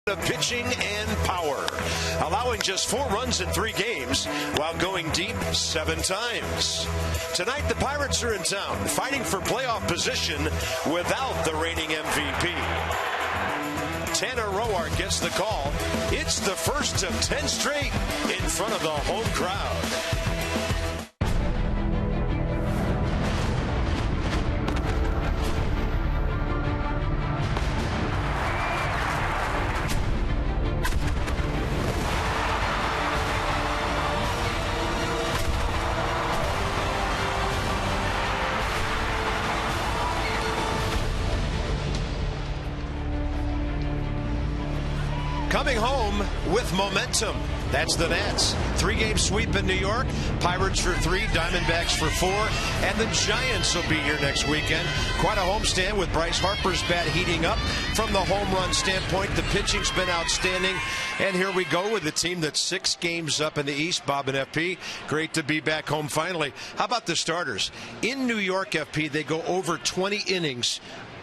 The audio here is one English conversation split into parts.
Of pitching and power, allowing just 4 runs in 3 games while going deep 7 times. Tonight, the Pirates are in town, fighting for playoff position without the reigning MVP. Tanner Roark gets the call. It's the first of 10 straight in front of the home crowd. Coming home with momentum. That's the Nats. 3-game sweep in New York. Pirates for 3, Diamondbacks for 4, and the Giants will be here next weekend. Quite a homestand with Bryce Harper's bat heating up. From the home run standpoint, the pitching's been outstanding. And here we go with a team that's 6 games up in the East. Bob and FP, great to be back home finally. How about the starters? In New York, FP, they go over 20 innings.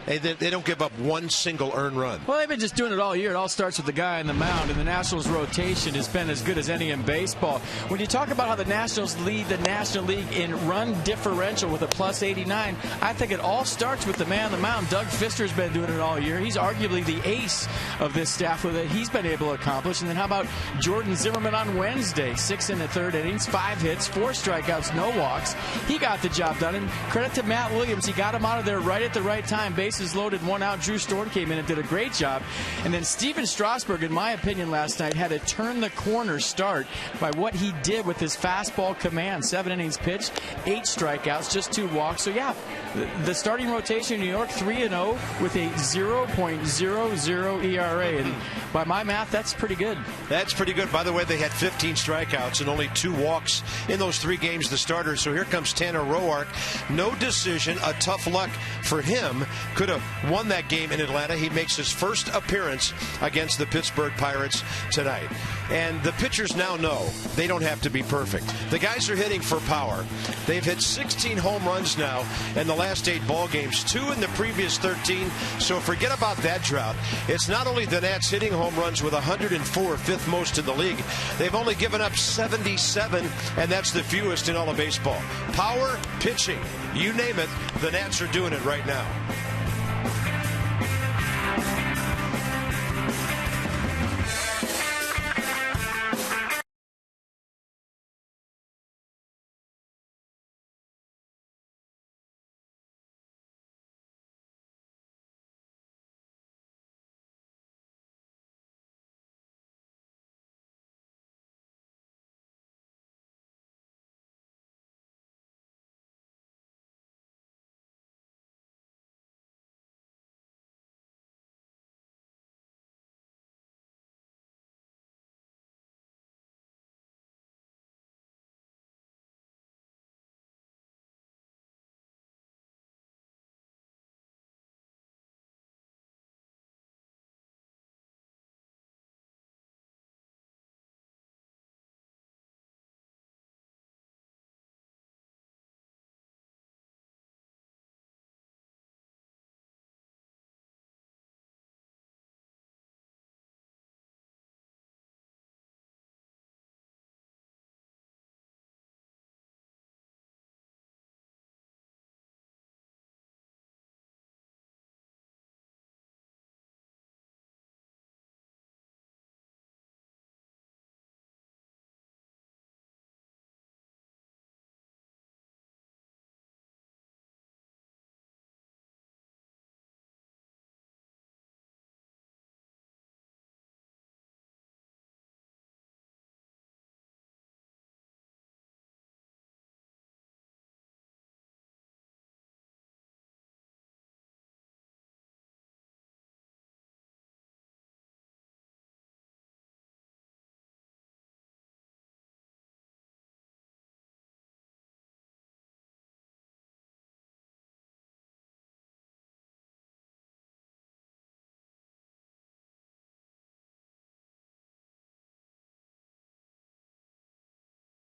They don't give up one single earned run. Well, they've been just doing it all year. It all starts with the guy on the mound, and the Nationals' rotation has been as good as any in baseball. When you talk about how the Nationals lead the National League in run differential with a plus 89, I think it all starts with the man on the mound. Doug Fister's been doing it all year. He's arguably the ace of this staff with it. He's been able to accomplish. And then how about Jordan Zimmerman on Wednesday? 6 in the 3rd innings, 5 hits, 4 strikeouts, no walks. He got the job done. And credit to Matt Williams. He got him out of there right at the right time. Bases loaded, 1 out. Drew Storen came in and did a great job. And then Steven Strasburg, in my opinion, last night had a turn-the-corner start by what he did with his fastball command. 7 innings pitched, 8 strikeouts, just 2 walks. So, yeah, the starting rotation in New York, 3-0 with a 0.00 ERA. And by my math, that's pretty good. That's pretty good. By the way, they had 15 strikeouts and only 2 walks in those 3 games, the starters. So here comes Tanner Roark. No decision, a tough luck for him. Could have won that game in Atlanta. He makes his first appearance against the Pittsburgh Pirates tonight. And the pitchers now know they don't have to be perfect. The guys are hitting for power. They've hit 16 home runs now in the last 8 ball games, 2 in the previous 13. So forget about that drought. It's not only the Nats hitting home runs with 104, 5th most in the league. They've only given up 77, and that's the fewest in all of baseball. Power, pitching, you name it, the Nats are doing it right now.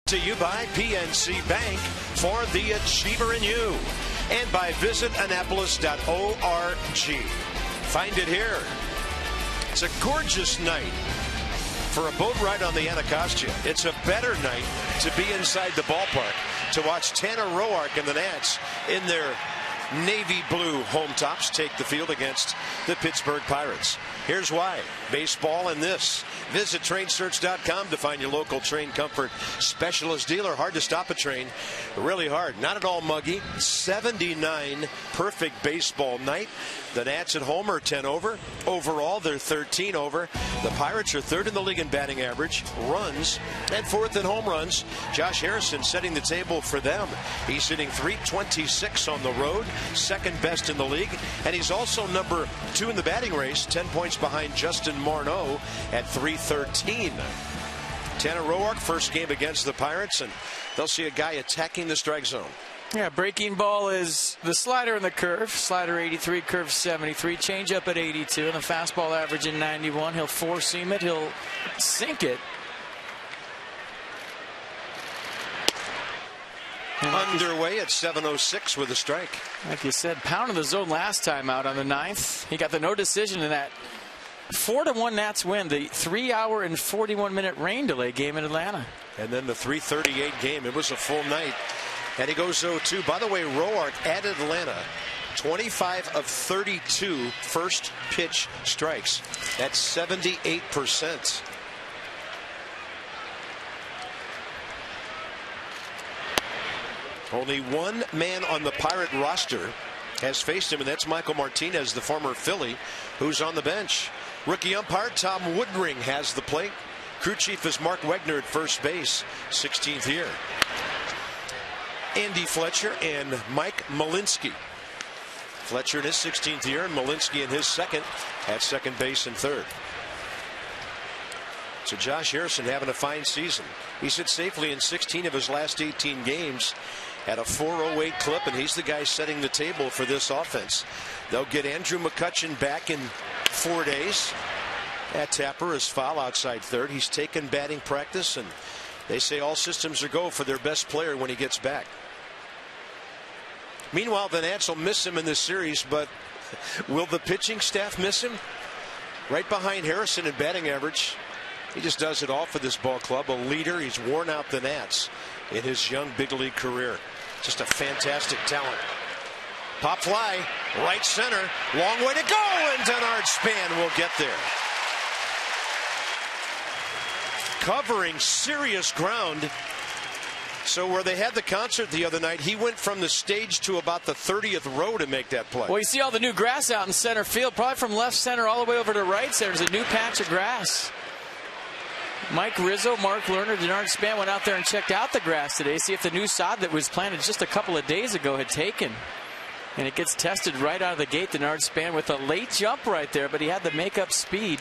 To you by PNC Bank for the Achiever in you, and by visitannapolis.org. Find it here. It's a gorgeous night for a boat ride on the Anacostia. It's a better night to be inside the ballpark to watch Tanner Roark and the Nats in their navy blue home tops take the field against the Pittsburgh Pirates. Here's why. Baseball and this. Visit trainsearch.com to find your local train comfort specialist dealer. Hard to stop a train. Really hard. Not at all muggy. 79 perfect baseball night. The Nats at home are 10 over. Overall, they're 13 over. The Pirates are third in the league in batting average, runs, and fourth in home runs. Josh Harrison setting the table for them. He's hitting .326 on the road, second best in the league. And he's also number 2 in the batting race, 10 points behind Justin Morneau at .313. Tanner Roark, first game against the Pirates, and they'll see a guy attacking the strike zone. Yeah, breaking ball is the slider and the curve. Slider 83, curve 73, change up at 82, and the fastball averaging 91. He'll four-seam it, he'll sink it. Underway at 7:06 with a strike. Like you said, pounding the zone last time out on the 9th. He got the no decision in that 4-1 Nats win, the 3-hour and 41-minute rain delay game in Atlanta. And then the 3:38 game. It was a full night. And he goes 0-2. By the way, Roark at Atlanta, 25 of 32 first pitch strikes. That's 78%. Only one man on the Pirate roster has faced him, and that's Michael Martinez, the former Philly, who's on the bench. Rookie umpire Tom Woodring has the plate. Crew chief is Mark Wegner at first base, 16th year. Andy Fletcher and Mike Malinsky. Fletcher in his 16th year and Malinsky in his second at second base and third. So Josh Harrison having a fine season. He's hit safely in 16 of his last 18 games at a .408 clip, and he's the guy setting the table for this offense. They'll get Andrew McCutchen back in 4 days. At Tapper is foul outside third. He's taken batting practice, and they say all systems are go for their best player when he gets back. Meanwhile, the Nats will miss him in this series, but will the pitching staff miss him? Right behind Harrison in batting average. He just does it all for this ball club. A leader. He's worn out the Nats in his young big league career. Just a fantastic talent. Pop fly, right center. Long way to go, and Denard Span will get there. Covering serious ground. So where they had the concert the other night, he went from the stage to about the 30th row to make that play. Well, you see all the new grass out in center field, probably from left center all the way over to right center. There's a new patch of grass. Mike Rizzo, Mark Lerner, Denard Span went out there and checked out the grass today, see if the new sod that was planted just a couple of days ago had taken. And it gets tested right out of the gate. Denard Span with a late jump right there, but he had the makeup speed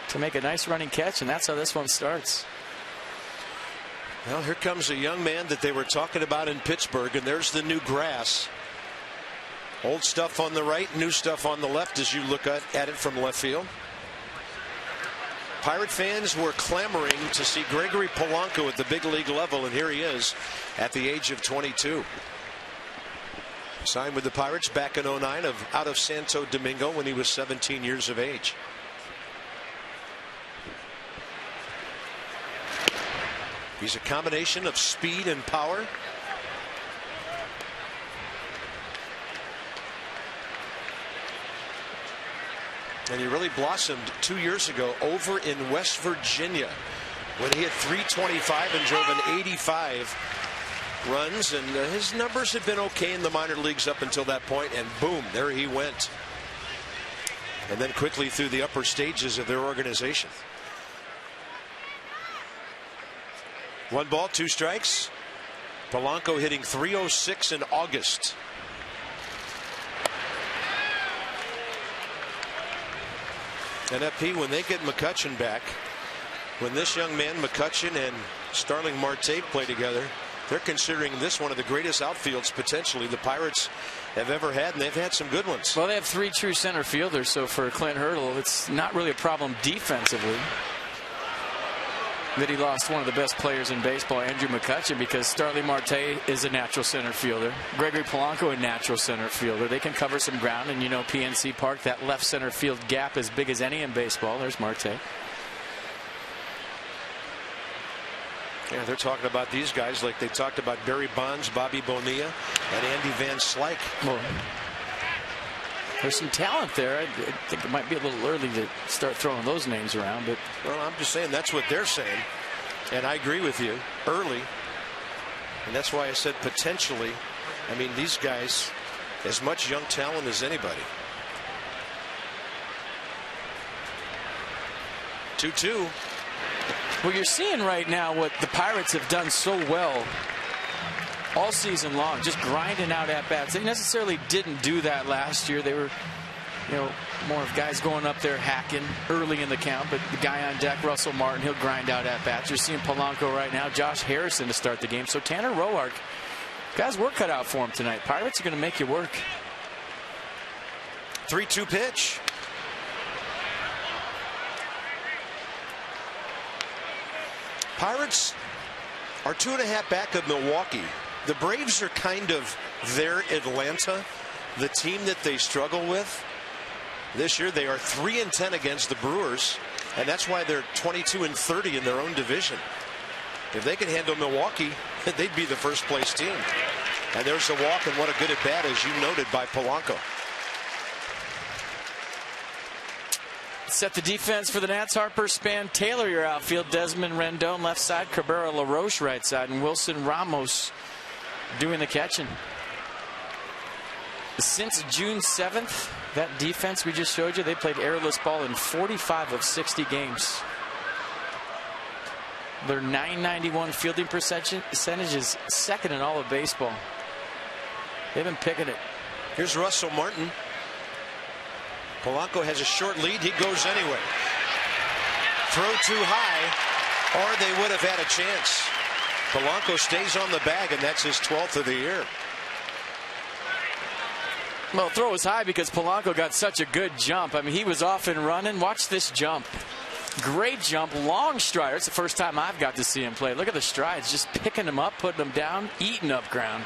to make a nice running catch, and that's how this one starts. Well, here comes a young man that they were talking about in Pittsburgh, and there's the new grass. Old stuff on the right, new stuff on the left as you look at it from left field. Pirate fans were clamoring to see Gregory Polanco at the big league level, and here he is at the age of 22. Signed with the Pirates back in '09 out of Santo Domingo when he was 17 years of age. He's a combination of speed and power. And he really blossomed 2 years ago over in West Virginia when he hit .325 and drove an 85 runs. And his numbers had been okay in the minor leagues up until that point. And boom, there he went. And then quickly through the upper stages of their organization. 1 ball, 2 strikes. Polanco hitting .306 in August. And FP, when they get McCutchen back, when this young man McCutchen and Starling Marte play together, they're considering this one of the greatest outfields potentially the Pirates have ever had, and they've had some good ones. Well, they have 3 true center fielders, so for Clint Hurdle, it's not really a problem defensively. that he lost one of the best players in baseball, Andrew McCutchen, because Starling Marte is a natural center fielder. Gregory Polanco, a natural center fielder. They can cover some ground, and you know PNC Park, that left center field gap as big as any in baseball. There's Marte. Yeah, they're talking about these guys like they talked about Barry Bonds, Bobby Bonilla, and Andy Van Slyke. Well, there's some talent there. I think it might be a little early to start throwing those names around, but well, I'm just saying that's what they're saying, and I agree with you. Early, and that's why I said potentially. I mean, these guys, as much young talent as anybody. 2-2. Well, you're seeing right now what the Pirates have done so well all season long, just grinding out at bats. They necessarily didn't do that last year. They were, you know, more of guys going up there hacking early in the count. But the guy on deck, Russell Martin, he'll grind out at bats. You're seeing Polanco right now, Josh Harrison to start the game. So Tanner Roark, guys, work cut out for him tonight. Pirates are going to make you work. 3-2 pitch. Pirates are 2.5 back of Milwaukee. The Braves are kind of their Atlanta, the team that they struggle with. This year they are 3-10 against the Brewers, and that's why they're 22-30 in their own division. If they can handle Milwaukee, they'd be the first place team. And there's a walk, and what a good at bat, as you noted, by Polanco. Set the defense for the Nats. Harper, Span, Taylor, your outfield. Desmond Rendon left side. Cabrera, LaRoche right side. And Wilson Ramos doing the catching. Since June 7th, that defense we just showed you, they played errorless ball in 45 of 60 games. Their .991 fielding percentage is second in all of baseball. They've been picking it. Here's Russell Martin. Polanco has a short lead. He goes anyway. Throw too high, or they would have had a chance. Polanco stays on the bag, and that's his 12th of the year. Well, throw was high because Polanco got such a good jump. I mean, he was off and running. Watch this jump. Great jump, long stride. It's the first time I've got to see him play. Look at the strides, just picking them up, putting them down, eating up ground.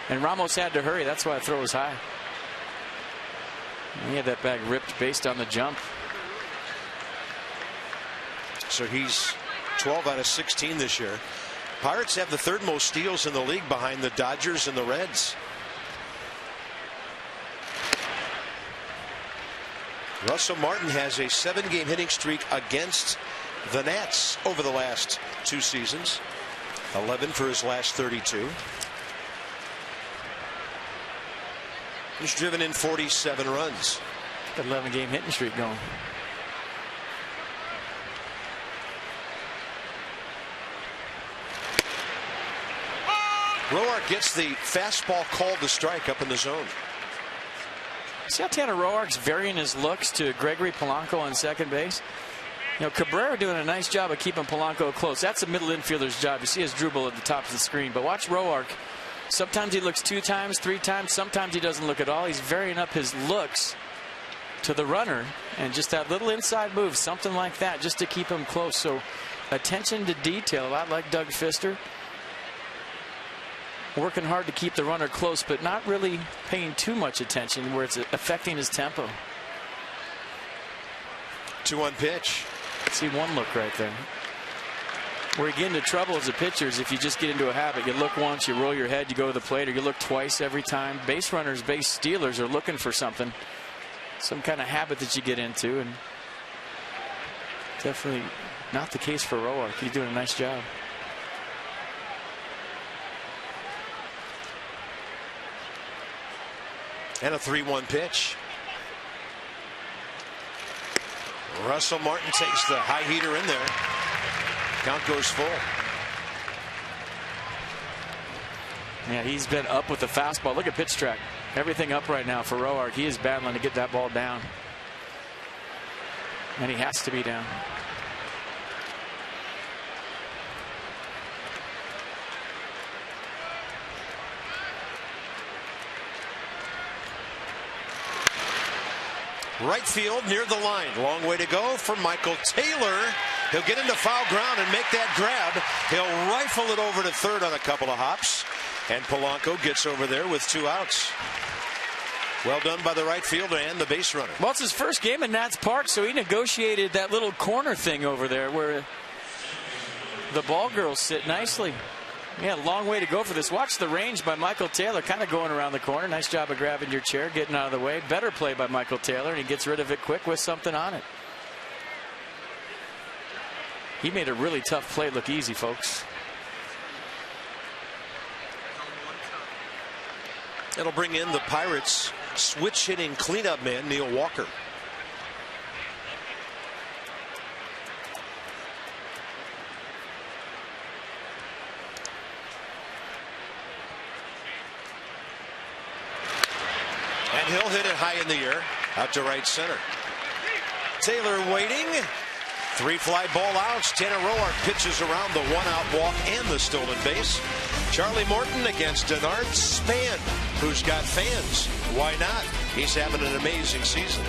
And Ramos had to hurry. That's why the throw was high. He had that bag ripped based on the jump. So he's 12 out of 16 this year. Pirates have the third most steals in the league behind the Dodgers and the Reds. Russell Martin has a 7-game hitting streak against the Nats over the last 2 seasons. 11 for his last 32. He's driven in 47 runs. 11-game hitting streak going. Roark gets the fastball called to strike up in the zone. See how Tanner Roark's varying his looks to Gregory Polanco on second base? You know, Cabrera doing a nice job of keeping Polanco close. That's a middle infielder's job. You see his dribble at the top of the screen. But watch Roark. Sometimes he looks 2 times, 3 times. Sometimes he doesn't look at all. He's varying up his looks to the runner. And just that little inside move, something like that, just to keep him close. So attention to detail, a lot like Doug Fister. Working hard to keep the runner close, but not really paying too much attention where it's affecting his tempo. 2-1 pitch. See one look right there. Where you get into trouble as a pitcher is if you just get into a habit. You look once, you roll your head, you go to the plate, or you look twice every time. Base runners, base stealers are looking for something, some kind of habit that you get into, and definitely not the case for Roark. He's doing a nice job. And a 3-1 pitch. Russell Martin takes the high heater in there. Count goes full. Yeah, he's been up with the fastball. Look at pitch track. Everything up right now for Roark. He is battling to get that ball down. And he has to be down. Right field near the line. Long way to go for Michael Taylor. He'll get into foul ground and make that grab. He'll rifle it over to third on a couple of hops. And Polanco gets over there with 2 outs. Well done by the right fielder and the base runner. Well, it's his first game in Nats Park, so he negotiated that little corner thing over there where the ball girls sit nicely. Yeah, long way to go for this. Watch the range by Michael Taylor, kind of going around the corner. Nice job of grabbing your chair, getting out of the way. Better play by Michael Taylor, and he gets rid of it quick with something on it. He made a really tough play look easy, folks. It'll bring in the Pirates' switch hitting cleanup man, Neil Walker. And he'll hit it high in the air out to right center. Taylor waiting. 3 fly ball outs. Tanner Roark pitches around the 1-out walk and the stolen base. Charlie Morton against Denard Span, who's got fans. Why not? He's having an amazing season.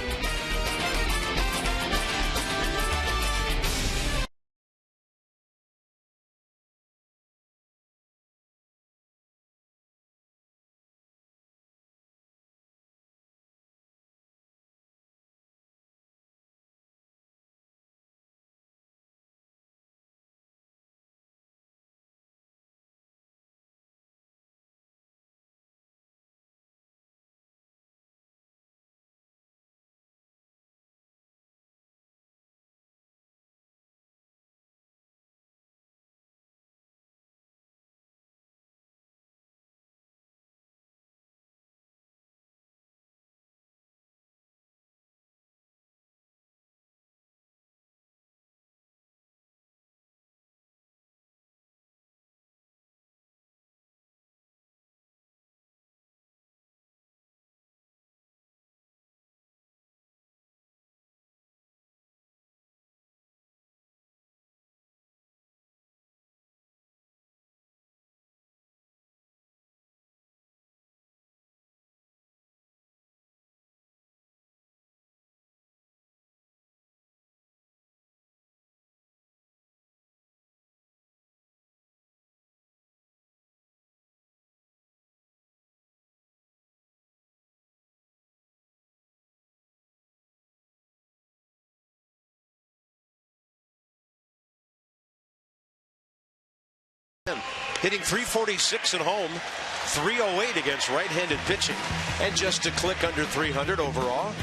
Hitting .346 at home, .308 against right-handed pitching, and just a click under 300 overall.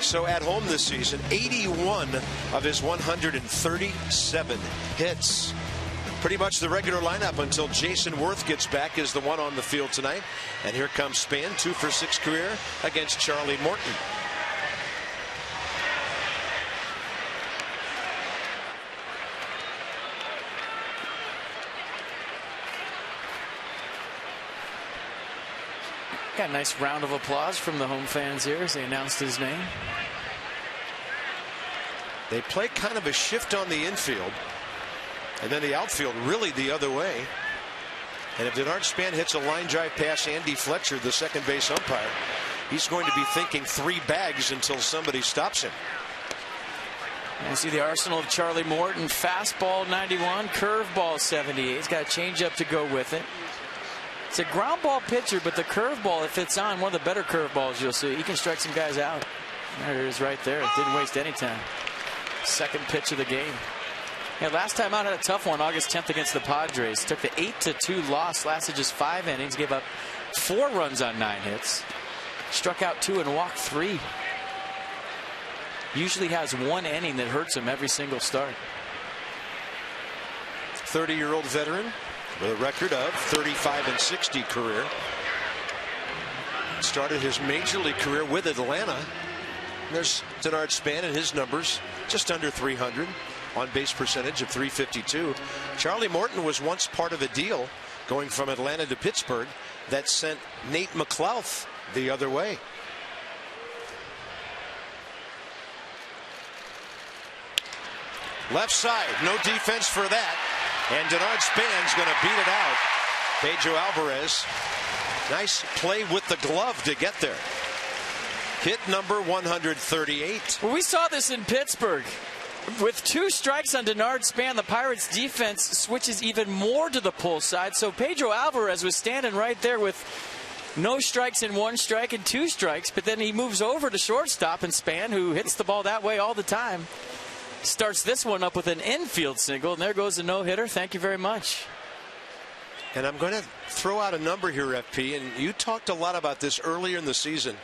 So at home this season, 81 of his 137 hits. Pretty much the regular lineup until Jason Worth gets back is the one on the field tonight. And here comes Span, 2 for 6 career against Charlie Morton. Got a nice round of applause from the home fans here as they announced his name. They play kind of a shift on the infield, and then the outfield really the other way. And if Denard Span hits a line drive past Andy Fletcher, the second base umpire, he's going to be thinking 3 bags until somebody stops him. And see the arsenal of Charlie Morton. Fastball 91, curveball 78. He's got a changeup to go with it. It's a ground ball pitcher, but the curveball, if it's on, one of the better curveballs you'll see. He can strike some guys out. There it is right there. It didn't waste any time. Second pitch of the game. Yeah, last time out had a tough one, August 10th against the Padres. Took the 8-2 loss, lasted just 5 innings, gave up 4 runs on 9 hits. Struck out 2 and walked 3. Usually has 1 inning that hurts him every single start. 30-year-old veteran with a record of 35-60 career. Started his major league career with Atlanta. There's Denard Span and his numbers, just under 300, on base percentage of .352. Charlie Morton was once part of a deal going from Atlanta to Pittsburgh that sent Nate McLouth the other way. Left side, no defense for that. And Denard Span's going to beat it out. Pedro Alvarez. Nice play with the glove to get there. Hit number 138. Well, we saw this in Pittsburgh. With 2 strikes on Denard Span, the Pirates defense switches even more to the pull side. So Pedro Alvarez was standing right there with no strikes and 1 strike and 2 strikes, but then he moves over to shortstop, and Span, who hits the ball that way all the time, starts this one up with an infield single, and there goes a no-hitter. Thank you very much. And I'm going to throw out a number here, FP, and you talked a lot about this earlier in the season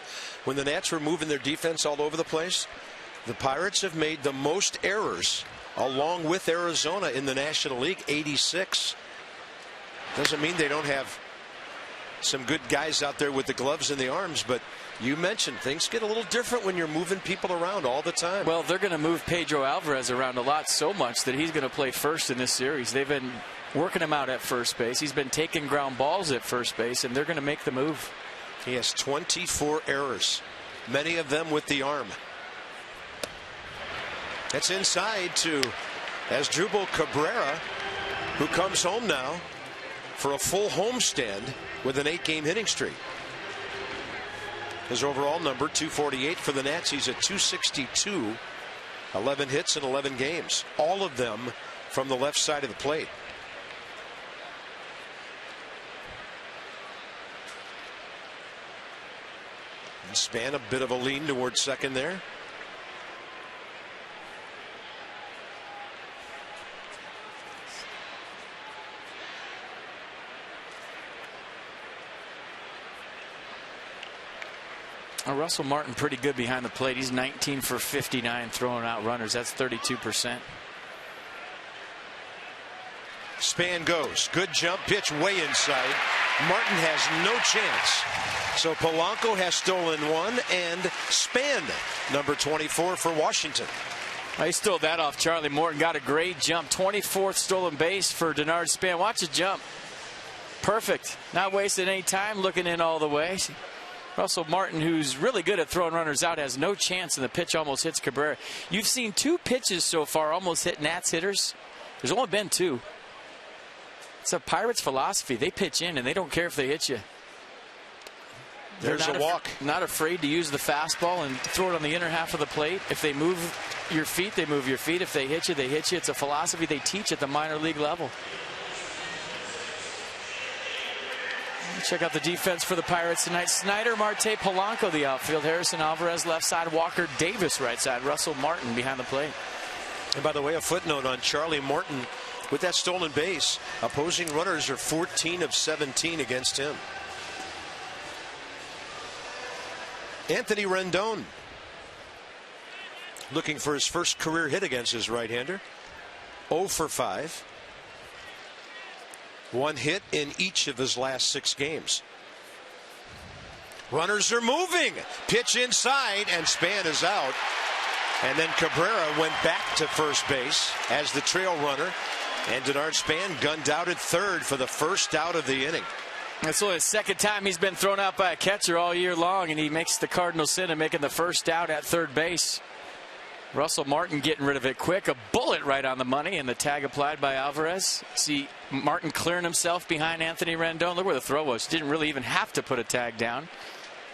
when the Nats were moving their defense all over the place. The Pirates have made the most errors along with Arizona in the National League, 86. Doesn't mean they don't have some good guys out there with the gloves and the arms, but you mentioned things get a little different when you're moving people around all the time. Well, they're going to move Pedro Alvarez around a lot, so much that he's going to play first in this series. They've been working him out at first base. He's been taking ground balls at first base, and they're going to make the move. He has 24 errors, many of them with the arm. That's inside to Asdrubal Cabrera, who comes home now for a full homestand with an 8-game hitting streak. His overall number, 248 for the Nats. He's at 262, 11 hits in 11 games, all of them from the left side of the plate. And Span a bit of a lean towards second there. Russell Martin pretty good behind the plate. He's 19 for 59 throwing out runners. That's 32%. Span goes. Good jump pitch way inside. Martin has no chance. So Polanco has stolen 1, and Span, number 24 for Washington. He stole that off Charlie Morton. Got a great jump. 24th stolen base for Denard Span. Watch the jump. Perfect. Not wasting any time, looking in all the way. Russell Martin, who's really good at throwing runners out, has no chance, and the pitch almost hits Cabrera. You've seen 2 pitches so far almost hit Nats hitters. There's only been 2. It's a Pirates philosophy. They pitch in, and they don't care if they hit you. There's a walk. Not afraid to use the fastball and throw it on the inner half of the plate. If they move your feet, they move your feet. If they hit you, they hit you. It's a philosophy they teach at the minor league level. Check out the defense for the Pirates tonight. Snyder, Marte, Polanco, the outfield. Harrison Alvarez, left side. Walker Davis, right side. Russell Martin behind the plate. And by the way, a footnote on Charlie Morton. With that stolen base, opposing runners are 14 of 17 against him. Anthony Rendon looking for his first career hit against his right-hander. 0 for 5. 1 hit in each of his last 6 games. Runners are moving. Pitch inside, and Span is out. And then Cabrera went back to first base as the trail runner. And Denard Span gunned out at third for the first out of the inning. That's only the second time he's been thrown out by a catcher all year long, and he makes the Cardinals sin and making the first out at third base. Russell Martin getting rid of it quick. A bullet right on the money, and the tag applied by Alvarez. See Martin clearing himself behind Anthony Rendon. Look where the throw was. Didn't really even have to put a tag down.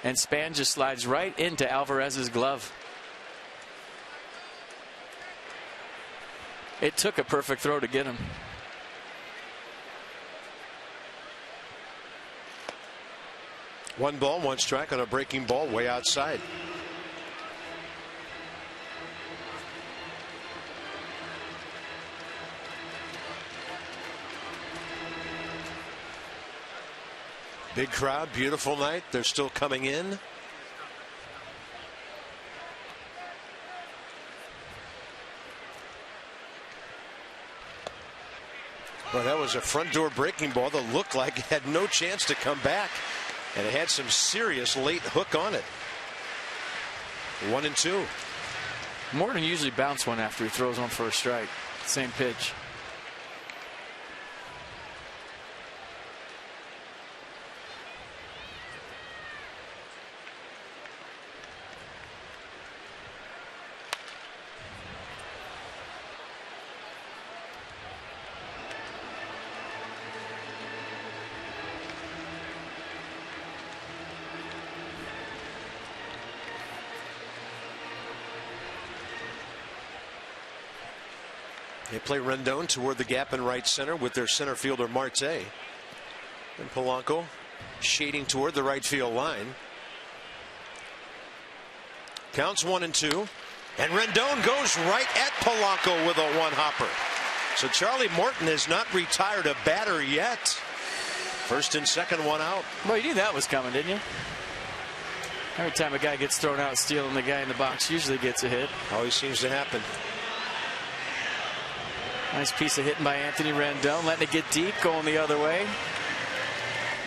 And Span just slides right into Alvarez's glove. It took a perfect throw to get him. One ball, 1 strike on a breaking ball way outside. Big crowd, beautiful night. They're still coming in. Well, that was a front door breaking ball that looked like it had no chance to come back. And it had some serious late hook on it. 1-2. Morton usually bounces one after he throws one for a strike. Same pitch. They play Rendon toward the gap in right center with their center fielder Marte. And Polanco shading toward the right field line. Counts 1-2. And Rendon goes right at Polanco with a one-hopper. So Charlie Morton has not retired a batter yet. First and second, one out. Well, you knew that was coming, didn't you? Every time a guy gets thrown out stealing, the guy in the box usually gets a hit. Always seems to happen. Nice piece of hitting by Anthony Rendon, letting it get deep, going the other way.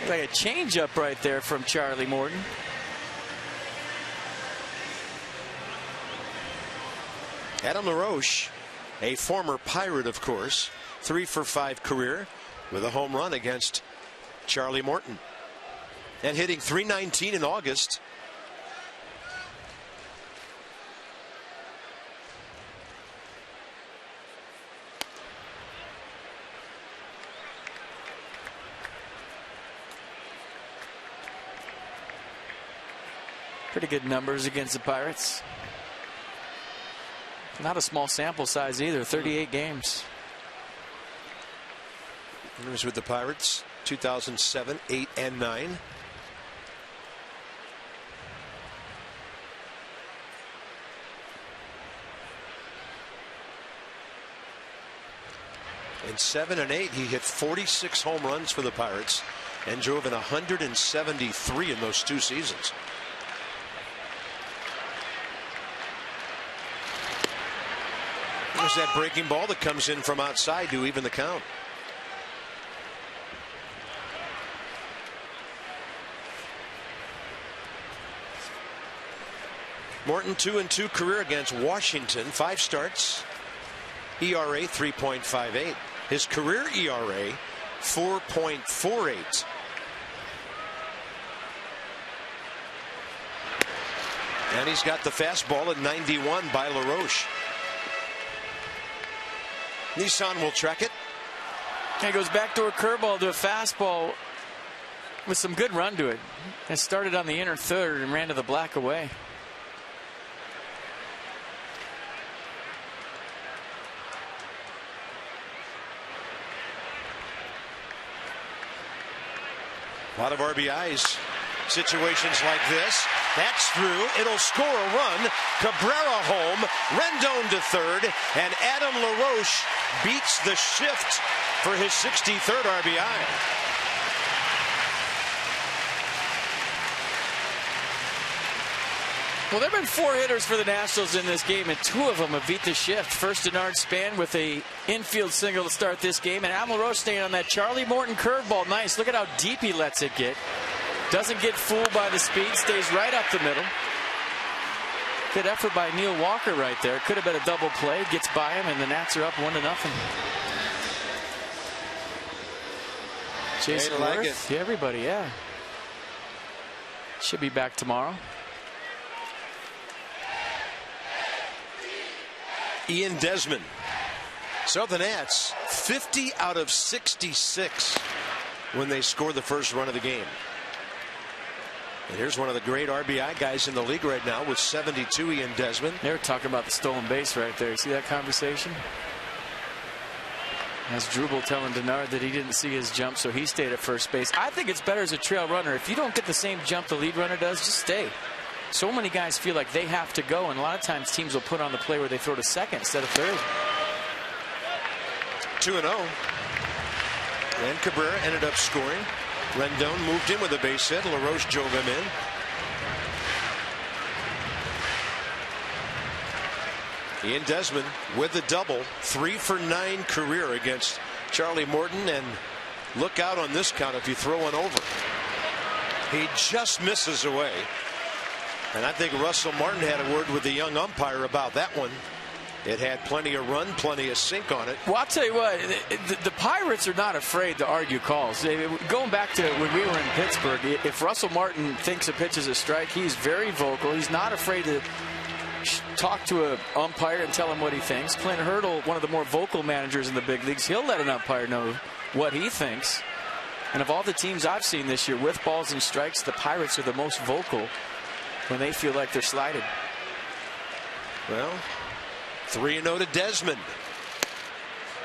Like a changeup right there from Charlie Morton. Adam LaRoche, a former Pirate, of course, 3-for-5 career with a home run against Charlie Morton. And hitting .319 in August. Pretty good numbers against the Pirates. Not a small sample size either, 38 games. He was with the Pirates 2007, 8, and 9. In 7 and 8, he hit 46 home runs for the Pirates and drove in 173 in those 2 seasons. There's that breaking ball that comes in from outside to even the count. Morton 2-2 career against Washington. 5 starts. ERA 3.58. His career ERA 4.48. And he's got the fastball at 91 by LaRoche. Nissan will track it. And goes backdoor curveball to a fastball with some good run to it. It started on the inner third and ran to the black away. A lot of RBIs. Situations like this. That's through. It'll score a run. Cabrera home. Rendon to third. And Adam LaRoche beats the shift for his 63rd RBI. Well, there have been 4 hitters for the Nationals in this game, and 2 of them have beat the shift. First, Denard Span with a infield single to start this game, and Adam LaRoche staying on that Charlie Morton curveball. Nice. Look at how deep he lets it get. Doesn't get fooled by the speed. Stays right up the middle. Good effort by Neil Walker right there. Could have been a double play. Gets by him, and the Nats are up 1-0. Jason like Worth. Yeah, everybody, yeah. Should be back tomorrow. Ian Desmond. So the Nats 50 out of 66 when they score the first run of the game. And here's one of the great RBI guys in the league right now with 72, Ian Desmond. They were talking about the stolen base right there. See that conversation? As Drubel telling Denard that he didn't see his jump, so he stayed at first base. I think it's better as a trail runner. If you don't get the same jump the lead runner does, just stay. So many guys feel like they have to go, and a lot of times teams will put on the play where they throw to second instead of third. 2-0. And Cabrera ended up scoring. Rendon moved in with a base hit. LaRoche drove him in. Ian Desmond with the double. 3 for 9 career against Charlie Morton. And look out on this count if you throw one over. He just misses away. And I think Russell Martin had a word with the young umpire about that one. It had plenty of run, plenty of sink on it. Well, I'll tell you what, the Pirates are not afraid to argue calls. Going back to when we were in Pittsburgh, if Russell Martin thinks a pitch is a strike, he's very vocal. He's not afraid to talk to an umpire and tell him what he thinks. Clint Hurdle, one of the more vocal managers in the big leagues, he'll let an umpire know what he thinks. And of all the teams I've seen this year with balls and strikes, the Pirates are the most vocal when they feel like they're slighted. Well, 3-0 to Desmond.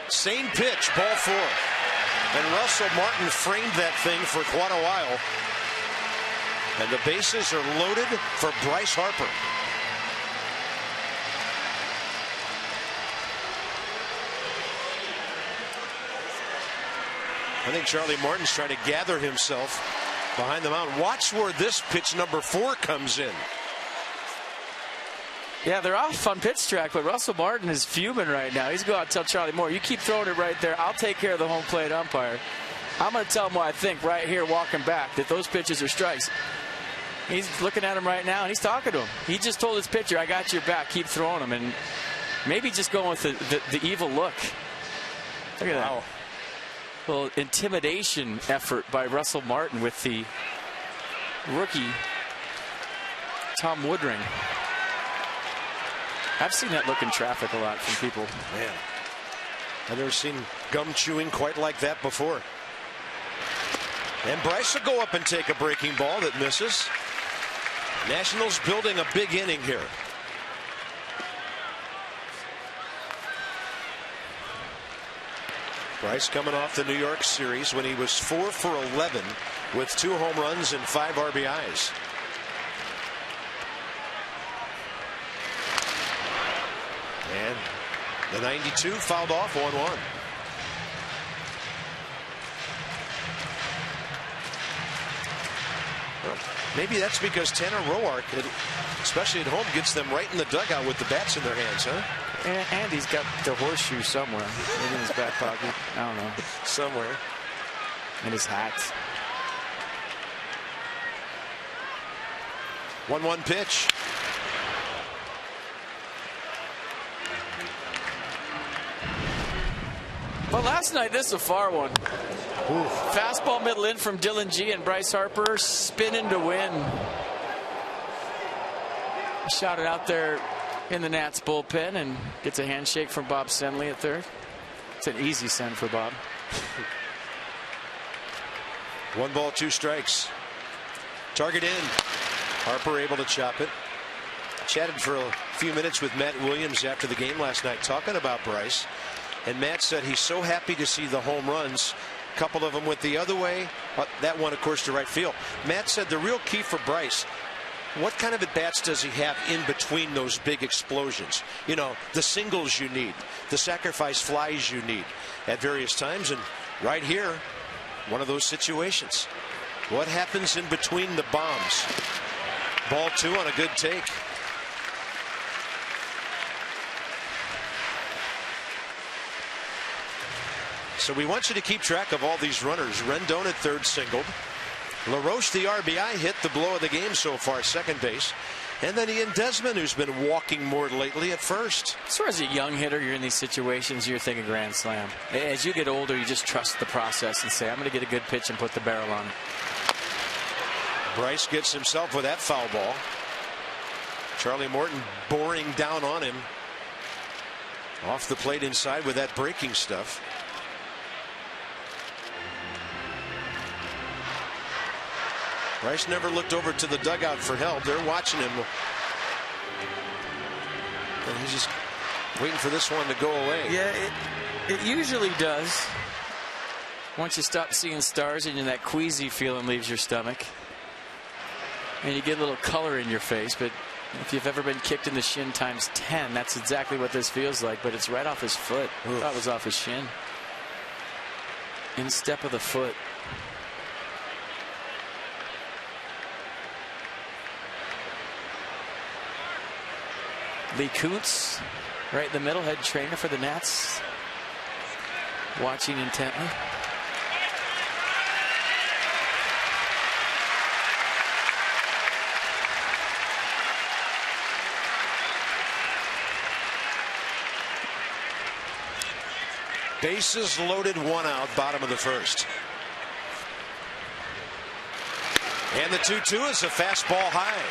Same pitch, ball 4. And Russell Martin framed that thing for quite a while. And the bases are loaded for Bryce Harper. I think Charlie Martin's trying to gather himself behind the mound. Watch where this pitch number 4 comes in. Yeah, they're off on pitch track, but Russell Martin is fuming right now. He's going to tell Charlie Moore, you keep throwing it right there. I'll take care of the home plate umpire. I'm going to tell him what I think right here walking back, that those pitches are strikes. He's looking at him right now, and he's talking to him. He just told his pitcher, I got your back, keep throwing them. And maybe just going with the evil look. Look at that. Little intimidation effort by Russell Martin with the rookie, Tom Woodring. I've seen that look in traffic a lot from people. Man, I've never seen gum chewing quite like that before. And Bryce will go up and take a breaking ball that misses. Nationals building a big inning here. Bryce coming off the New York series when he was 4 for 11 with 2 home runs and 5 RBIs. And the 92 fouled off 1-1. Well, maybe that's because Tanner Roark, especially at home, gets them right in the dugout with the bats in their hands, huh? And he's got the horseshoe somewhere. Maybe in his back pocket. I don't know. Somewhere. In his hat. 1-1 pitch. But last night, this is a far one. Oof. Fastball middle in from Dylan G and Bryce Harper spinning to win. Shot it out there in the Nats bullpen and gets a handshake from Bob Senley at third. It's an easy send for Bob. 1 ball, 2 strikes. Target in. Harper able to chop it. Chatted for a few minutes with Matt Williams after the game last night talking about Bryce. And Matt said he's so happy to see the home runs. A couple of them went the other way. That one, of course, to right field. Matt said the real key for Bryce, what kind of at-bats does he have in between those big explosions? You know, the singles you need, the sacrifice flies you need at various times. And right here, one of those situations. What happens in between the bombs? Ball 2 on a good take. So we want you to keep track of all these runners. Rendon at third singled. LaRoche, the RBI, hit the blow of the game so far, second base. And then Ian Desmond, who's been walking more lately, at first. As far as a young hitter, you're in these situations, you're thinking grand slam. As you get older, you just trust the process and say, I'm going to get a good pitch and put the barrel on it. Bryce gets himself with that foul ball. Charlie Morton boring down on him. Off the plate inside with that breaking stuff. Bryce never looked over to the dugout for help. They're watching him. And he's just waiting for this one to go away. Yeah, it usually does. Once you stop seeing stars and that queasy feeling leaves your stomach. And you get a little color in your face. But if you've ever been kicked in the shin times 10, that's exactly what this feels like. But it's right off his foot. I thought it was off his shin. Instep of the foot. Lee Kuntz, right in the middle, head trainer for the Nats, watching intently. Bases loaded, 1 out, bottom of the first. And the 2-2 is a fastball high.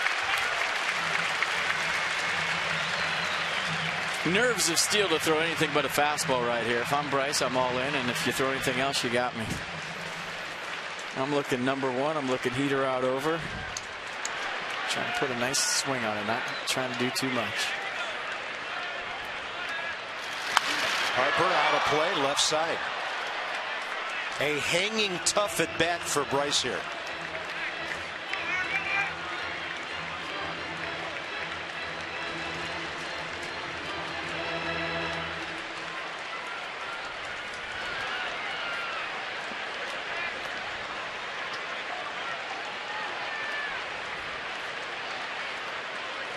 Nerves of steel to throw anything but a fastball right here. If I'm Bryce, I'm all in, and if you throw anything else, you got me. I'm looking number 1. I'm looking heater out over. Trying to put a nice swing on it, not trying to do too much. Harper out of play, left side. A hanging tough at bat for Bryce here.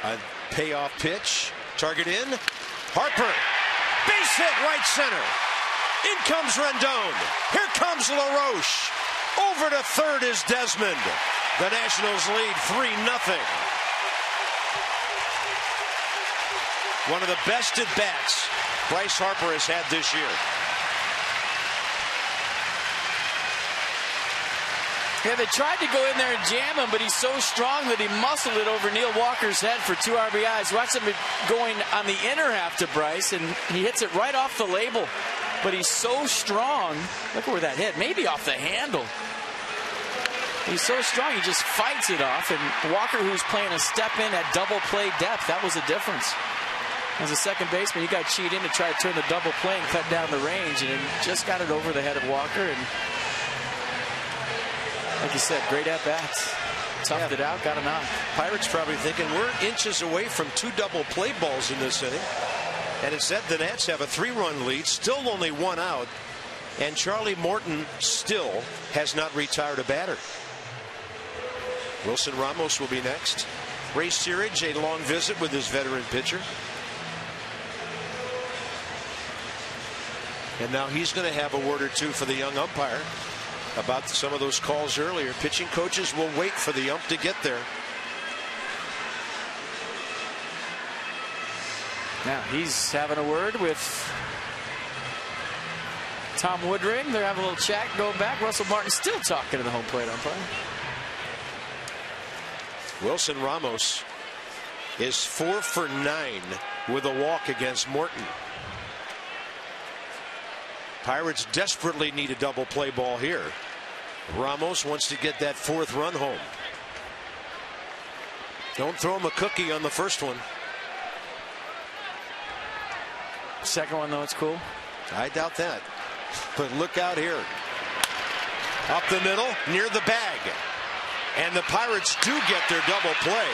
A payoff pitch. Target in. Harper. Base hit right center. In comes Rendon. Here comes LaRoche. Over to third is Desmond. The Nationals lead 3-0. One of the best at bats Bryce Harper has had this year. Yeah, they tried to go in there and jam him, but he's so strong that he muscled it over Neil Walker's head for 2 RBIs. Watch him going on the inner half to Bryce, and he hits it right off the label. But he's so strong. Look where that hit. Maybe off the handle. He's so strong, he just fights it off. And Walker, who's playing a step in at double play depth, that was a difference. As a second baseman, you got to cheat in to try to turn the double play and cut down the range. And he just got it over the head of Walker. And like you said, great at-bats. Toughed it out, got a knock. Pirates probably thinking we're inches away from 2 double play balls in this inning. And instead, the Nats have a 3-run lead, still only 1 out. And Charlie Morton still has not retired a batter. Wilson Ramos will be next. Ray Searage, a long visit with his veteran pitcher. And now he's going to have a word or two for the young umpire about some of those calls earlier. Pitching coaches will wait for the ump to get there. Now he's having a word with Tom Woodring. They're having a little chat going back. Russell Martin still talking to the home plate umpire. Wilson Ramos is 4 for 9 with a walk against Morton. Pirates desperately need a double play ball here. Ramos wants to get that 4th run home. Don't throw him a cookie on the first one. Second one, though, it's cool. I doubt that. But look out here. Up the middle, near the bag. And the Pirates do get their double play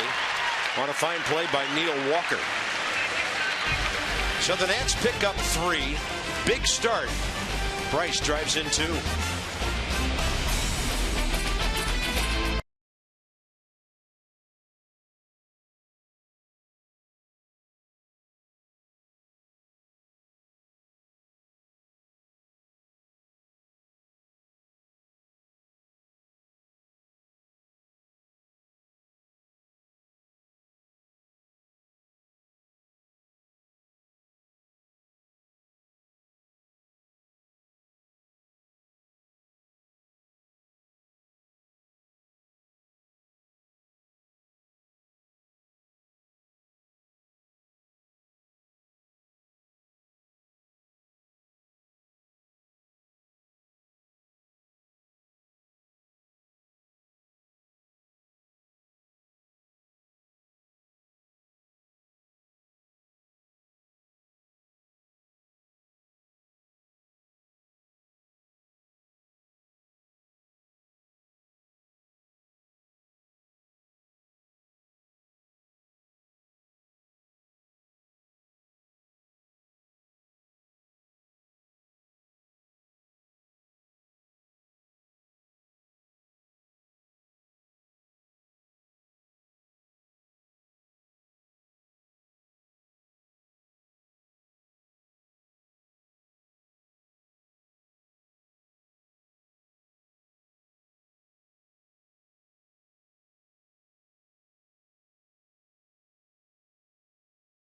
on a fine play by Neil Walker. So the Nats pick up 3. Big start. Bryce drives in 2.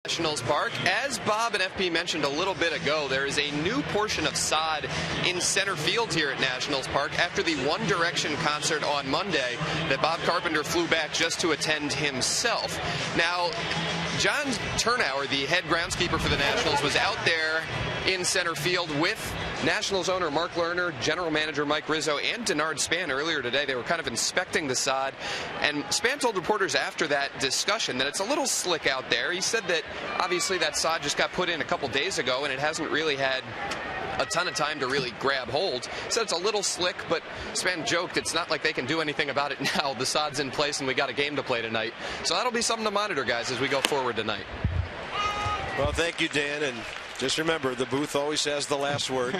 Nationals Park. As Bob and FP mentioned a little bit ago, there is a new portion of sod in center field here at Nationals Park after the One Direction concert on Monday that Bob Carpenter flew back just to attend himself. Now, John Turnauer, the head groundskeeper for the Nationals, was out there in center field with Nationals owner Mark Lerner, general manager Mike Rizzo, and Denard Span earlier today. They were kind of inspecting the sod, and Span told reporters after that discussion that it's a little slick out there. He said that obviously that sod just got put in a couple days ago, and it hasn't really had a ton of time to really grab hold. So it's a little slick, but Span joked it's not like they can do anything about it now. The sod's in place and we got a game to play tonight. So that'll be something to monitor, guys, as we go forward tonight. Well, thank you, Dan, and just remember, the booth always has the last word.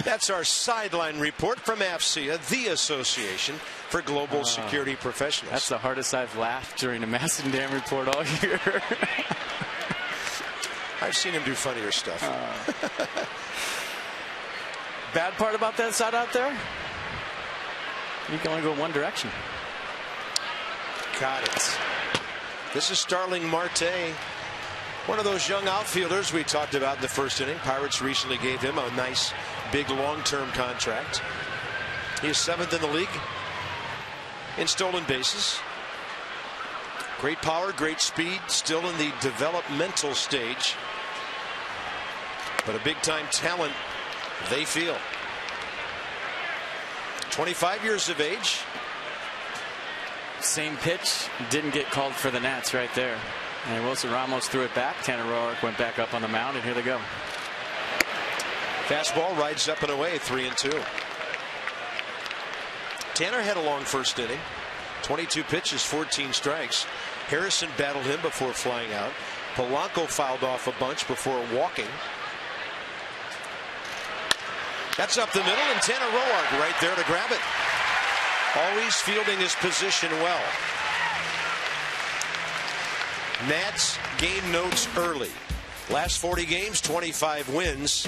That's our sideline report from AFCEA, the Association for Global Security Professionals. That's the hardest I've laughed during a Mass and Dan report all year. I've seen him do funnier stuff. Bad part about that side out there? You can only go one direction. Got it. This is Starling Marte, one of those young outfielders we talked about in the first inning. Pirates recently gave him a nice, big, long-term contract. He is 7th in the league in stolen bases. Great power, great speed, still in the developmental stage. But a big-time talent, they feel. 25 years of age. Same pitch, didn't get called for the Nats right there. And Wilson Ramos threw it back. Tanner Roark went back up on the mound, and here they go. Fastball rides up and away, 3-2. Tanner had a long first inning. 22 pitches, 14 strikes. Harrison battled him before flying out. Polanco fouled off a bunch before walking. That's up the middle, and Tanner Roark right there to grab it. Always fielding his position well. Nats game notes early. Last 40 games, 25 wins.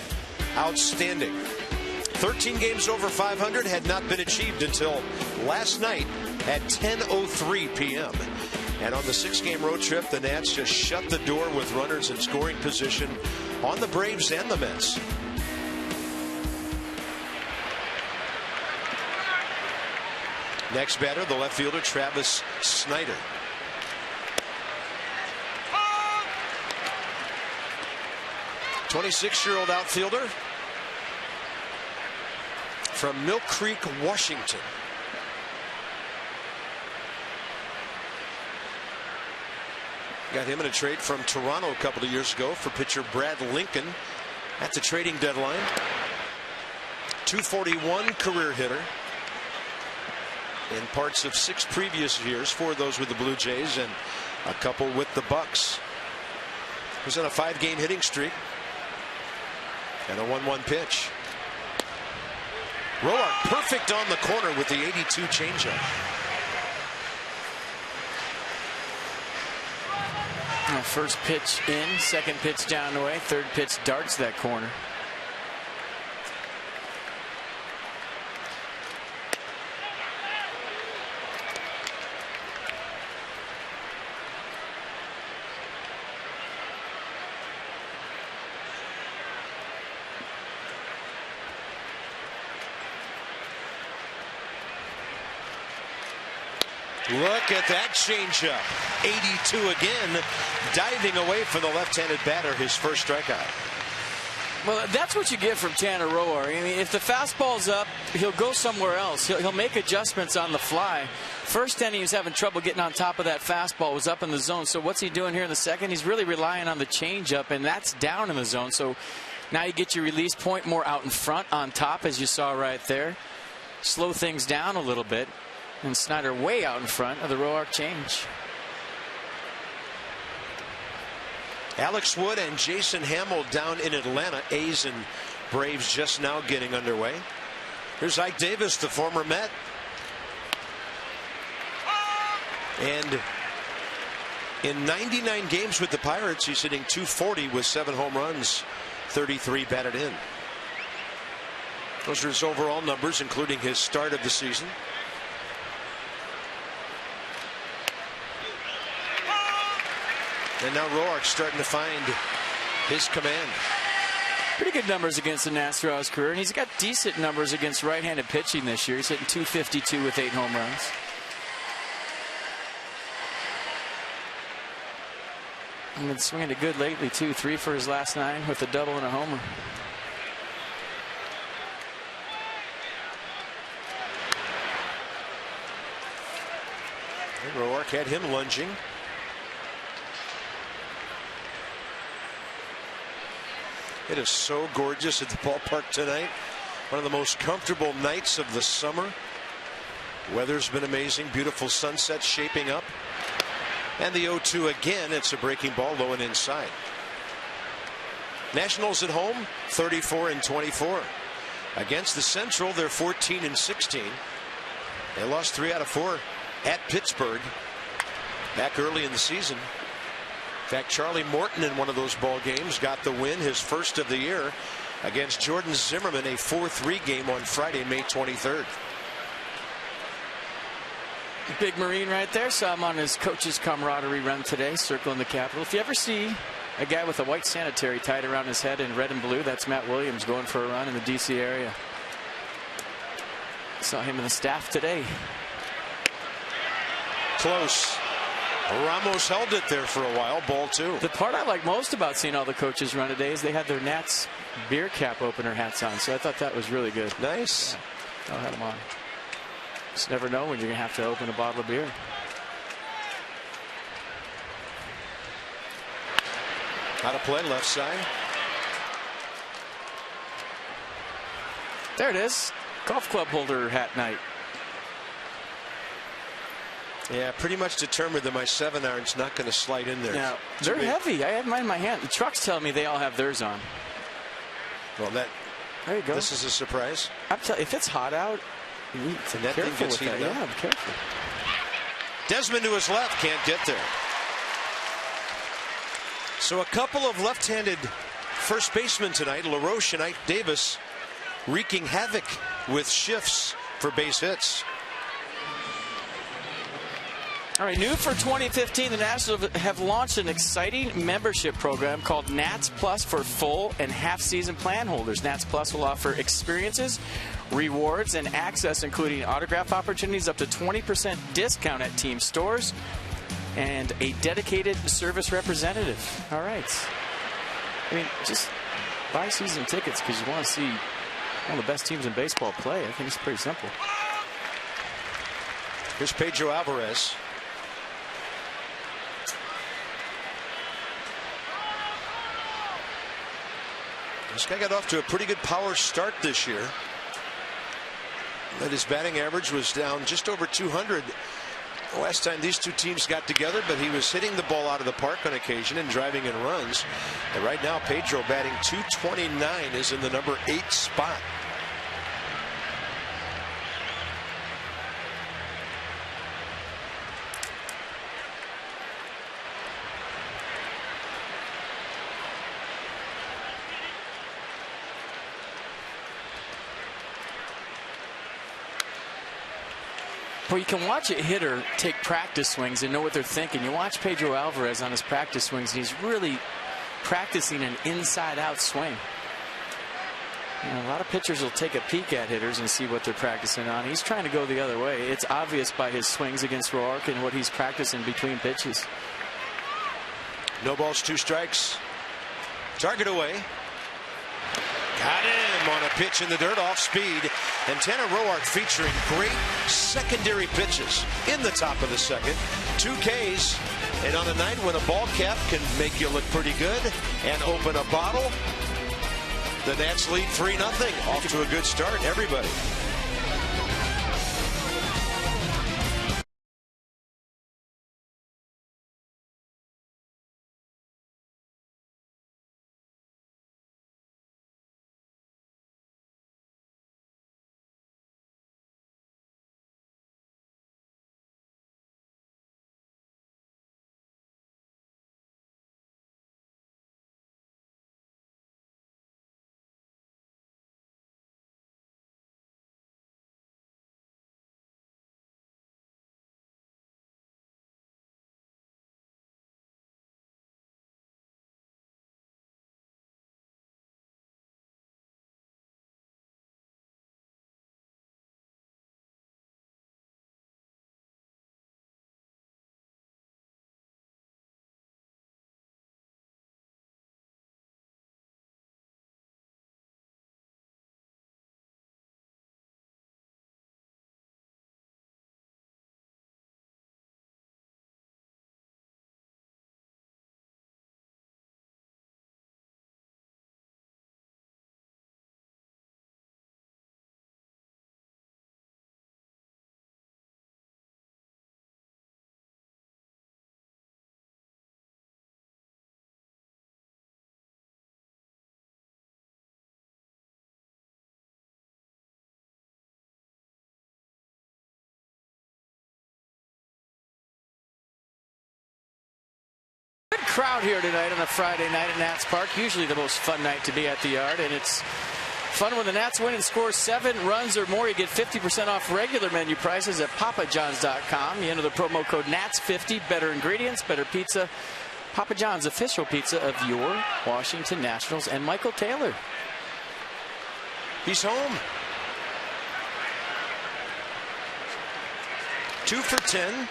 Outstanding. 13 games over 500 had not been achieved until last night at 10:03 p.m. And on the 6-game road trip, the Nats just shut the door with runners in scoring position on the Braves and the Mets. Next batter, the left fielder, Travis Snyder. A 26-year-old outfielder from Mill Creek, Washington. Got him in a trade from Toronto a couple of years ago for pitcher Brad Lincoln at the trading deadline. .241 career hitter in parts of 6 previous years, 4 of those with the Blue Jays and a couple with the Bucks. Was on a 5-game hitting streak and a 1-1 pitch. Roark perfect on the corner with the 82 changeup. First pitch in, second pitch down the way, third pitch darts that corner. Look at that changeup. 82 again, diving away from the left-handed batter, his first strikeout. Well, that's what you get from Tanner Roark. I mean, if the fastball's up, he'll go somewhere else. He'll make adjustments on the fly. First inning, he was having trouble getting on top of that fastball. It was up in the zone. So what's he doing here in the second? He's really relying on the changeup, and that's down in the zone. So now you get your release point more out in front on top, as you saw right there. Slow things down a little bit. And Snyder way out in front of the Roark change. Alex Wood and Jason Hamill down in Atlanta. A's and Braves just now getting underway. Here's Ike Davis, the former Met. And in 99 games with the Pirates, he's hitting .240 with 7 home runs, 33 batted in. Those are his overall numbers, including his start of the season. And now Roark's starting to find his command. Pretty good numbers against the Nats throughout his career, and he's got decent numbers against right-handed pitching this year. He's hitting .252 with 8 home runs. And been swinging it good lately, too. 3 for his last 9 with a double and a homer. And Roark had him lunging. It is so gorgeous at the ballpark tonight. One of the most comfortable nights of the summer. Weather's been amazing. Beautiful sunset shaping up. And the 0-2 again. It's a breaking ball low and inside. Nationals at home 34-24. Against the Central, they're 14-16. They lost 3 out of 4 at Pittsburgh back early in the season. In fact, Charlie Morton in one of those ball games got the win, his first of the year, against Jordan Zimmerman, a 4-3 game on Friday, May 23rd. Big Marine right there. Saw him on his coach's camaraderie run today, circling the Capitol. If you ever see a guy with a white sanitary tied around his head in red and blue, that's Matt Williams going for a run in the D.C. area. Saw him in the staff today. Close. Ramos held it there for a while. Ball 2. The part I like most about seeing all the coaches run today is they had their Nats beer cap opener hats on, so I thought that was really good. Nice. Yeah, I'll have them on. Just never know when you're going to have to open a bottle of beer. Out of play, left side. There it is. Golf club holder hat night. Yeah, pretty much determined that my 7-iron's not going to slide in there. Now, they're heavy. I have mine in my hand. The trucks tell me they all have theirs on. Well, there you go. This is a surprise. I'm telling you, if it's hot out, you need to be careful with that. Yeah, be careful. Desmond to his left, can't get there. So a couple of left-handed first basemen tonight, LaRoche and Ike Davis, wreaking havoc with shifts for base hits. All right, new for 2015, the Nationals have launched an exciting membership program called Nats Plus for full and half-season plan holders. Nats Plus will offer experiences, rewards, and access, including autograph opportunities, up to 20% discount at team stores, and a dedicated service representative. All right. I mean, just buy season tickets because you want to see one of the best teams in baseball play. I think it's pretty simple. Here's Pedro Alvarez. This guy got off to a pretty good power start this year. But his batting average was down just over 200 the last time these two teams got together, but he was hitting the ball out of the park on occasion and driving in runs. And right now, Pedro batting .229 is in the number 8 spot. Well, you can watch a hitter take practice swings and know what they're thinking. You watch Pedro Alvarez on his practice swings, and he's really practicing an inside-out swing. You know, a lot of pitchers will take a peek at hitters and see what they're practicing on. He's trying to go the other way. It's obvious by his swings against Roark and what he's practicing between pitches. No balls, 2 strikes. Target away. Got him on a pitch in the dirt off speed. And Tanner Roark featuring great secondary pitches in the top of the second. 2 Ks. And on a night when a ball cap can make you look pretty good and open a bottle, the Nats lead 3-0. Off to a good start, everybody. crowd here tonight on a Friday night at Nats Park. Usually the most fun night to be at the Yard, and it's fun when the Nats win and score 7 runs or more. You get 50% off regular menu prices at papajohns.com. You enter the promo code NATS50. Better ingredients, better pizza. Papa John's, official pizza of your Washington Nationals. And Michael Taylor. He's home. 2 for 10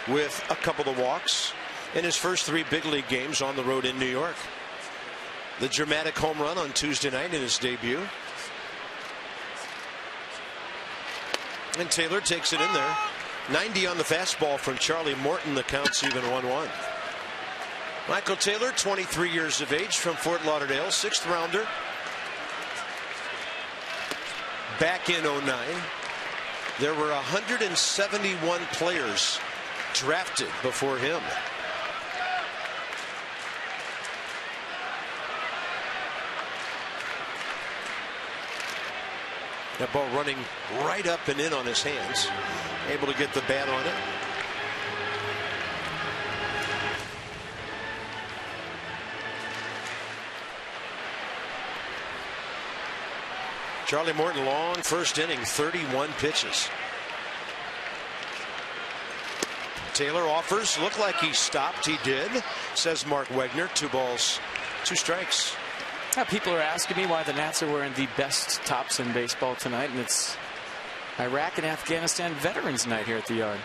with a couple of walks in his first 3 big league games on the road in New York. The dramatic home run on Tuesday night in his debut. And Taylor takes it in there. 90 on the fastball from Charlie Morton. The count's even 1-1. Michael Taylor, 23 years of age, from Fort Lauderdale, 6th rounder. Back in 09. There were 171 players drafted before him. That ball running right up and in on his hands. Able to get the bat on it. Charlie Morton, long first inning, 31 pitches. Taylor offers. Looked like he stopped. He did, says Mark Wegner. 2 balls, 2 strikes. Now, people are asking me why the Nats are wearing the best tops in baseball tonight, and it's Iraq and Afghanistan Veterans Night here at the Yard.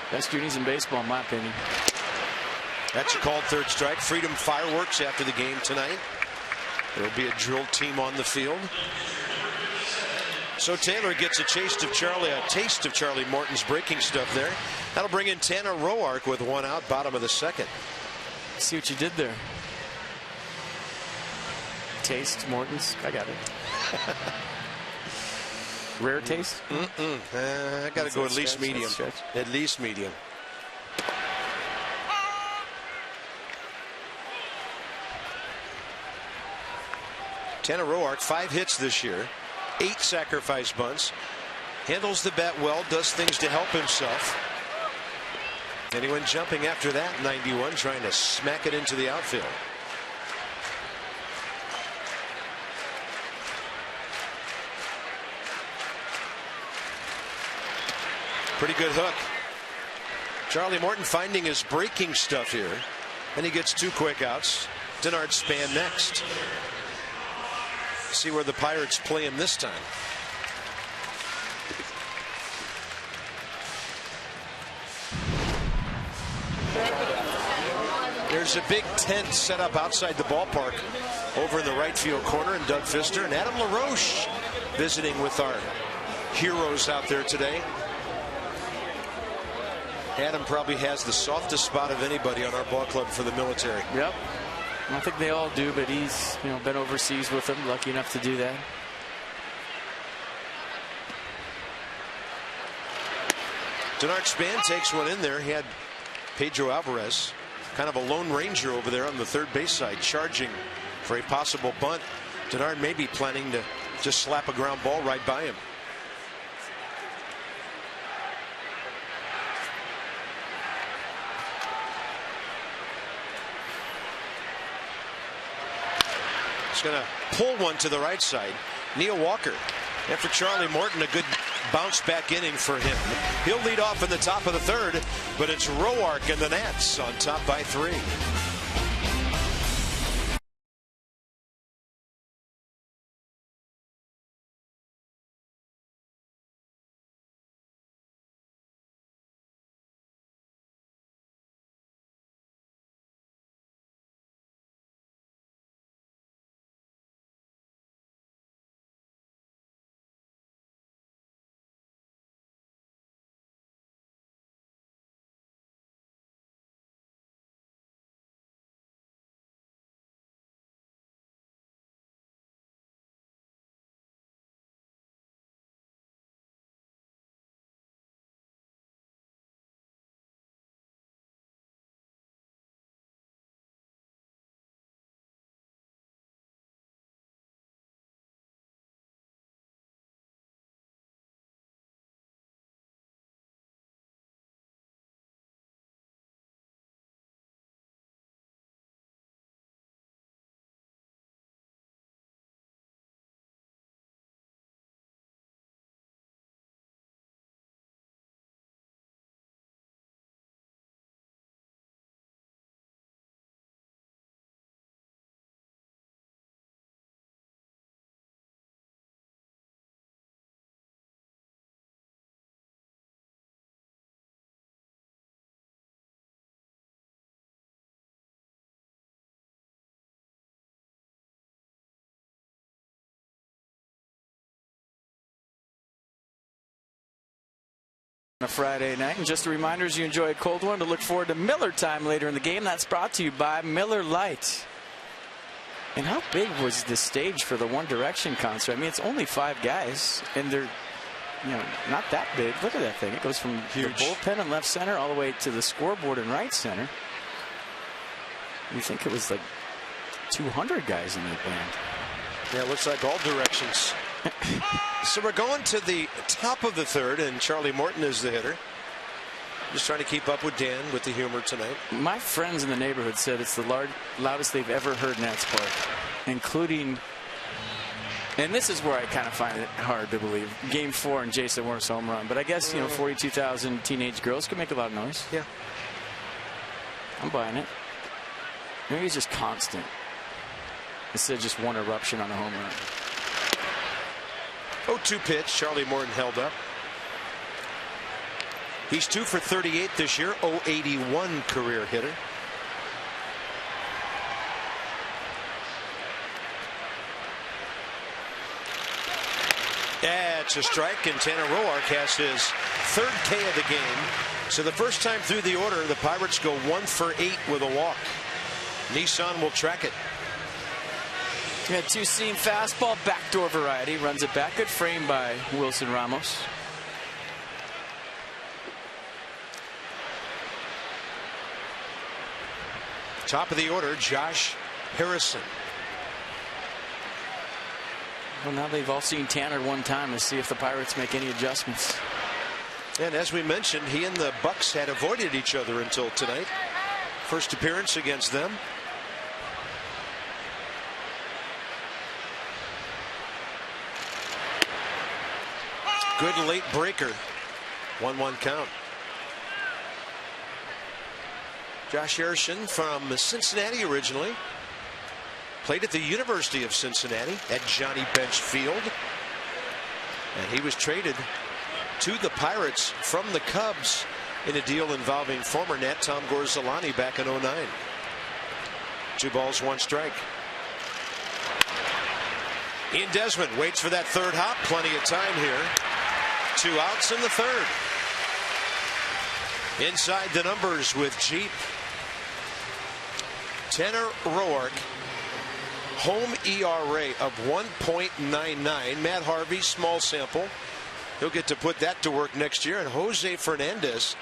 Best unis in baseball, in my opinion. That's a called 3rd strike. Freedom fireworks after the game tonight. There'll be a drill team on the field. So Taylor gets a taste of Charlie Morton's breaking stuff there. That'll bring in Tanner Roark with 1 out, bottom of the 2nd. See what you did there. Taste Morton's. I got it. Rare taste? I got to go at least medium. At least medium. Tanner Roark, 5 hits this year, 8 sacrifice bunts. Handles the bat well, does things to help himself. And he went jumping after that, 91, trying to smack it into the outfield. Pretty good hook. Charlie Morton finding his breaking stuff here. And he gets 2 quick outs. Denard Span next. See where the Pirates play him this time. There's a big tent set up outside the ballpark over in the right field corner, and Doug Fister and Adam LaRoche visiting with our heroes out there today. Adam probably has the softest spot of anybody on our ball club for the military. Yep. I think they all do, but he's been overseas with them, lucky enough to do that. Denard Span takes one in there. He had Pedro Alvarez, kind of a lone ranger over there on the 3rd base side, charging for a possible bunt. Denard may be planning to just slap a ground ball right by him. Going to pull one to the right side. Neil Walker. And for Charlie Morton, a good bounce back inning for him. He'll lead off in the top of the 3rd, but it's Roark and the Nats on top by 3. On a Friday night. And just a reminder, as you enjoy a cold one, to look forward to Miller time later in the game. That's brought to you by Miller Lite. And how big was the stage for the One Direction concert? I mean, it's only 5 guys, and they're, not that big. Look at that thing. It goes from the bullpen in left center all the way to the scoreboard in right center. You think it was like 200 guys in that band. Yeah, it looks like all directions. So we're going to the top of the third, and Charlie Morton is the hitter. Just trying to keep up with Dan with the humor tonight. My friends in the neighborhood said it's the loudest they've ever heard Nats Park, including, and this is where I kind of find it hard to believe, Game 4 and Jason Worth's home run. But I guess, 42,000 teenage girls can make a lot of noise. Yeah. I'm buying it. Maybe it's just constant instead of just one eruption on a home run. 0-2 pitch. Charlie Morton held up. He's 2 for 38 this year. 081 career hitter. That's a strike, and Tanner Roark has his 3rd K of the game. So the first time through the order, the Pirates go 1 for 8 with a walk. Nissan will track it. We had 2-seam fastball, backdoor variety, runs it back. Good frame by Wilson Ramos. Top of the order, Josh Harrison. Well, now they've all seen Tanner one time. Let's see if the Pirates make any adjustments. And as we mentioned, he and the Bucks had avoided each other until tonight. First appearance against them. Good late breaker. 1-1 count. Josh Harrison from Cincinnati originally. Played at the University of Cincinnati at Johnny Bench Field. And he was traded to the Pirates from the Cubs in a deal involving former Nat Tom Gorzolani back in 09. 2 balls, 1 strike. Ian Desmond waits for that 3rd hop. Plenty of time here. 2 outs in the 3rd. Inside the numbers with Jeep. Tanner Roark, home ERA of 1.99. Matt Harvey, small sample. He'll get to put that to work next year. And Jose Fernandez.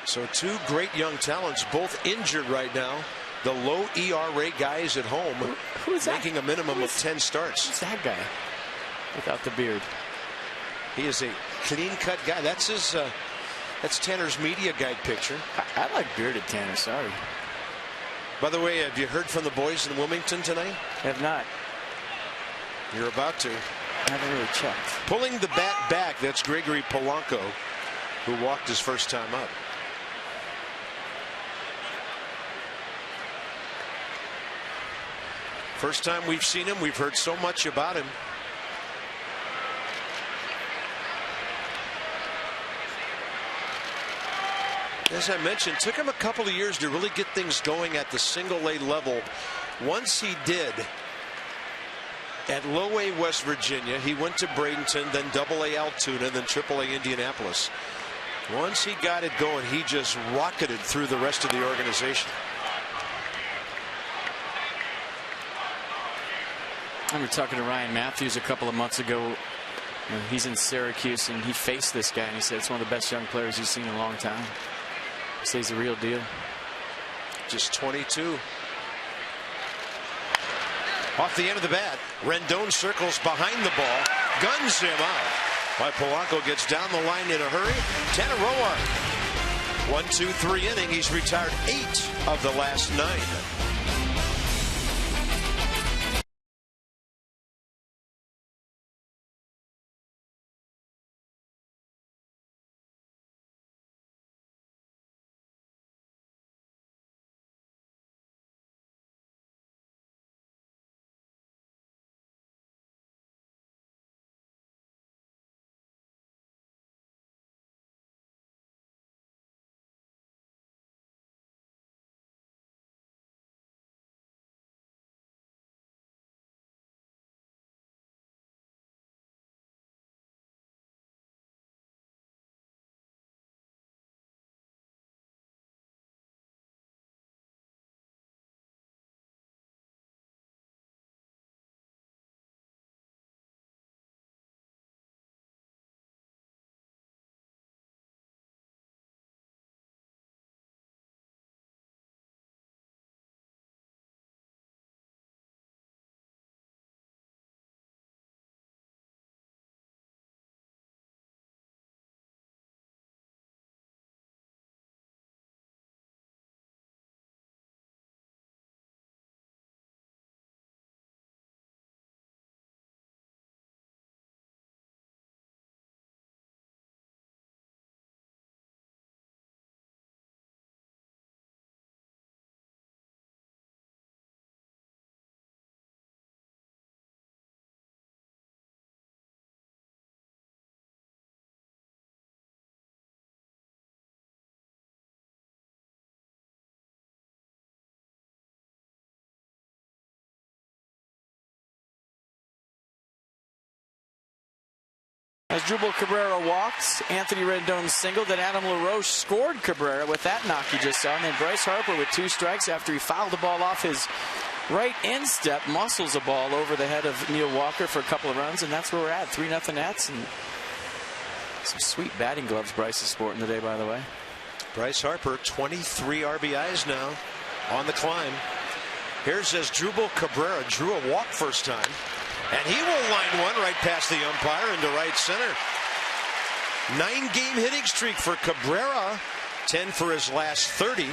So 2 great young talents, both injured right now. The low ERA guys at home. Who's making a minimum of 10 starts. Who's that guy without the beard? He is a clean-cut guy. That's his. That's Tanner's media guide picture. I like bearded Tanner. Sorry. By the way, have you heard from the boys in Wilmington tonight? Have not. You're about to. I haven't really checked. Pulling the bat back, that's Gregory Polanco, who walked his first time up. First time we've seen him. We've heard so much about him. As I mentioned, took him a couple of years to really get things going at the single-A level. Once he did, at low-A West Virginia, he went to Bradenton, then double-A Altoona, then triple-A Indianapolis. Once he got it going, he just rocketed through the rest of the organization. I remember talking to Ryan Matthews a couple of months ago. He's in Syracuse, and he faced this guy, and he said it's one of the best young players he's seen in a long time. He says he's the real deal. Just 22. Off the end of the bat, Rendon circles behind the ball, guns him out. While Polanco gets down the line in a hurry. Tanner Roark. 1, 2, 3 inning. He's retired 8 of the last 9. Asdrubal Cabrera walked. Anthony Rendon singled. Then Adam LaRoche scored Cabrera with that knock you just saw. And then Bryce Harper with 2 strikes after he fouled the ball off his right instep, muscles a ball over the head of Neil Walker for a couple of runs, and that's where we're at. 3-0 Nats, and some sweet batting gloves Bryce is sporting today, by the way. Bryce Harper, 23 RBIs now on the climb. Here's Asdrubal Cabrera, drew a walk first time, and he will line one right past the umpire into right center. 9-game hitting streak for Cabrera, 10 for his last 30.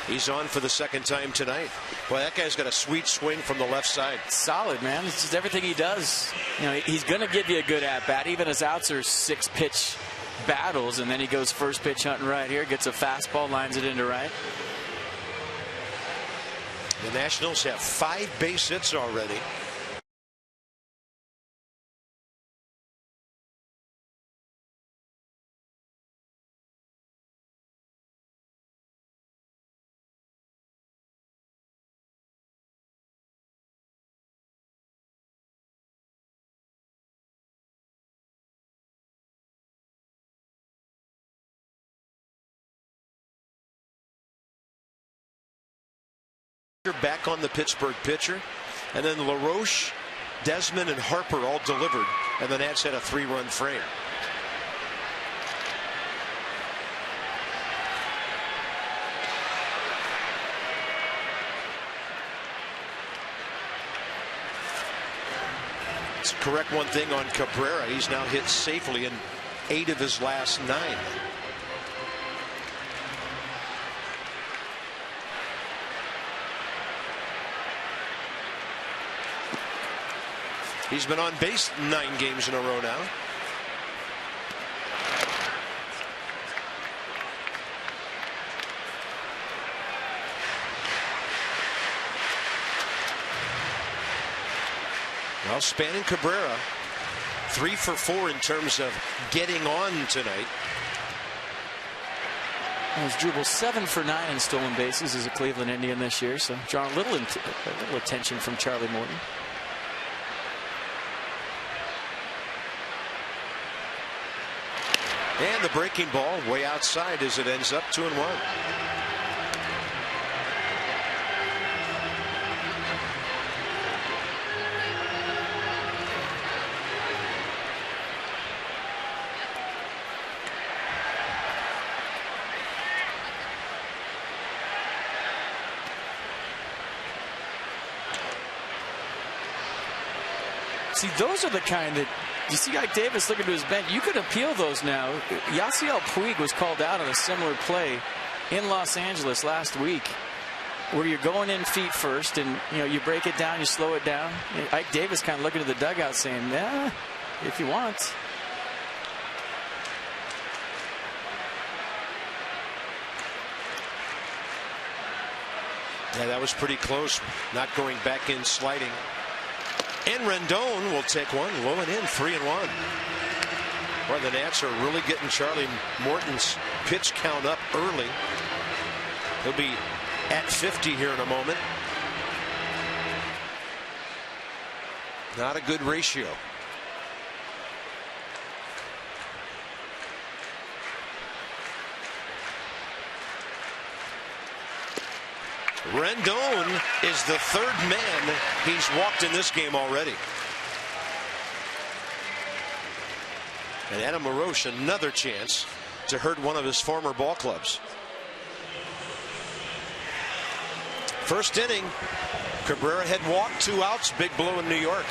He's on for the second time tonight. Boy, that guy's got a sweet swing from the left side. Solid, man. It's just everything he does. You know, he's going to give you a good at-bat. Even his outs are 6-pitch battles, and then he goes first pitch hunting right here, gets a fastball, lines it into right. The Nationals have 5 base hits already. Back on the Pittsburgh pitcher, and then LaRoche, Desmond, and Harper all delivered, and the Nats had a 3-run frame. Let's correct one thing on Cabrera. He's now hit safely in 8 of his last 9. He's been on base 9 games in a row now. Well, Span and Cabrera 3 for 4 in terms of getting on tonight. Asdrubal 7 for 9 in stolen bases as a Cleveland Indian this year, so drawing a little attention from Charlie Morton. And the breaking ball way outside as it ends up 2-1. See, those are the kind that you see. Ike Davis looking to his bench. You could appeal those now. Yasiel Puig was called out on a similar play in Los Angeles last week, where you're going in feet first, and you break it down, you slow it down. Ike Davis kind of looking to the dugout, saying, "Yeah, if you want." Yeah, that was pretty close. Not going back in, sliding. And Rendon will take one, low and in, 3-1. Boy, the Nats are really getting Charlie Morton's pitch count up early. He'll be at 50 here in a moment. Not a good ratio. Rendon is the 3rd man he's walked in this game already. And Adam LaRoche, another chance to hurt one of his former ball clubs. First inning, Cabrera had walked, 2 outs, big blow in New York.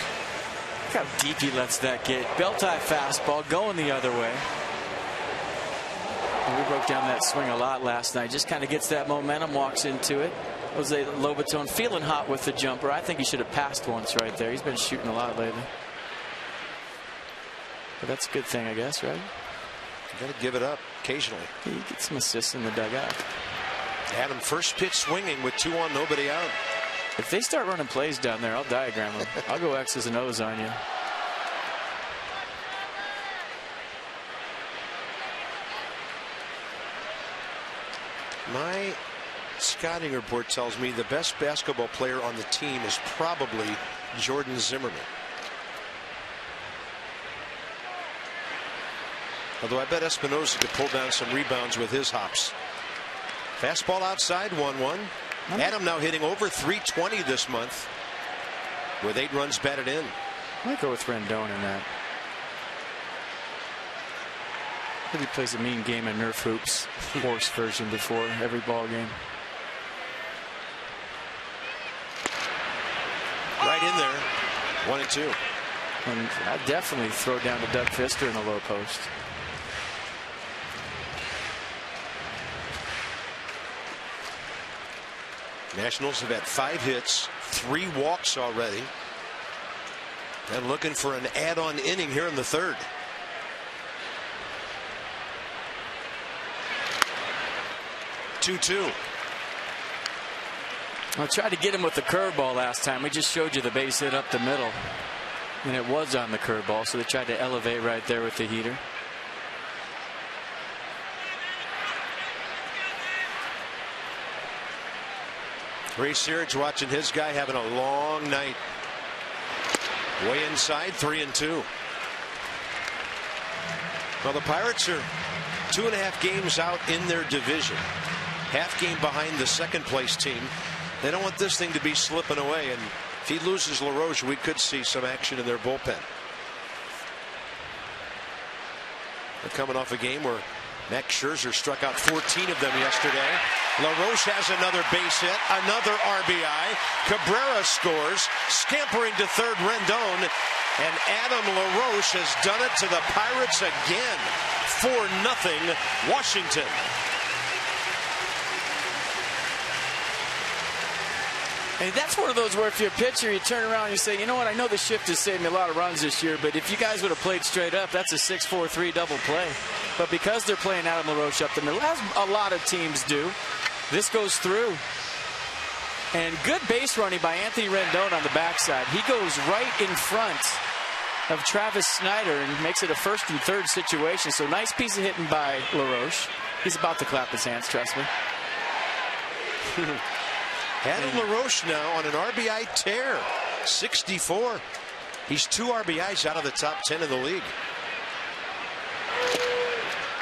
Look how deep he lets that get. Belt-high fastball going the other way. And we broke down that swing a lot last night. Just kind of gets that momentum, walks into it. Jose Lobaton feeling hot with the jumper. I think he should have passed once right there. He's been shooting a lot lately. But that's a good thing, I guess, right? You got to give it up occasionally. He gets some assists in the dugout. Adam first pitch swinging with 2 on, nobody out. If they start running plays down there, I'll diagram them. I'll go X's and O's on you. My scouting report tells me the best basketball player on the team is probably Jordan Zimmerman. Although I bet Espinosa could pull down some rebounds with his hops. Fastball outside, 1-1. Adam now hitting over 320 this month with 8 runs batted in. I might go with Rendon in that. He plays a mean game of Nerf hoops, horse version before every ball game. Right in there, 1-2. And I'd definitely throw down to Doug Fister in the low post. Nationals have had 5 hits, 3 walks already, and looking for an add-on inning here in the 3rd. I tried to get him with the curveball last time. We just showed you the base hit up the middle, and it was on the curveball, so they tried to elevate right there with the heater. Ray Searage watching his guy having a long night. Way inside, 3-2. Well, the Pirates are 2.5 games out in their division. Half game behind the 2nd place team. They don't want this thing to be slipping away, and if he loses LaRoche, we could see some action in their bullpen. They're coming off a game where Max Scherzer struck out 14 of them yesterday. LaRoche has another base hit, another RBI. Cabrera scores, scampering to third, Rendon, and Adam LaRoche has done it to the Pirates again. 4-0 Washington. And that's one of those where if you're a pitcher, you turn around and you say, you know what, I know the shift has saved me a lot of runs this year, but if you guys would have played straight up, that's a 6-4-3 double play. But because they're playing Adam LaRoche up the middle, as a lot of teams do, this goes through. And good base running by Anthony Rendon on the backside. He goes right in front of Travis Snyder and makes it a 1st and 3rd situation. So nice piece of hitting by LaRoche. He's about to clap his hands, trust me. Adam LaRoche now on an RBI tear, 64. He's 2 RBIs out of the top 10 in the league.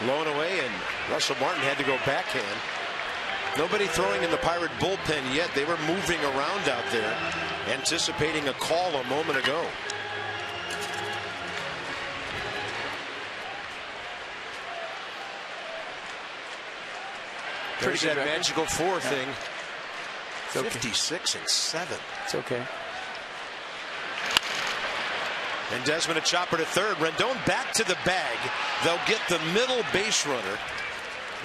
Low and away, and Russell Martin had to go backhand. Nobody throwing in the Pirate bullpen yet. They were moving around out there, anticipating a call a moment ago. There's that magical 4 thing. 56-7. It's okay. And Desmond a chopper to third. Rendon back to the bag. They'll get the middle base runner.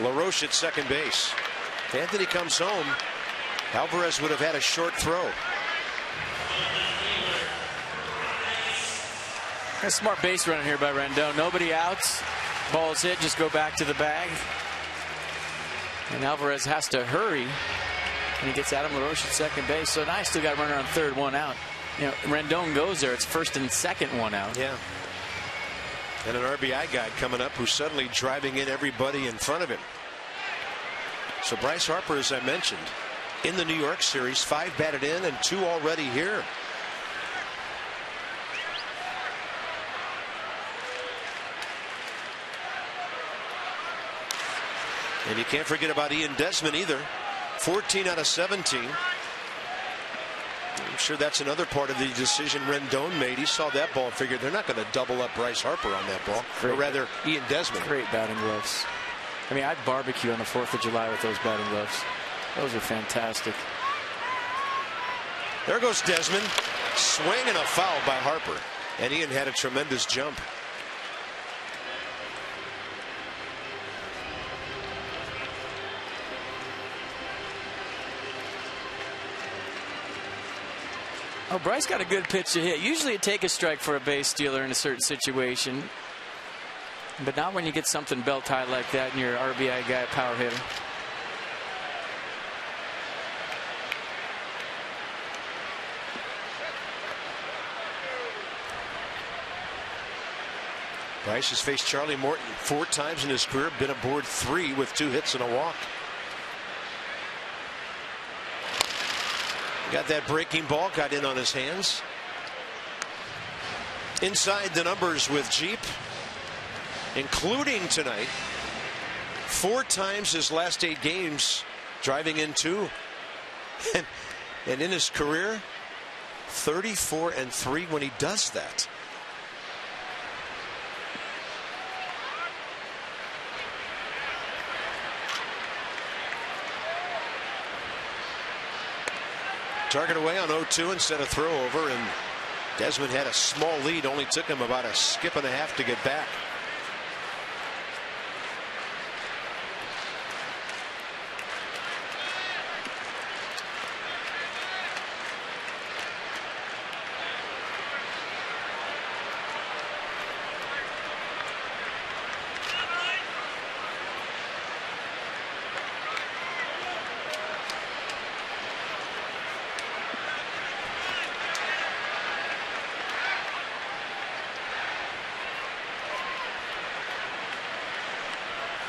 LaRoche at second base. If Anthony comes home, Alvarez would have had a short throw. A smart base running here by Rendon. Nobody outs. Ball's hit. Just go back to the bag. And Alvarez has to hurry. And he gets Adam LaRoche at second base. So now I still got a runner on third, 1 out. You know, Rendon goes there. It's 1st and 2nd, 1 out. Yeah. And an RBI guy coming up who's suddenly driving in everybody in front of him. So Bryce Harper, as I mentioned, in the New York series, 5 batted in and 2 already here. And you can't forget about Ian Desmond either. 14 out of 17. I'm sure that's another part of the decision Rendon made. He saw that ball and figured they're not going to double up Bryce Harper on that ball. Or rather, Ian Desmond. Great batting gloves. I mean, I'd barbecue on the 4th of July with those batting gloves. Those are fantastic. There goes Desmond. Swing and a foul by Harper. And Ian had a tremendous jump. Oh, Bryce got a good pitch to hit. Usually it take a strike for a base stealer in a certain situation. But not when you get something belt high like that and you're an RBI guy, a power hitter. Bryce has faced Charlie Morton 4 times in his career, been aboard 3 with 2 hits and a walk. Got that breaking ball, got in on his hands. Inside the numbers with Jeep. including tonight. 4 times his last 8 games driving in 2. And in his career, 34-3 when he does that. Target away on 0-2 instead of throw over, and Desmond had a small lead. Only took him about a skip and a half to get back.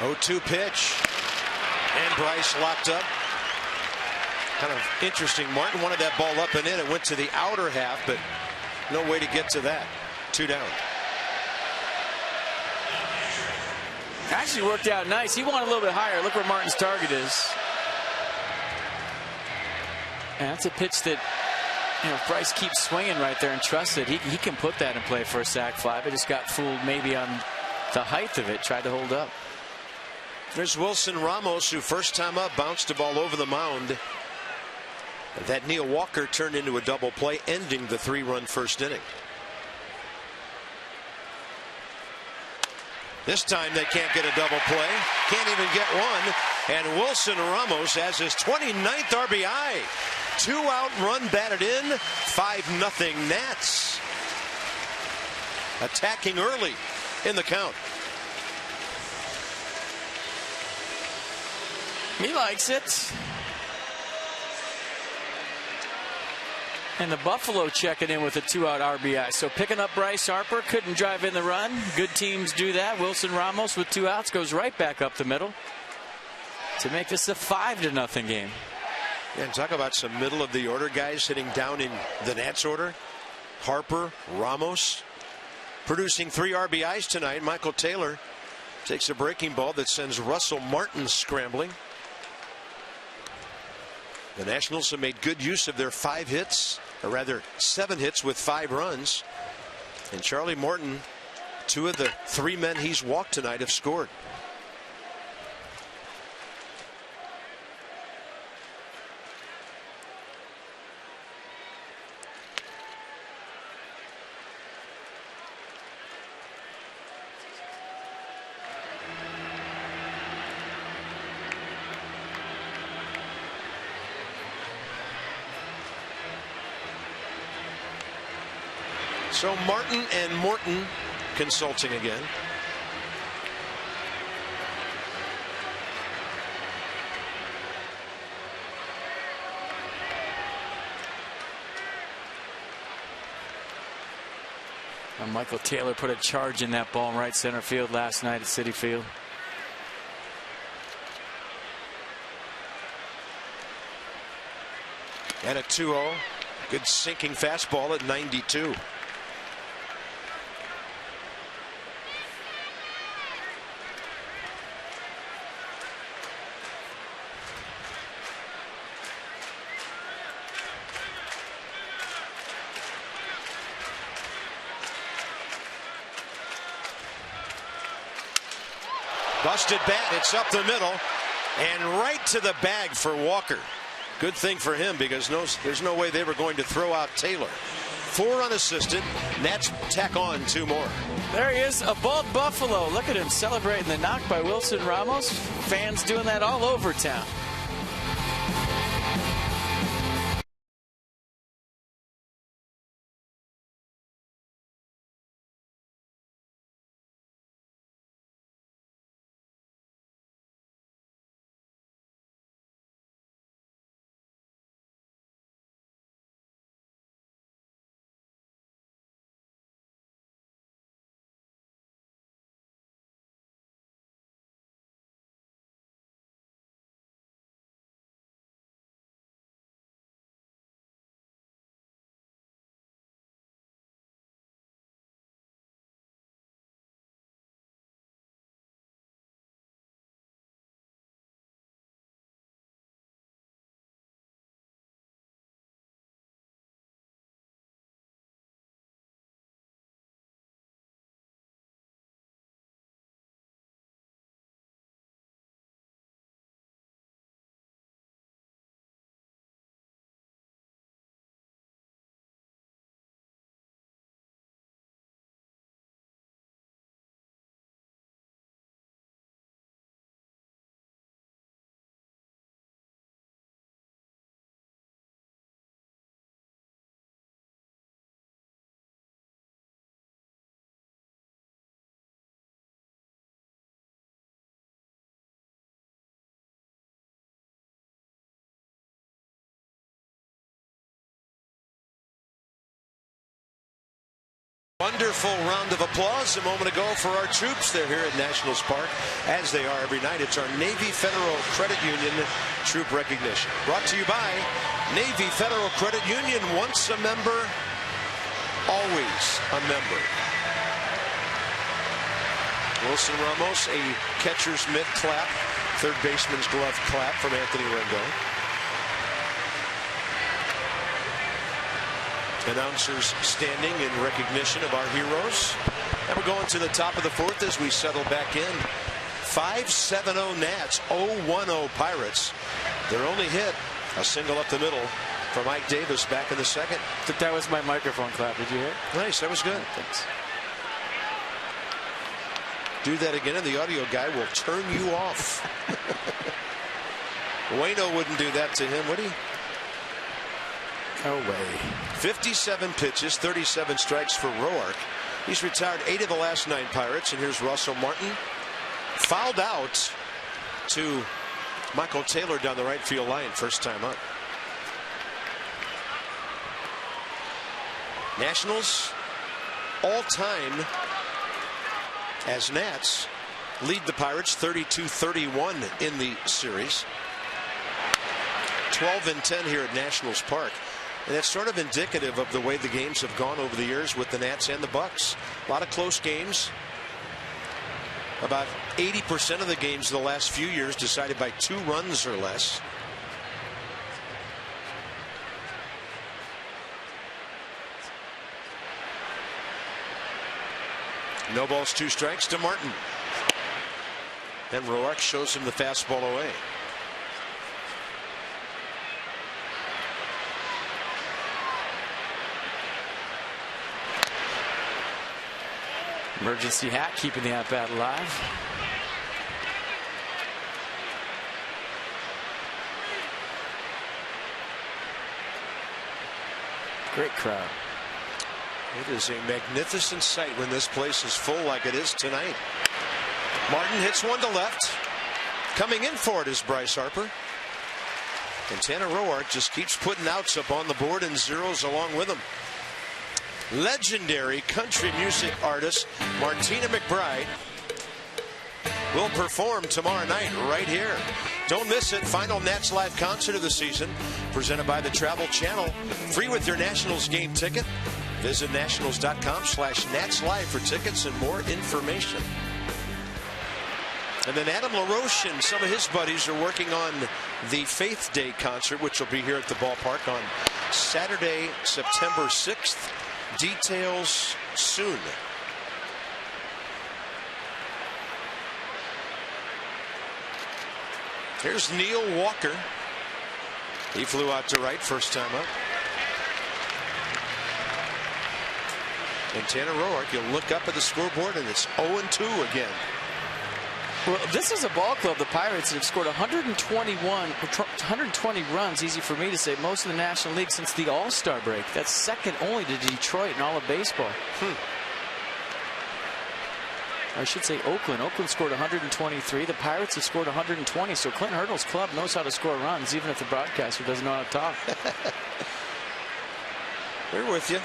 Oh-2 pitch, and Bryce locked up. Kind of interesting. Martin wanted that ball up and in. It went to the outer half, but no way to get to that. 2 down. Actually worked out nice. He wanted a little bit higher. Look where Martin's target is. And that's a pitch that, if Bryce keeps swinging right there and trusts it, he can put that in play for a sac fly. But just got fooled maybe on the height of it. Tried to hold up. There's Wilson Ramos, who first time up bounced the ball over the mound. That Neil Walker turned into a double play, ending the 3-run first inning. This time they can't get a double play, can't even get one, and Wilson Ramos has his 29th RBI. 2-out run batted in, 5-0 Nats. Attacking early in the count. He likes it. And the Buffalo checking in with a 2-out RBI. So picking up Bryce Harper, couldn't drive in the run. Good teams do that. Wilson Ramos with 2 outs goes right back up the middle to make this a 5-0 game. Yeah, and talk about some middle of the order guys hitting down in the Nats order. Harper, Ramos, producing 3 RBIs tonight. Michael Taylor takes a breaking ball that sends Russell Martin scrambling. The Nationals have made good use of their 5 hits, or rather 7 hits with 5 runs. And Charlie Morton, 2 of the 3 men he's walked tonight have scored. So Martin and Morton consulting again. And Michael Taylor put a charge in that ball in right center field last night at Citi Field. And a 2-0. Good sinking fastball at 92. Busted bat, it's up the middle and right to the bag for Walker. Good thing for him, because there's no way they were going to throw out Taylor. 4 unassisted. Nats tack on 2 more. There he is, a bald Buffalo. Look at him celebrating the knock by Wilson Ramos. Fans doing that all over town. Wonderful round of applause a moment ago for our troops. They're here at Nationals Park, as they are every night. It's our Navy Federal Credit Union troop recognition. Brought to you by Navy Federal Credit Union. Once a member, always a member. Wilson Ramos, a catcher's mitt clap, third baseman's glove clap from Anthony Rendon. Announcers standing in recognition of our heroes. And we're going to the top of the fourth as we settle back in. 5-7-0 Nats, 0-1-0 Pirates. Their only hit, a single up the middle from Ike Davis back in the second. I think that was my microphone clap. Did you hear it? Nice, that was good. Thanks. Do that again and the audio guy will turn you off. Waino wouldn't do that to him, would he? No way. 57 pitches, 37 strikes for Roark. He's retired 8 of the last 9 Pirates. And here's Russell Martin. Fouled out to Michael Taylor down the right field line. First time up. Nationals all time as Nats lead the Pirates 32-31 in the series. 12-10 here at Nationals Park. And that's sort of indicative of the way the games have gone over the years with the Nats and the Bucks. A lot of close games. About 80% of the games in the last few years decided by 2 runs or less. No balls, 2 strikes to Martin. And Roark shows him the fastball away. Emergency hat keeping the at-bat alive. Great crowd. It is a magnificent sight when this place is full like it is tonight. Martin hits one to left. Coming in for it is Bryce Harper. And Tanner Roark just keeps putting outs up on the board and zeros along with him. Legendary country music artist Martina McBride will perform tomorrow night right here. Don't miss it. Final Nats Live concert of the season, presented by the Travel Channel. Free with your Nationals game ticket. Visit nationals.com/NatsLive for tickets and more information. And then Adam LaRoche and some of his buddies are working on the Faith Day concert, which will be here at the ballpark on Saturday, September 6th. Details soon. Here's Neil Walker. He flew out to right first time up. And Tanner Roark, you'll look up at the scoreboard and it's 0-2 again. Well, this is a ball club, the Pirates, that have scored 120 runs, easy for me to say, most in the National League since the All-Star break. That's second only to Detroit in all of baseball. I should say Oakland. Oakland scored 123. The Pirates have scored 120. So Clint Hurdle's club knows how to score runs, even if the broadcaster doesn't know how to talk. We're with you.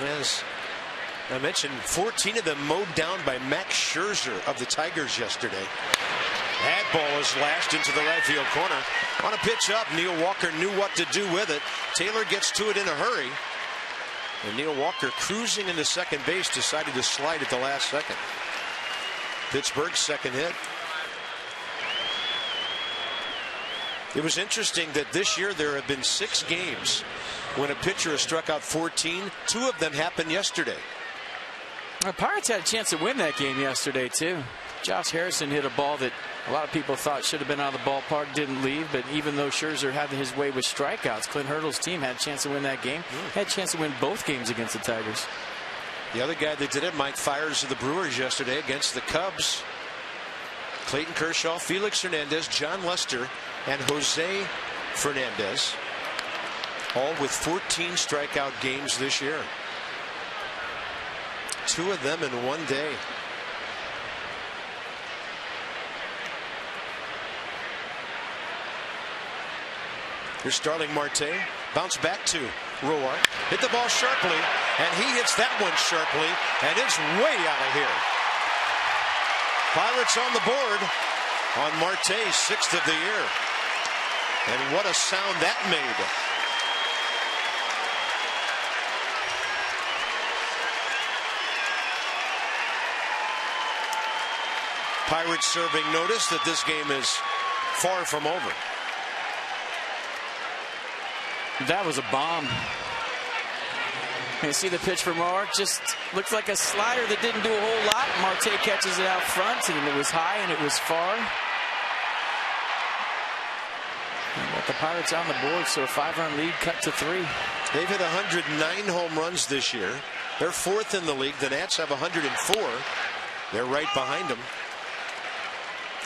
Yes. I mentioned 14 of them mowed down by Max Scherzer of the Tigers yesterday. That ball is lashed into the right field corner. On a pitch up, Neil Walker knew what to do with it. Taylor gets to it in a hurry. And Neil Walker, cruising into second base, decided to slide at the last second. Pittsburgh's second hit. It was interesting that this year there have been 6 games when a pitcher has struck out 14. 2 of them happened yesterday. The Pirates had a chance to win that game yesterday, too. Josh Harrison hit a ball that a lot of people thought should have been out of the ballpark, didn't leave. But even though Scherzer had his way with strikeouts, Clint Hurdle's team had a chance to win that game. Had a chance to win both games against the Tigers. The other guy that did it, Mike Fiers of the Brewers yesterday against the Cubs. Clayton Kershaw, Felix Hernandez, John Lester, and Jose Fernandez. All with 14 strikeout games this year. 2 of them in one day. Here's Starling Marte. Bounce back to Roark. Hit the ball sharply, and he hits that one sharply, and it's way out of here. Pirates on the board on Marte, 6th of the year. And what a sound that made. Pirates serving notice that this game is far from over. That was a bomb. You see the pitch from Roark, just looks like a slider that didn't do a whole lot. Marte catches it out front, and it was high and it was far. And got the Pirates on the board, so a 5-run lead cut to 3. They've hit 109 home runs this year. They're 4th in the league. The Nats have 104. They're right behind them.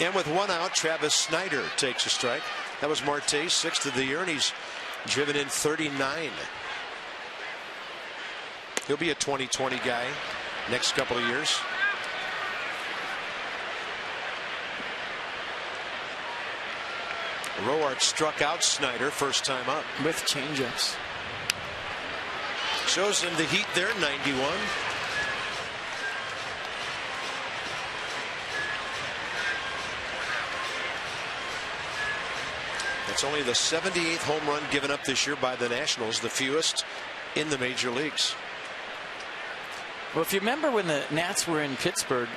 And with 1 out, Travis Snyder takes a strike. That was Marte, 6th of the year, and he's driven in 39. He'll be a 2020 guy next couple of years. Roark struck out Snyder first time up. With changeups. Shows him the heat there, 91. It's only the 78th home run given up this year by the Nationals, the fewest in the major leagues. Well, if you remember when the Nats were in Pittsburgh,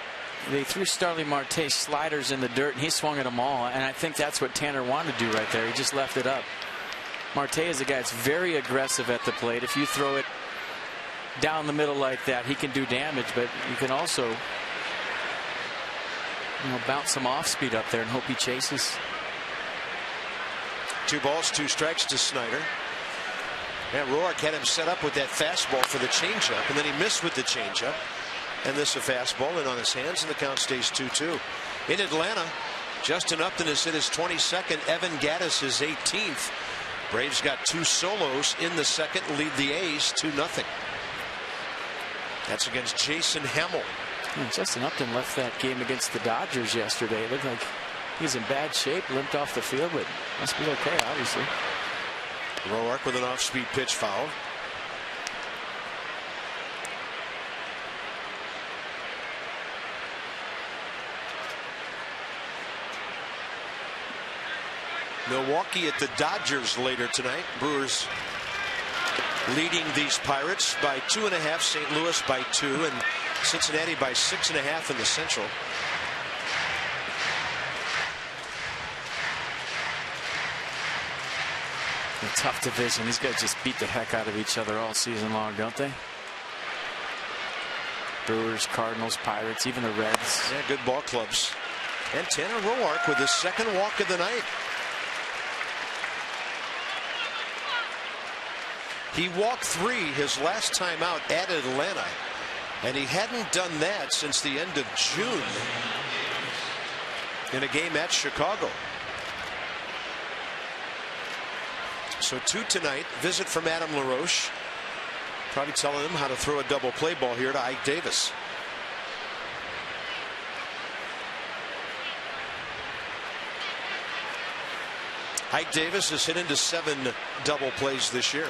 they threw Starling Marte sliders in the dirt, and he swung at them all. And I think that's what Tanner wanted to do right there. He just left it up. Marte is a guy that's very aggressive at the plate. If you throw it down the middle like that, he can do damage, but you can also bounce some off speed up there and hope he chases. 2 balls, 2 strikes to Snyder. And Roark had him set up with that fastball for the changeup, and then he missed with the changeup. And this a fastball in on his hands, and the count stays 2-2. In Atlanta, Justin Upton has hit his 22nd. Evan Gattis his 18th. Braves got 2 solos in the second, lead the A's 2-0. That's against Jason Hamill. Justin Upton left that game against the Dodgers yesterday. It looked like he's in bad shape, limped off the field, but must be okay, obviously. Roark with an off-speed pitch foul. Milwaukee at the Dodgers later tonight. Brewers leading these Pirates by 2.5, St. Louis by 2, and Cincinnati by 6.5 in the Central. A tough division. These guys just beat the heck out of each other all season long, don't they? Brewers, Cardinals, Pirates, even the Reds. Yeah, good ball clubs. And Tanner Roark with his 2nd walk of the night. He walked 3 his last time out at Atlanta, and he hadn't done that since the end of June in a game at Chicago. So 2 tonight. Visit from Adam LaRoche. Probably telling him how to throw a double play ball here to Ike Davis. Ike Davis has hit into 7 double plays this year.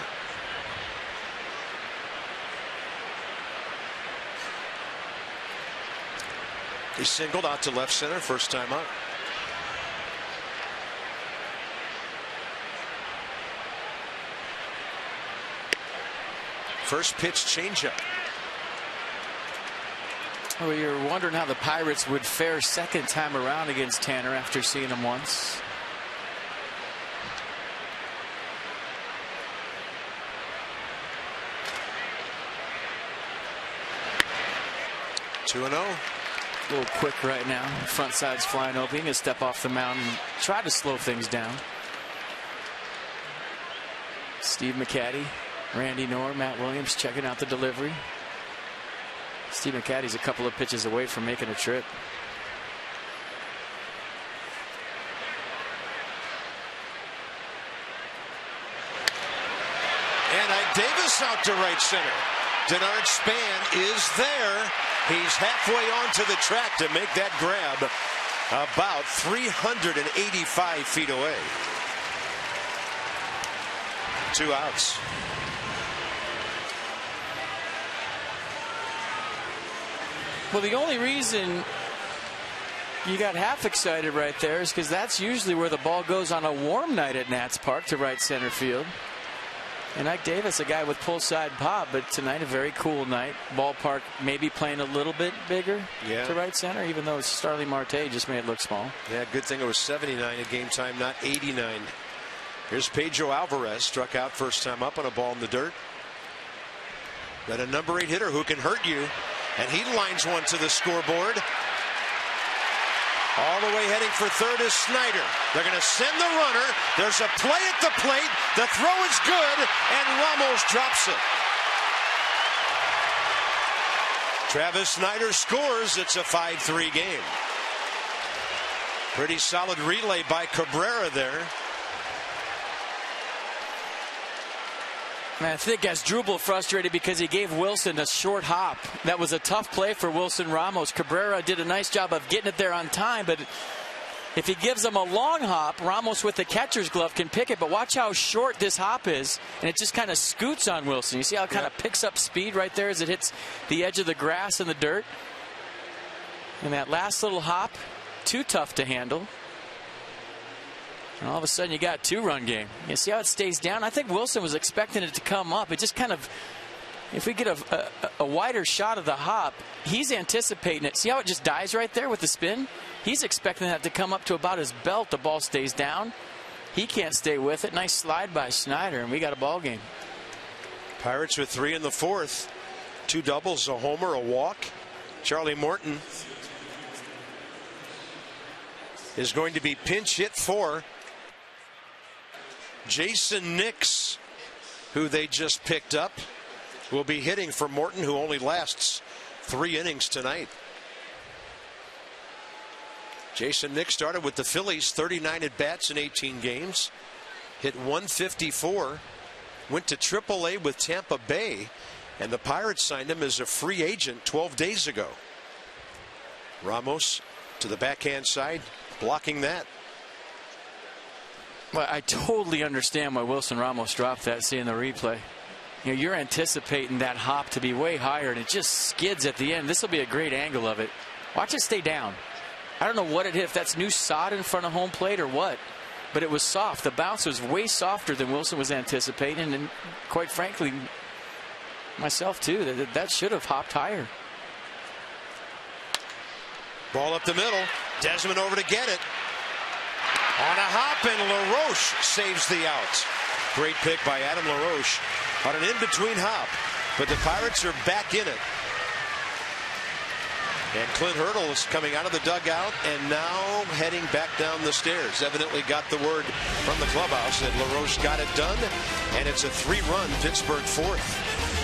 He singled out to left center first time up. First pitch changeup. Well, you're wondering how the Pirates would fare second time around against Tanner after seeing him once. Two 2-0. A little quick right now. Front side's flying open. He's going to step off the mound and try to slow things down. Steve McCaddy, Randy Knorr, Matt Williams checking out the delivery. Steve McCaddy's a couple of pitches away from making a trip. And Ike Davis out to right center. Denard Span is there. He's halfway onto the track to make that grab, about 385 feet away. 2 outs. Well, the only reason you got half excited right there is because that's usually where the ball goes on a warm night at Nats Park to right center field. And Ike Davis, a guy with pull side pop, but tonight a very cool night. Ballpark maybe playing a little bit bigger to right center, even though Starling Marte just made it look small. Yeah, good thing it was 79 at game time, not 89. Here's Pedro Alvarez, struck out first time up on a ball in the dirt. Got a number 8 hitter who can hurt you. And he lines one to the scoreboard. All the way heading for third is Snyder. They're going to send the runner. There's a play at the plate. The throw is good, and Ramos drops it. Travis Snyder scores. It's a 5-3 game. Pretty solid relay by Cabrera there. Man, I think Asdrubal frustrated because he gave Wilson a short hop. That was a tough play for Wilson Ramos. Cabrera did a nice job of getting it there on time, but if he gives him a long hop, Ramos with the catcher's glove can pick it. But watch how short this hop is, and it just kind of scoots on Wilson. You see how it kind of picks up speed right there as it hits the edge of the grass and the dirt? And that last little hop, too tough to handle. And all of a sudden you got 2-run game. You see how it stays down? I think Wilson was expecting it to come up. It just kind of, if we get a wider shot of the hop, he's anticipating it. See how it just dies right there with the spin? He's expecting that to come up to about his belt. The ball stays down. He can't stay with it. Nice slide by Snyder, and we got a ball game. Pirates with 3 in the 4th. 2 doubles, a homer, a walk. Charlie Morton is going to be pinch hit for Jason Nix, who they just picked up, will be hitting for Morton, who only lasts 3 innings tonight. Jason Nix started with the Phillies, 39 at bats in 18 games, hit 154, went to AAA with Tampa Bay, and the Pirates signed him as a free agent 12 days ago. Ramos to the backhand side, blocking that. Well, I totally understand why Wilson Ramos dropped that, seeing the replay. You know, you're anticipating that hop to be way higher, and it just skids at the end. This will be a great angle of it. Watch it stay down. I don't know what it hit, if that's new sod in front of home plate or what, but it was soft. The bounce was way softer than Wilson was anticipating, and quite frankly, myself too, that should have hopped higher. Ball up the middle. Desmond over to get it. On a hop, and LaRoche saves the out. Great pick by Adam LaRoche on an in-between hop. But the Pirates are back in it. And Clint Hurdle is coming out of the dugout and now heading back down the stairs. Evidently got the word from the clubhouse that LaRoche got it done. And it's a 3-run Pittsburgh 4th.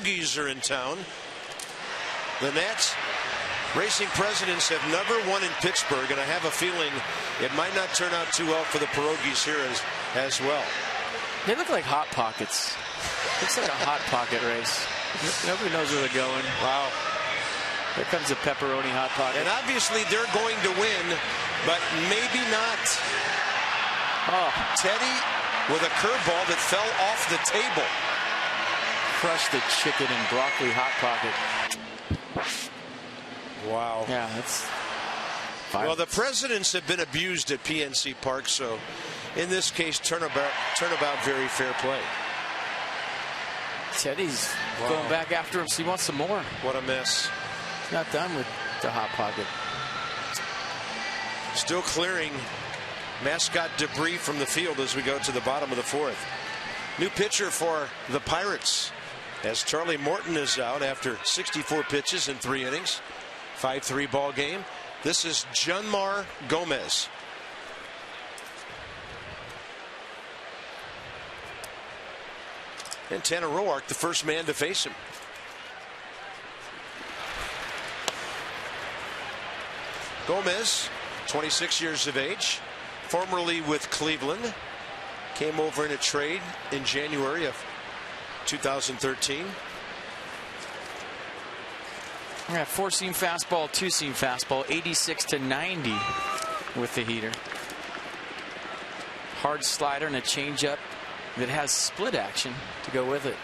Rockies are in town. The Nats Racing Presidents have never won in Pittsburgh, and I have a feeling it might not turn out too well for the Pierogies here as well. They look like Hot Pockets. Looks like a Hot Pocket race. Nobody knows where they're going. Wow. There comes a pepperoni Hot Pocket. And obviously they're going to win, but maybe not. Oh. Teddy with a curveball that fell off the table. Crushed the chicken and broccoli Hot Pocket. Wow. Yeah, that's violence. Well, the Presidents have been abused at PNC Park, so in this case, turnabout, very fair play. Teddy's going back after him, so he wants some more. What a mess. He's not done with the Hot Pocket. Still clearing mascot debris from the field as we go to the bottom of the fourth. New pitcher for the Pirates, as Charlie Morton is out after 64 pitches in 3 innings. 5-3 ball game. This is Junmar Gomez. And Tanner Roark, the first man to face him. Gomez, 26 years of age, formerly with Cleveland, came over in a trade in January of 2013. Yeah, 4-seam fastball, 2-seam fastball, 86 to 90 with the heater. Hard slider and a changeup that has split action to go with it.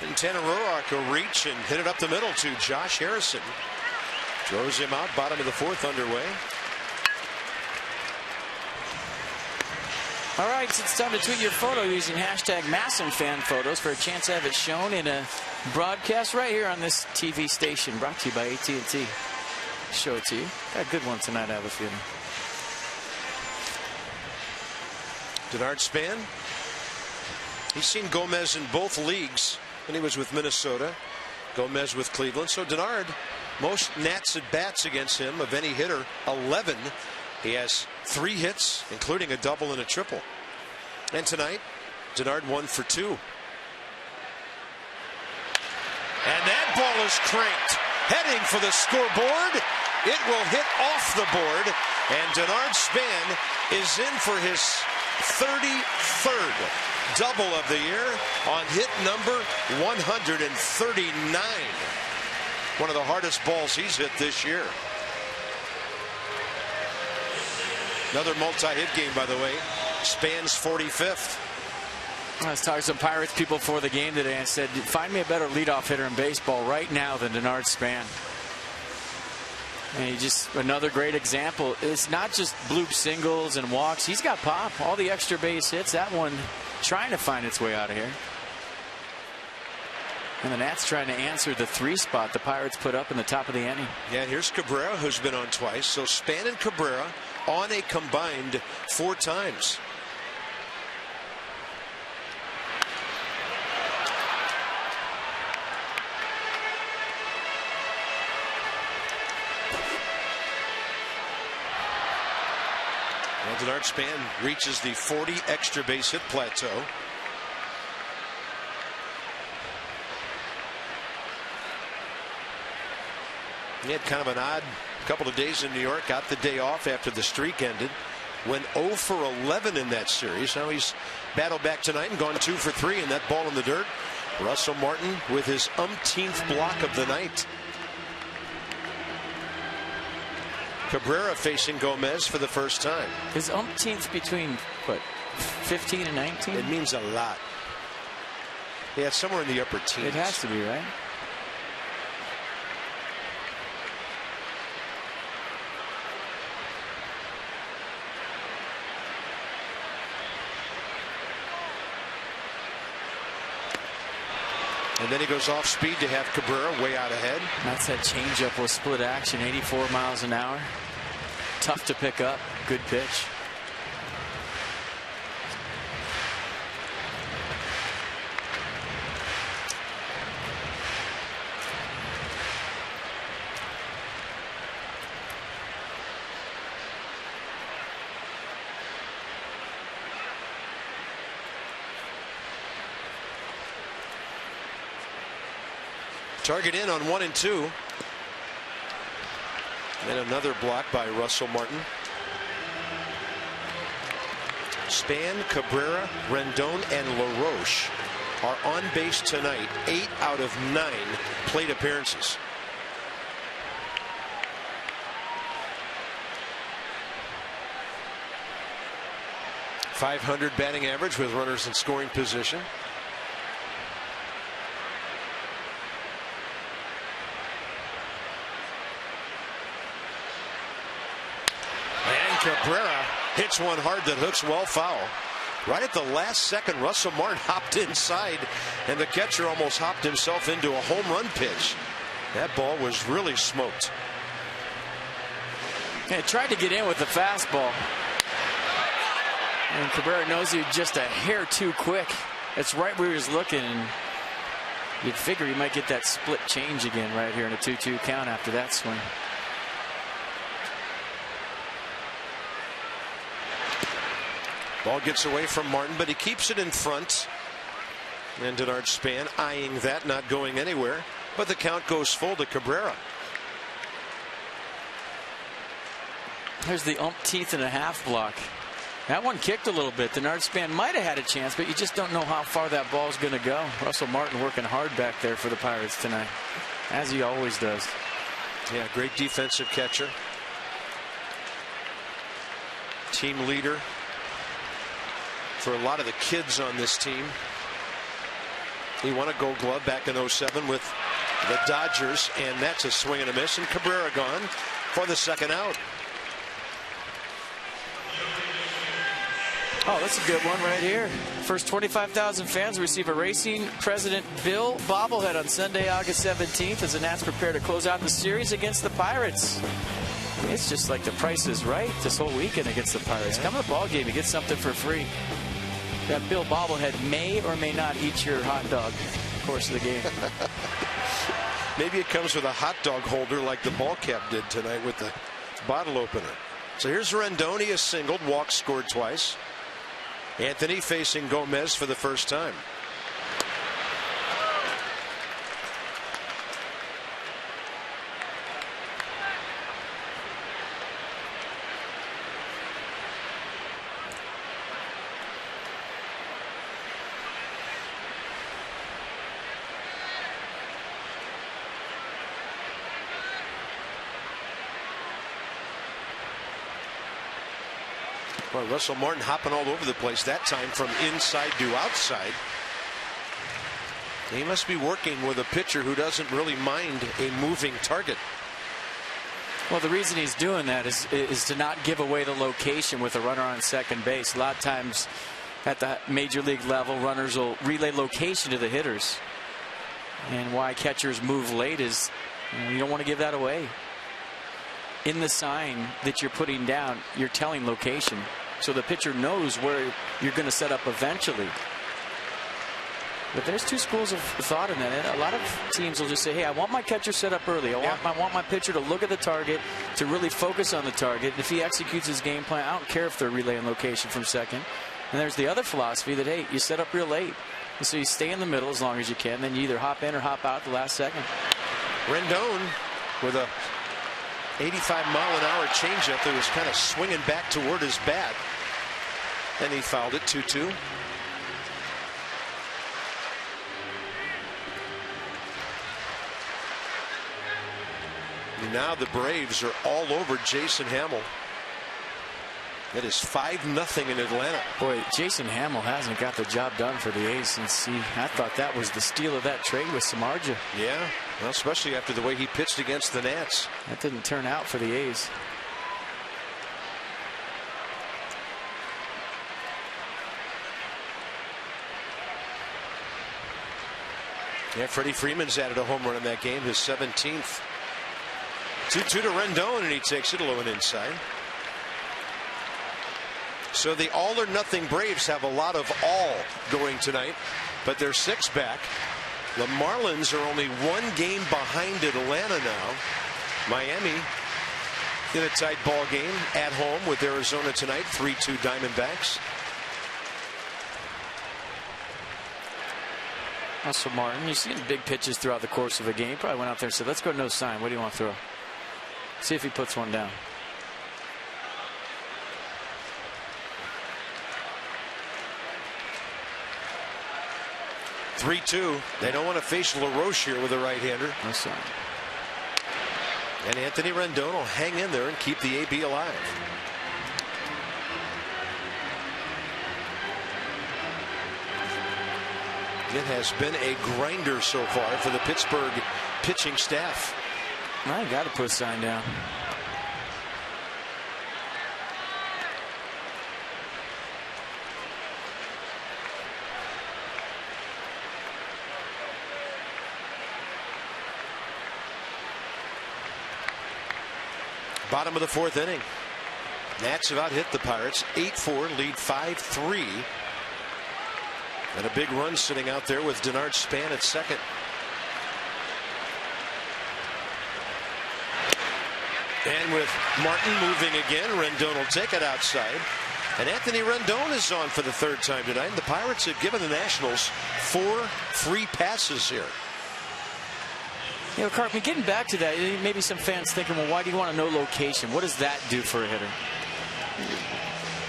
And Tanner Roark will reach and hit it up the middle to Josh Harrison. Throws him out, bottom of the fourth underway. All right, so it's time to tweet your photo using hashtag #MassonFanPhotos for a chance to have it shown in a broadcast right here on this TV station, brought to you by AT&T. Show it to you. Got a good one tonight, I have a feeling. Denard Span. He's seen Gomez in both leagues when he was with Minnesota. Gomez with Cleveland. So Denard, most Nats at bats against him of any hitter, 11. He has 3 hits, including a double and a triple. And tonight, Denard 1 for 2. And that ball is cranked, heading for the scoreboard. It will hit off the board, and Denard Span is in for his 33rd double of the year on hit number 139. One of the hardest balls he's hit this year. Another multi-hit game, by the way. Span's 45th. I was talking to some Pirates people before the game today and said, find me a better leadoff hitter in baseball right now than Denard Span. And he just, another great example. It's not just bloop singles and walks. He's got pop. All the extra base hits. That one trying to find its way out of here. And the Nats trying to answer the 3 spot the Pirates put up in the top of the inning. Yeah, here's Cabrera, who's been on twice. So Span and Cabrera on a combined 4 times. Well, Denard Span reaches the 40 extra base hit plateau. He had kind of an odd couple of days in New York. Got the day off after the streak ended. Went 0 for 11 in that series. Now he's battled back tonight and gone 2 for 3, and that ball in the dirt. Russell Martin with his umpteenth block of the night. Cabrera facing Gomez for the first time. His umpteenth between, what, 15 and 19? It means a lot. Yeah, somewhere in the upper teens. It has to be, right? And then he goes off speed to have Cabrera way out ahead. That's that changeup with split action, 84 miles an hour. Tough to pick up. Good pitch. Target in on 1 and 2. And another block by Russell Martin. Span, Cabrera, Rendon, and LaRoche are on base tonight. 8 out of 9 plate appearances. .500 batting average with runners in scoring position. And Cabrera hits one hard that hooks well foul. Right at the last second, Russell Martin hopped inside, and the catcher almost hopped himself into a home run pitch. That ball was really smoked. Yeah, tried to get in with the fastball. And Cabrera knows he's just a hair too quick. It's right where he was looking, and you'd figure he might get that split change again right here in a 2-2 count after that swing. Ball gets away from Martin, but he keeps it in front. And Denard Span eyeing that, not going anywhere. But the count goes full to Cabrera. There's the umpteenth and a half block. That one kicked a little bit. Denard Span might have had a chance, but you just don't know how far that ball's going to go. Russell Martin working hard back there for the Pirates tonight, as he always does. Yeah, great defensive catcher. Team leader for a lot of the kids on this team. He won a Gold Glove back in '07 with the Dodgers, and that's a swing and a miss, and Cabrera gone for the second out. Oh, that's a good one right here. First 25,000 fans receive a Racing President Bill bobblehead on Sunday, August 17th, as the Nats prepare to close out the series against the Pirates. It's just like the Price is Right this whole weekend against the Pirates. Come to the ball game, you get something for free. That Bill bobblehead may or may not eat your hot dog in the course of the game. Maybe it comes with a hot dog holder like the ball cap did tonight with the bottle opener. So here's Rendon. He has singled, walked, scored twice. Anthony facing Gomez for the first time. Boy, Russell Martin hopping all over the place that time from inside to outside. He must be working with a pitcher who doesn't really mind a moving target. Well, the reason he's doing that is to not give away the location with a runner on second base. A lot of times at the major league level, runners will relay location to the hitters. And why catchers move late is you don't want to give that away. In the sign that you're putting down, you're telling location, so the pitcher knows where you're going to set up eventually. But there's two schools of thought in that. A lot of teams will just say, hey, I want my catcher set up early. I want my pitcher to look at the target, to really focus on the target. If he executes his game plan, I don't care if they're relaying location from second. And there's the other philosophy that, hey, you set up real late, and so you stay in the middle as long as you can. Then you either hop in or hop out at the last second. Rendon with a 85-mile-an-hour changeup that was kind of swinging back toward his bat. And he fouled it 2-2. Now the Braves are all over Jason Hamill. It is 5-0 in Atlanta. Boy, Jason Hamill hasn't got the job done for the A's since I thought that was the steal of that trade with Samardzija. Yeah, well, especially after the way he pitched against the Nats. That didn't turn out for the A's. Yeah, Freddie Freeman's added a home run in that game, his 17th. 2-2 to Rendon, and he takes it low and inside. So the all or nothing Braves have a lot of all going tonight, but they're 6 back. The Marlins are only 1 game behind Atlanta now. Miami in a tight ball game at home with Arizona tonight, 3-2 Diamondbacks. So Martin, you've seen big pitches throughout the course of a game. Probably went out there and said, let's go no sign. What do you want to throw? See if he puts one down. (3-2). They don't want to face LaRoche here with a right-hander. No sign. And Anthony Rendon will hang in there and keep the AB alive. It has been a grinder so far for the Pittsburgh pitching staff. I got to put a sign down. Bottom of the fourth inning. Nats have out-hit the Pirates 8-4, lead 5-3. And a big run sitting out there with Denard Span at second. And with Martin moving again, Rendon will take it outside. And Anthony Rendon is on for the third time tonight. The Pirates have given the Nationals 4 free passes here. You know, Cartman, getting back to that, maybe some fans thinking, well, why do you want to know location? What does that do for a hitter?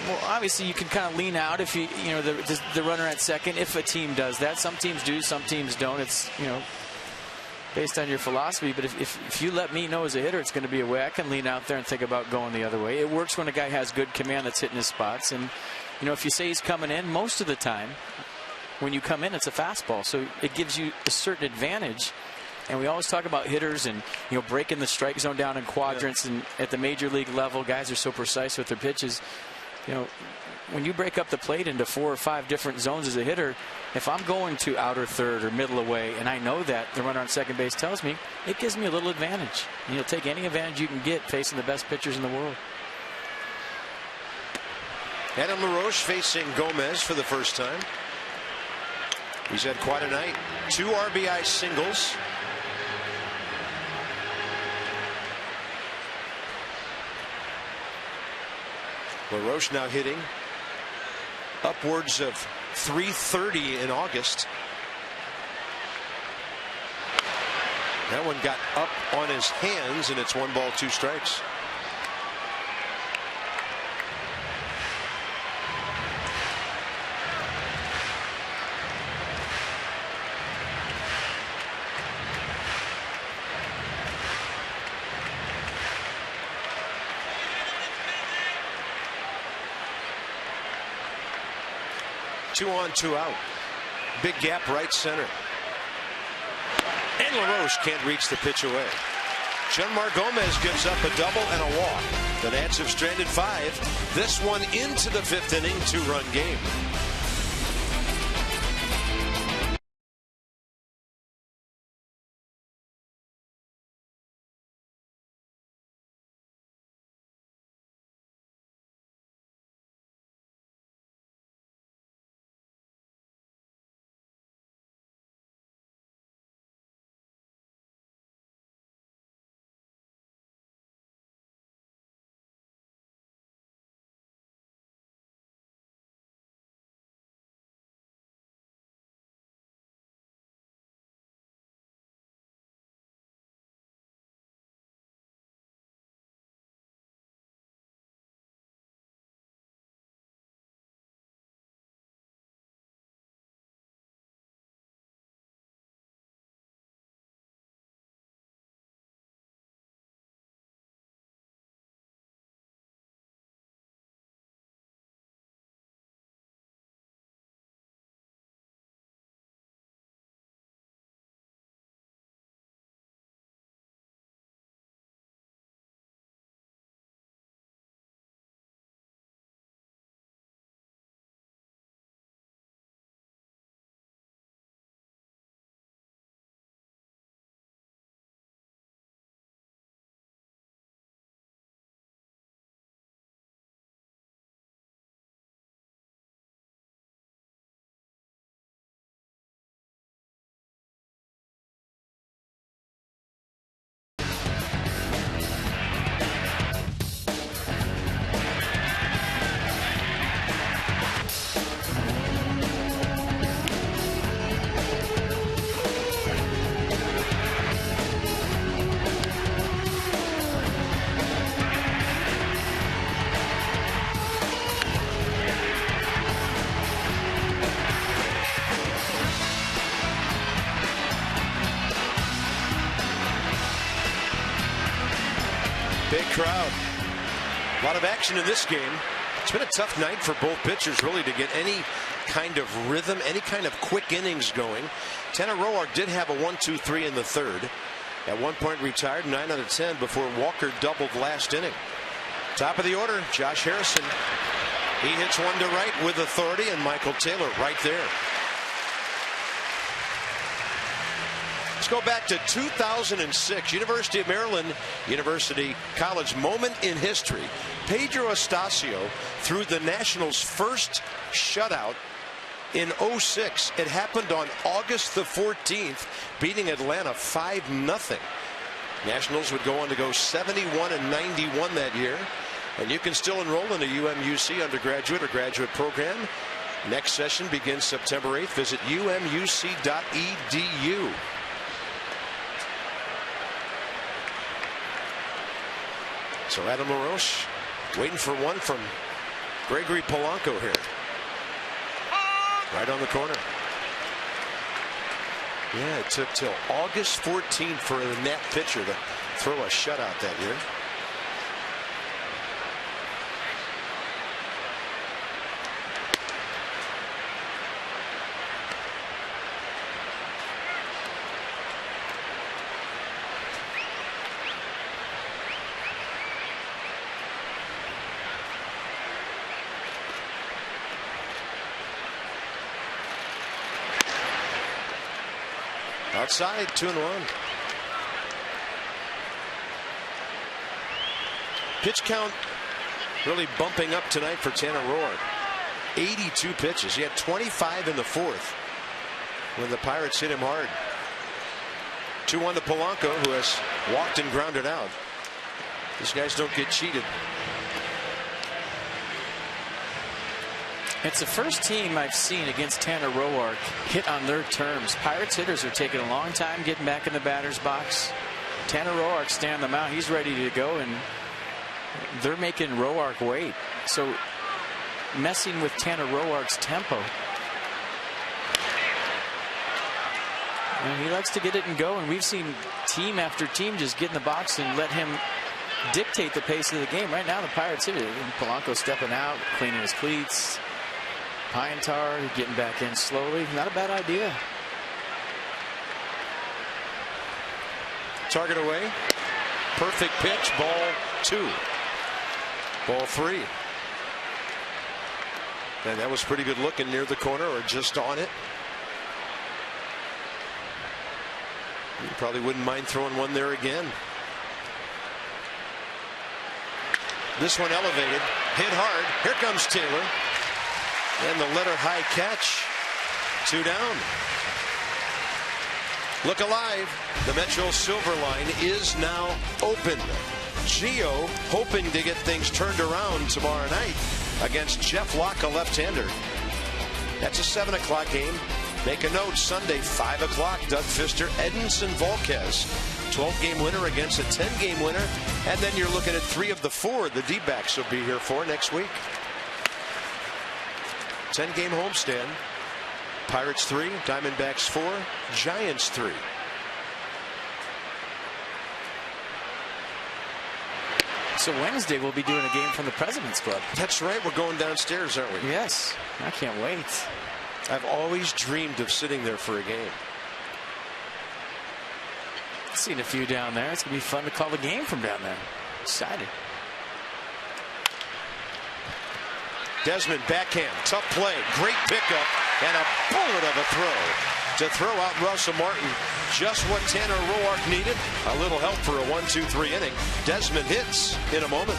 Well, obviously, you can kind of lean out if you know the runner at second. If a team does that, some teams do, some teams don't. It's based on your philosophy. But if you let me know as a hitter, it's going to be a way I can lean out there and think about going the other way. It works when a guy has good command that's hitting his spots. And if you say he's coming in, most of the time, when you come in, it's a fastball, so it gives you a certain advantage. And we always talk about hitters and breaking the strike zone down in quadrants. And at the major league level, guys are so precise with their pitches. When you break up the plate into 4 or 5 different zones as a hitter, if I'm going to outer third or middle away, and I know that the runner on second base tells me, it gives me a little advantage. And you'll take any advantage you can get facing the best pitchers in the world. Adam LaRoche facing Gomez for the first time. He's had quite a night. 2 RBI singles. LaRoche now hitting upwards of .330 in August. That one got up on his hands, and it's 1 ball, 2 strikes. Two on, 2 out. Big gap right center. And LaRoche can't reach the pitch away. Jeanmar Gomez gives up a double and a walk. The Nats have stranded 5. This one into the 5th inning, 2-run game. crowd. A lot of action in this game. It's been a tough night for both pitchers, really, to get any kind of rhythm, any kind of quick innings going. Tanner Roark did have a 1-2-3 in the third. At one point retired 9 out of 10 before Walker doubled last inning. Top of the order, Josh Harrison. He hits one to right with authority, and Michael Taylor right there. Let's go back to 2006. University of Maryland University College moment in history. Pedro Astacio threw the Nationals' first shutout in 06. It happened on August the 14th, beating Atlanta 5-0. Nationals would go on to go 71-91 that year. And you can still enroll in a UMUC undergraduate or graduate program. Next session begins September 8th. Visit umuc.edu. So Adam LaRoche waiting for one from Gregory Polanco here. Right on the corner. Yeah, it took till August 14th for the net pitcher to throw a shutout that year. Outside, 2-1. Pitch count really bumping up tonight for Tanner Roark. 82 pitches. He had 25 in the fourth when the Pirates hit him hard. 2-1 to Polanco, who has walked and grounded out. These guys don't get cheated. It's the first team I've seen against Tanner Roark hit on their terms. Pirates hitters are taking a long time getting back in the batter's box. Tanner Roark standing them out. He's ready to go, and they're making Roark wait. So messing with Tanner Roark's tempo. And he likes to get it and go, and we've seen team after team just get in the box and let him dictate the pace of the game. Right now the Pirates hit it. Polanco stepping out, cleaning his cleats. Pine Tar getting back in slowly. Not a bad idea. Target away. Perfect pitch. Ball 2. Ball 3. And that was pretty good looking near the corner or just on it. You probably wouldn't mind throwing one there again. This one elevated. Hit hard. Here comes Taylor. And the letter high catch. 2 down. Look alive. The Metro Silver Line is now open. Gio hoping to get things turned around tomorrow night against Jeff Locke, a left-hander. That's a 7 o'clock game. Make a note, Sunday, 5 o'clock, Doug Fister, Edinson Volquez. 12-game winner against a 10-game winner. And then you're looking at 3 of the 4 the D-backs will be here for next week. 10-game homestand. Pirates 3, Diamondbacks 4, Giants 3. So Wednesday we'll be doing a game from the President's Club. That's right. We're going downstairs, aren't we? Yes. I can't wait. I've always dreamed of sitting there for a game. Seen a few down there. It's going to be fun to call the game from down there. Excited. Desmond backhand, tough play, great pickup, and a bullet of a throw to throw out Russell Martin. Just what Tanner Roark needed. A little help for a 1-2-3 inning. Desmond hits in a moment.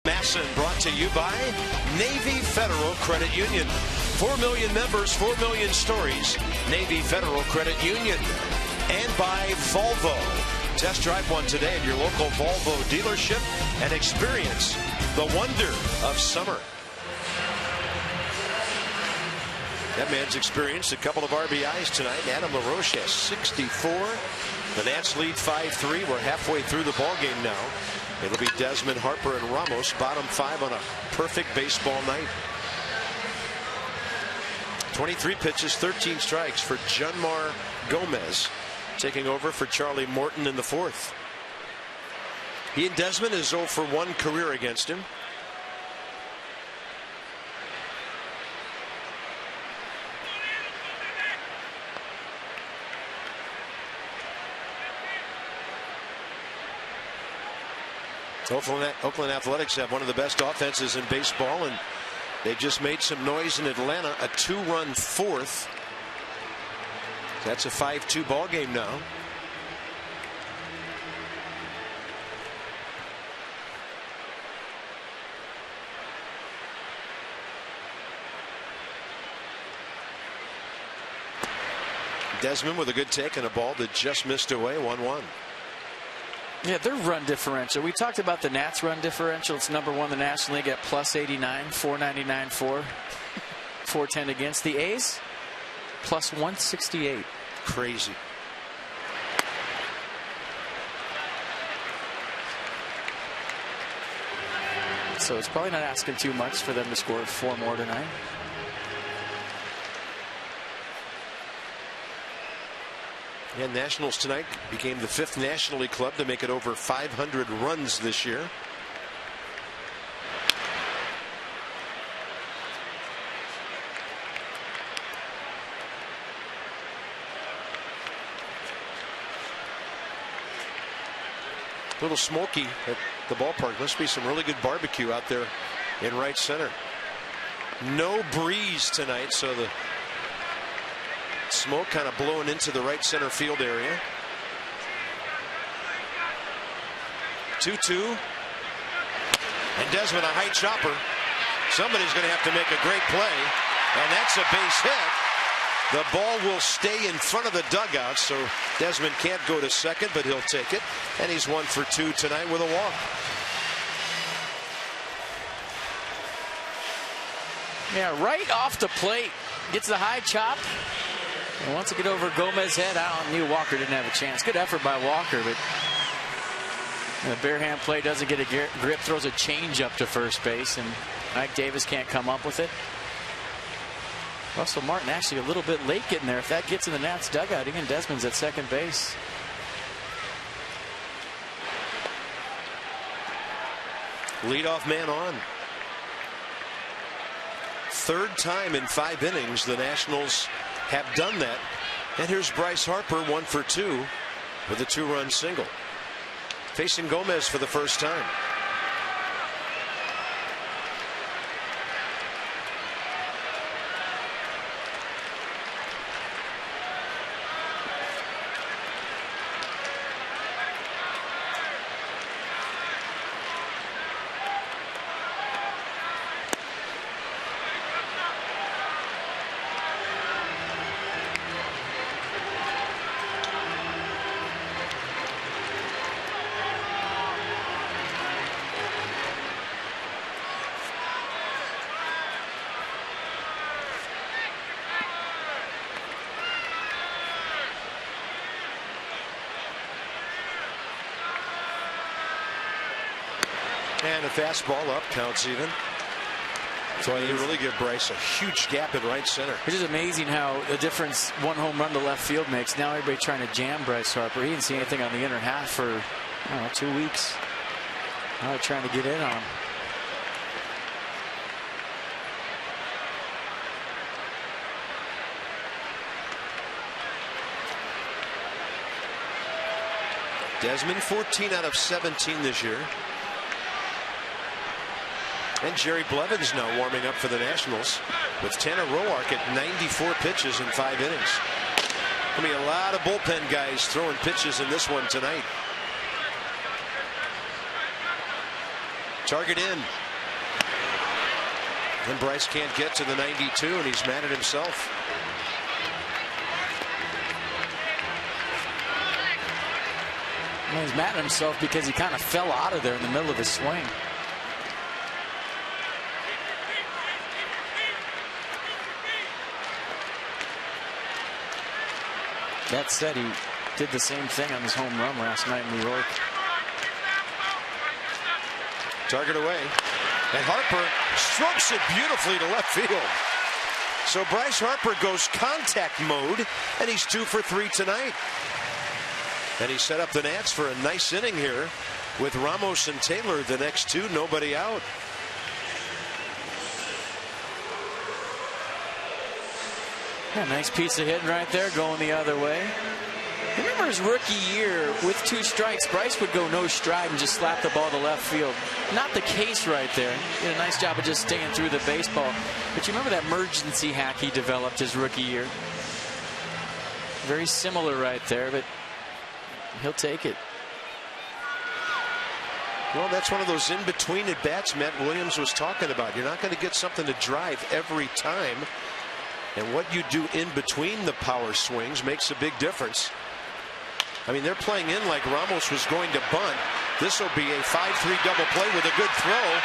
Masson brought to you by Navy Federal Credit Union. 4 million members, 4 million stories. Navy Federal Credit Union. And by Volvo. Test drive one today at your local Volvo dealership and experience the wonder of summer. That man's experienced a couple of RBIs tonight. Adam LaRoche has 64. The Nats lead 5-3. We're halfway through the ballgame now. It'll be Desmond, Harper, and Ramos, bottom 5 on a perfect baseball night. 23 pitches, 13 strikes for Junmar Gomez, taking over for Charlie Morton in the 4th. He and Desmond is 0 for 1 career against him. Oakland Athletics have one of the best offenses in baseball, and they just made some noise in Atlanta. A 2-run 4th. That's a 5-2 ball game now. Desmond with a good take and a ball that just missed away. 1-1. Yeah, their run differential. We talked about the Nats run differential. It's number 1 in the National League at plus 89, 499 for, 410 against. The A's plus 168. Crazy. So it's probably not asking too much for them to score 4 more tonight. And Nationals tonight became the 5th National League club to make it over 500 runs this year. A little smoky at the ballpark. Must be some really good barbecue out there in right center. No breeze tonight, so the smoke kind of blowing into the right center field area. 2-2. And Desmond, a high chopper. Somebody's going to have to make a great play. And that's a base hit. The ball will stay in front of the dugout, so Desmond can't go to second, but he'll take it. And he's 1 for 2 tonight with a walk. Yeah, right off the plate. Gets the high chop. And once it get over Gomez's head, I knew Walker didn't have a chance. Good effort by Walker, but the bare hand play doesn't get a grip. Throws a change up to first base, and Mike Davis can't come up with it. Russell Martin actually a little bit late getting there. If that gets in the Nats dugout, again, Desmond's at second base. Leadoff man on. 3rd time in 5 innings the Nationals have done that. And here's Bryce Harper, 1 for 2 with a 2-run single. Facing Gomez for the first time. And a fastball up, counts even. So you really give Bryce a huge gap in right center. Which is amazing how the difference 1 home run to left field makes. Now everybody trying to jam Bryce Harper. He didn't see anything on the inner half for, I don't know, 2 weeks. Now they're trying to get in on him. Desmond 14 out of 17 this year. And Jerry Blevins now warming up for the Nationals with Tanner Roark at 94 pitches in 5 innings. Going to be a lot of bullpen guys throwing pitches in this one tonight. Target in. And Bryce can't get to the 92, and he's mad at himself. Well, he's mad at himself because he kind of fell out of there in the middle of his swing. That said, he did the same thing on his home run last night in New York. Target away. And Harper strokes it beautifully to left field. So Bryce Harper goes contact mode, and he's 2 for 3 tonight. And he set up the Nats for a nice inning here with Ramos and Taylor the next two, nobody out. Yeah, nice piece of hitting right there, going the other way. Remember his rookie year with 2 strikes, Bryce would go no stride and just slap the ball to left field. Not the case right there. He did a nice job of just staying through the baseball. But you remember that emergency hack he developed his rookie year? Very similar right there, but he'll take it. Well, that's one of those in-between at-bats Matt Williams was talking about. You're not going to get something to drive every time. And what you do in between the power swings makes a big difference. I mean, they're playing in like Ramos was going to bunt. This will be a 5-3 double play with a good throw.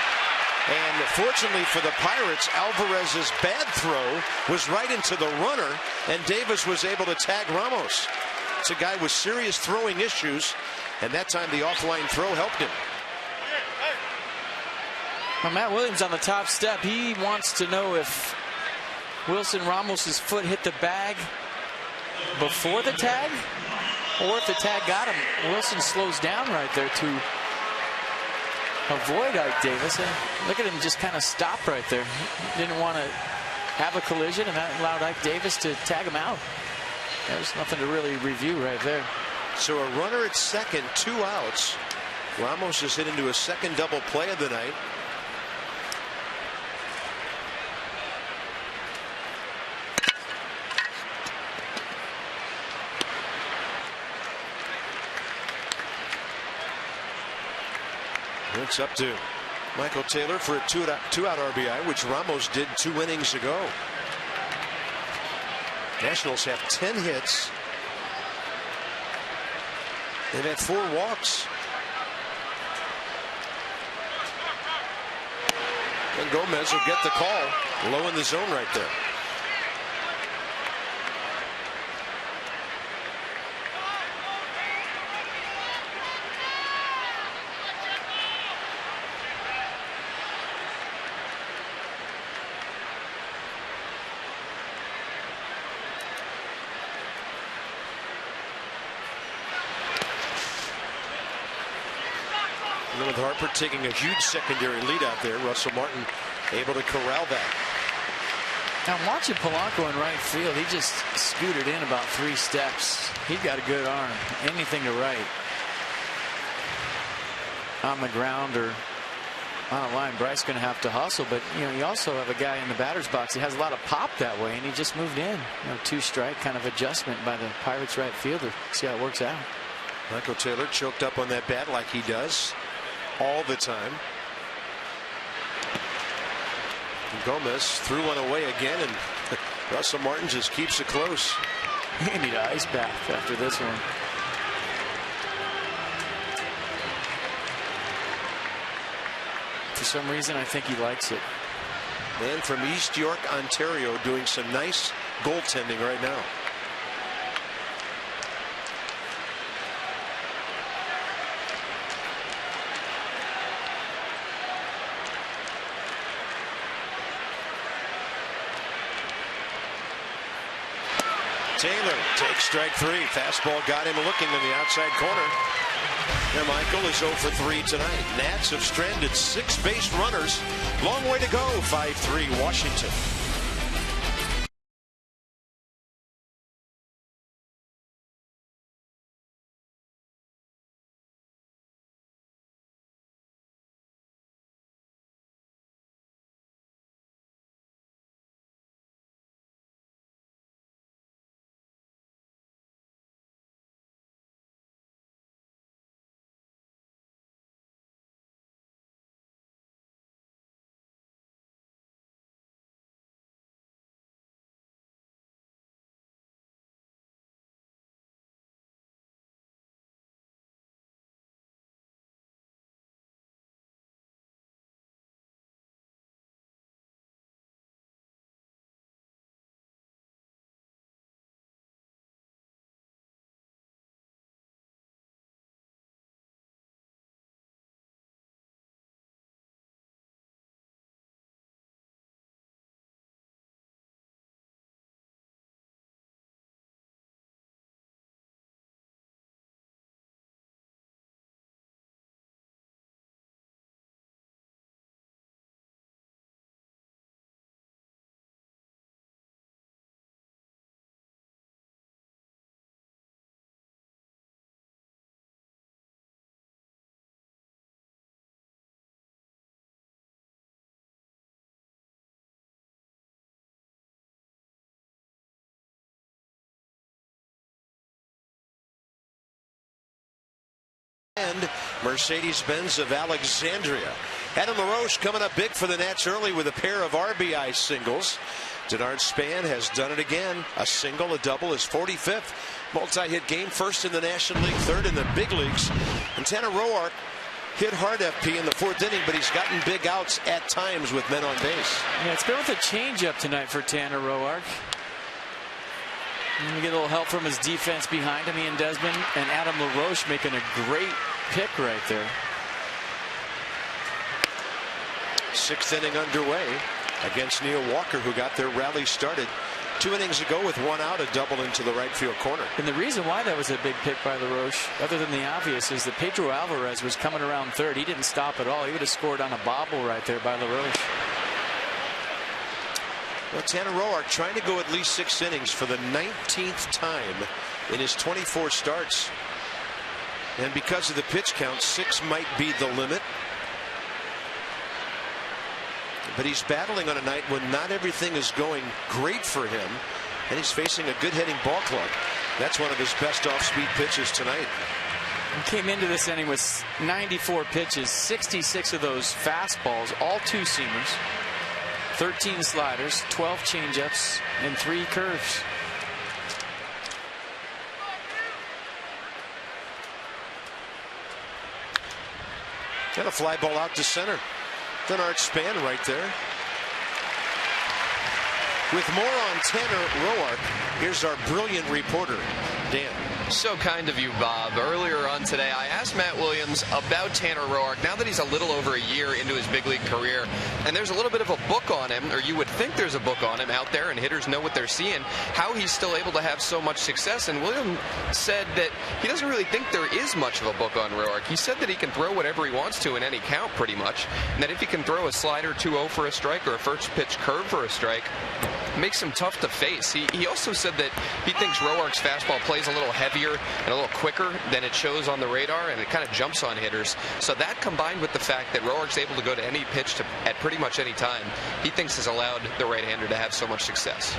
And fortunately for the Pirates, Alvarez's bad throw was right into the runner, and Davis was able to tag Ramos. It's a guy with serious throwing issues, and that time the offline throw helped him. Well, Matt Williams on the top step. He wants to know if Wilson Ramos's foot hit the bag before the tag, or if the tag got him. Wilson slows down right there to avoid Ike Davis. And look at him just kind of stop right there. He didn't want to have a collision, and that allowed Ike Davis to tag him out. There's nothing to really review right there. So a runner at second, 2 outs. Ramos is hit into a second double play of the night. It's up to Michael Taylor for a two-out RBI, which Ramos did 2 innings ago. Nationals have 10 hits. They've had 4 walks. And Gomez will get the call. Low in the zone right there. With Harper taking a huge secondary lead out there, Russell Martin able to corral that. Now watching Polanco in right field, he just scooted in about 3 steps. He's got a good arm. Anything to right. On the ground or on a line, Bryce going to have to hustle, but you know, you also have a guy in the batter's box that has a lot of pop that way, and he just moved in. You know, 2-strike kind of adjustment by the Pirates right fielder. See how it works out. Michael Taylor choked up on that bat like he does all the time. And Gomez threw one away again, and Russell Martin just keeps it close. He need an ice bath after this one. For some reason, I think he likes it. Man from East York, Ontario, doing some nice goaltending right now. Taylor takes strike 3. Fastball got him looking in the outside corner. And Michael is 0 for 3 tonight. Nats have stranded 6 base runners. Long way to go. 5-3 Washington. Mercedes-Benz of Alexandria. Adam LaRoche coming up big for the Nats early with a pair of RBI singles. Denard Span has done it again. A single, a double, his 45th multi-hit game, first in the National League, third in the big leagues. And Tanner Roark hit hard FP in the fourth inning, but he's gotten big outs at times with men on base. Yeah, it's been with a changeup tonight for Tanner Roark. And we get a little help from his defense behind him, Ian Desmond, and Adam LaRoche making a great pick right there. Sixth inning underway against Neil Walker, who got their rally started 2 innings ago with 1 out, a double into the right field corner. And the reason why that was a big pick by LaRoche, other than the obvious, is that Pedro Alvarez was coming around third. He didn't stop at all. He would have scored on a bobble right there by LaRoche. Well, Tanner Roark trying to go at least 6 innings for the 19th time in his 24 starts. And because of the pitch count, 6 might be the limit. But he's battling on a night when not everything is going great for him, and he's facing a good hitting ball club. That's one of his best off-speed pitches tonight. He came into this inning with 94 pitches, 66 of those fastballs, all two-seamers, 13 sliders, 12 changeups, and 3 curves. Got a fly ball out to center. Denard Span right there. With more on Tanner Roark, here's our brilliant reporter, Dan. So kind of you, Bob. Earlier on today, I asked Matt Williams about Tanner Roark now that he's a little over a year into his big league career. And there's a little bit of a book on him, or you would think there's a book on him out there, and hitters know what they're seeing, how he's still able to have so much success. And Williams said that he doesn't really think there is much of a book on Roark. He said that he can throw whatever he wants to in any count, pretty much. And that if he can throw a slider 2-0 for a strike or a first pitch curve for a strike, makes him tough to face. He also said that he thinks Roark's fastball plays a little heavier and a little quicker than it shows on the radar, and it kind of jumps on hitters. So that, combined with the fact that Roark's able to go to any pitch at pretty much any time, he thinks has allowed the right-hander to have so much success.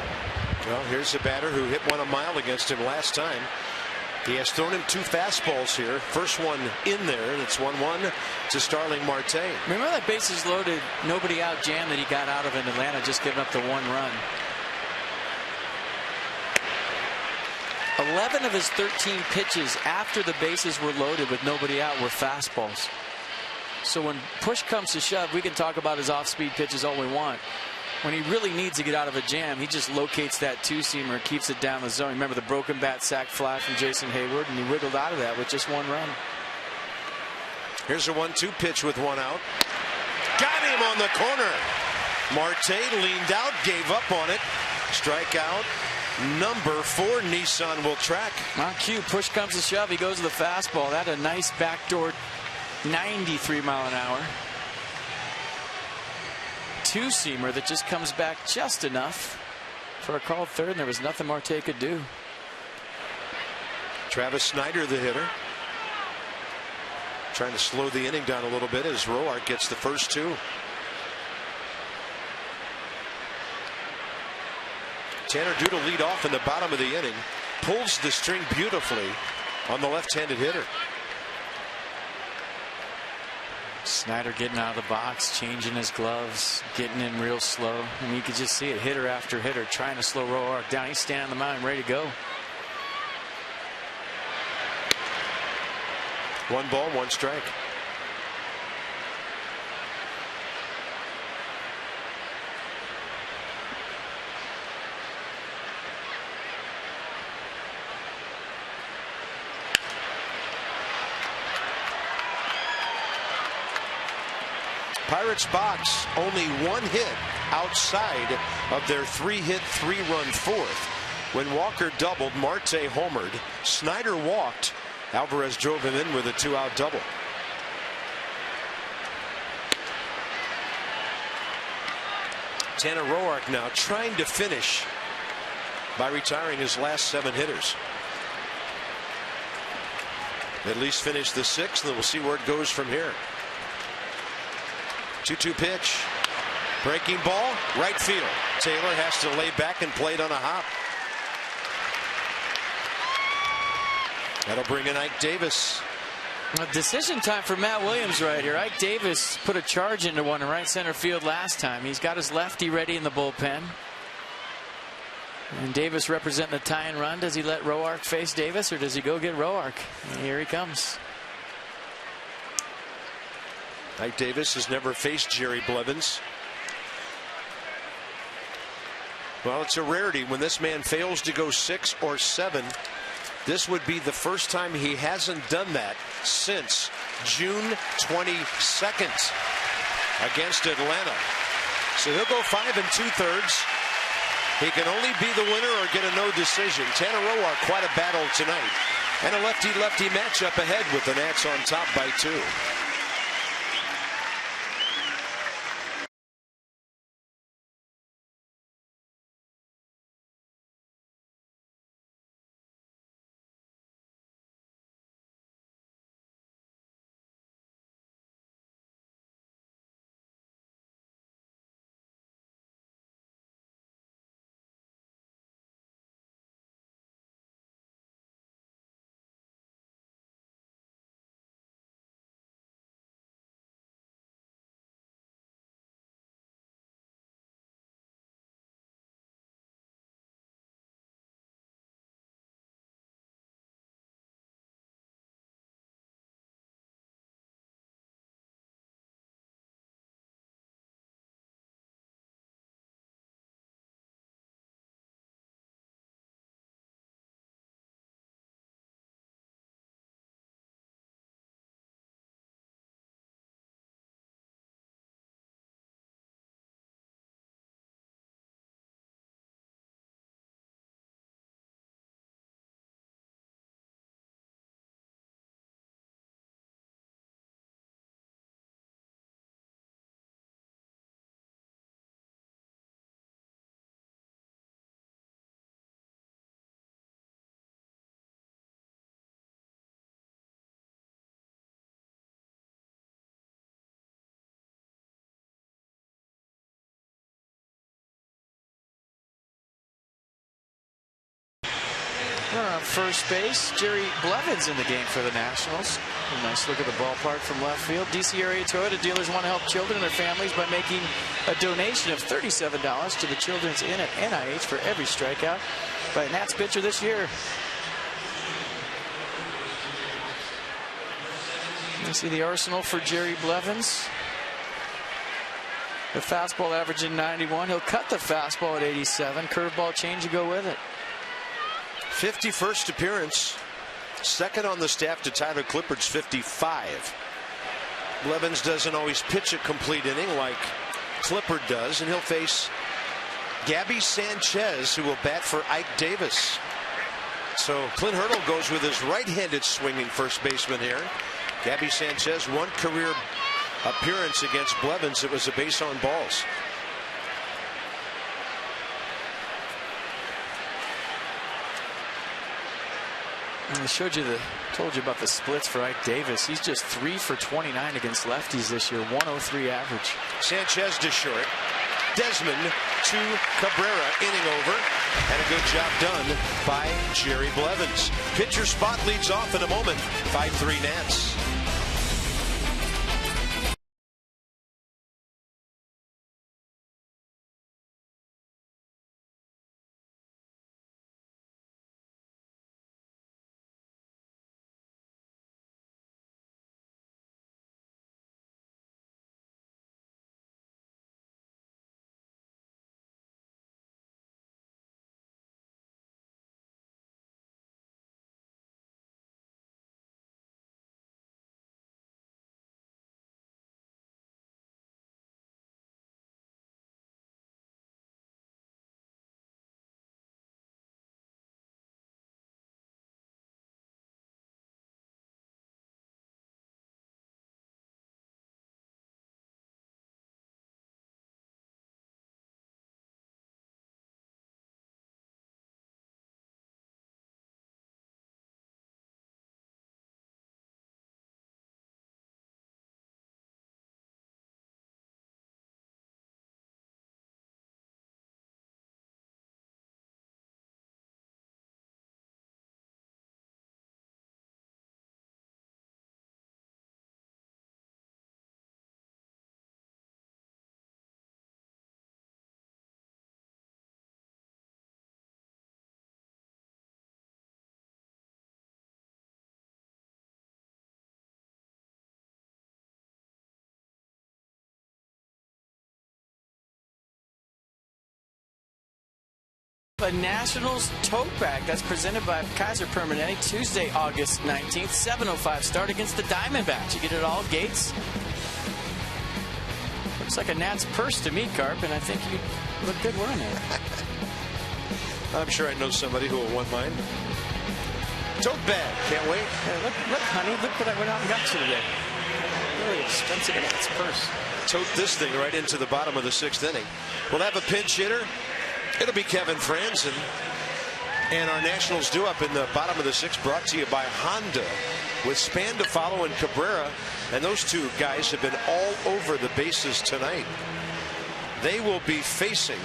Well, here's a batter who hit one a mile against him last time. He has thrown him 2 fastballs here. First one in there, and it's 1-1 to Starling Marte. Remember that bases loaded, nobody out jam that he got out of in Atlanta, just giving up the 1 run. 11 of his 13 pitches after the bases were loaded with nobody out were fastballs. So when push comes to shove, we can talk about his off-speed pitches all we want. When he really needs to get out of a jam, he just locates that two-seamer, keeps it down the zone. Remember the broken bat sack fly from Jason Hayward, and he wiggled out of that with just 1 run. Here's a 1-2 pitch with 1 out. Got him on the corner. Marte leaned out, gave up on it. Strikeout number 4. Nissan will track. On cue, push comes to shove. He goes to the fastball. That a nice backdoor 93 mile an hour. Two-seamer that just comes back just enough for a called third, and there was nothing Marte could do. Travis Snyder, the hitter, trying to slow the inning down a little bit as Roark gets the first 2. Tanner due to lead off in the bottom of the inning, pulls the string beautifully on the left-handed hitter. Snyder getting out of the box, changing his gloves, getting in real slow. I mean, you could just see it, hitter after hitter, trying to slow Roark down. He's standing on the mound, ready to go. 1 ball, 1 strike. Pirates box only 1 hit outside of their 3-hit, 3-run 4th. When Walker doubled, Marte homered, Snyder walked, Alvarez drove him in with a 2-out double. Tanner Roark now trying to finish by retiring his last 7 hitters. At least finish the 6th, and we'll see where it goes from here. 2-2 pitch. Breaking ball, right field. Taylor has to lay back and play it on a hop. That'll bring in Ike Davis. Decision time for Matt Williams right here. Ike Davis put a charge into one in right center field last time. He's got his lefty ready in the bullpen. And Davis representing the tying run. Does he let Roark face Davis, or does he go get Roark? And here he comes. Ike Davis has never faced Jerry Blevins. Well, it's a rarity when this man fails to go 6 or 7. This would be the first time he hasn't done that since June 22nd against Atlanta. So he'll go 5 2/3. He can only be the winner or get a no decision. Tanner Roark, quite a battle tonight. And a lefty-lefty matchup ahead with the Nats on top by 2. On first base, Jerry Blevins in the game for the Nationals. A nice look at the ballpark from left field. DC area Toyota dealers want to help children and their families by making a donation of $37 to the Children's Inn at NIH for every strikeout by a Nats pitcher this year. You see the arsenal for Jerry Blevins. The fastball averaging 91. He'll cut the fastball at 87. Curveball change to go with it. 51st appearance, second on the staff to Tyler Clippard's 55. Blevins doesn't always pitch a complete inning like Clippard does, and he'll face Gabby Sanchez, who will bat for Ike Davis. So Clint Hurdle goes with his right-handed swinging first baseman here. Gabby Sanchez, one career appearance against Blevins. It was a base on balls. I told you about the splits for Ike Davis. He's just 3 for 29 against lefties this year, 103 average. Sanchez to short. Desmond to Cabrera, inning over, and a good job done by Jerry Blevins. Pitcher spot leads off in a moment. 5-3 Nats. A Nationals tote bag that's presented by Kaiser Permanente, Tuesday, August 19th, 7:05 start against the Diamondbacks. You get it all, Gates. Looks like a Nats purse to me, Carp, and I think you look good wearing it. I'm sure I know somebody who will want mine. Tote bag, can't wait. Look, honey, look what I went out and got you today. Really expensive Nats purse. Tote this thing right into the bottom of the 6th inning. We'll have a pinch hitter. It'll be Kevin Franzen. And our Nationals due up in the bottom of the 6th, brought to you by Honda, with Span to follow and Cabrera. And those two guys have been all over the bases tonight. They will be facing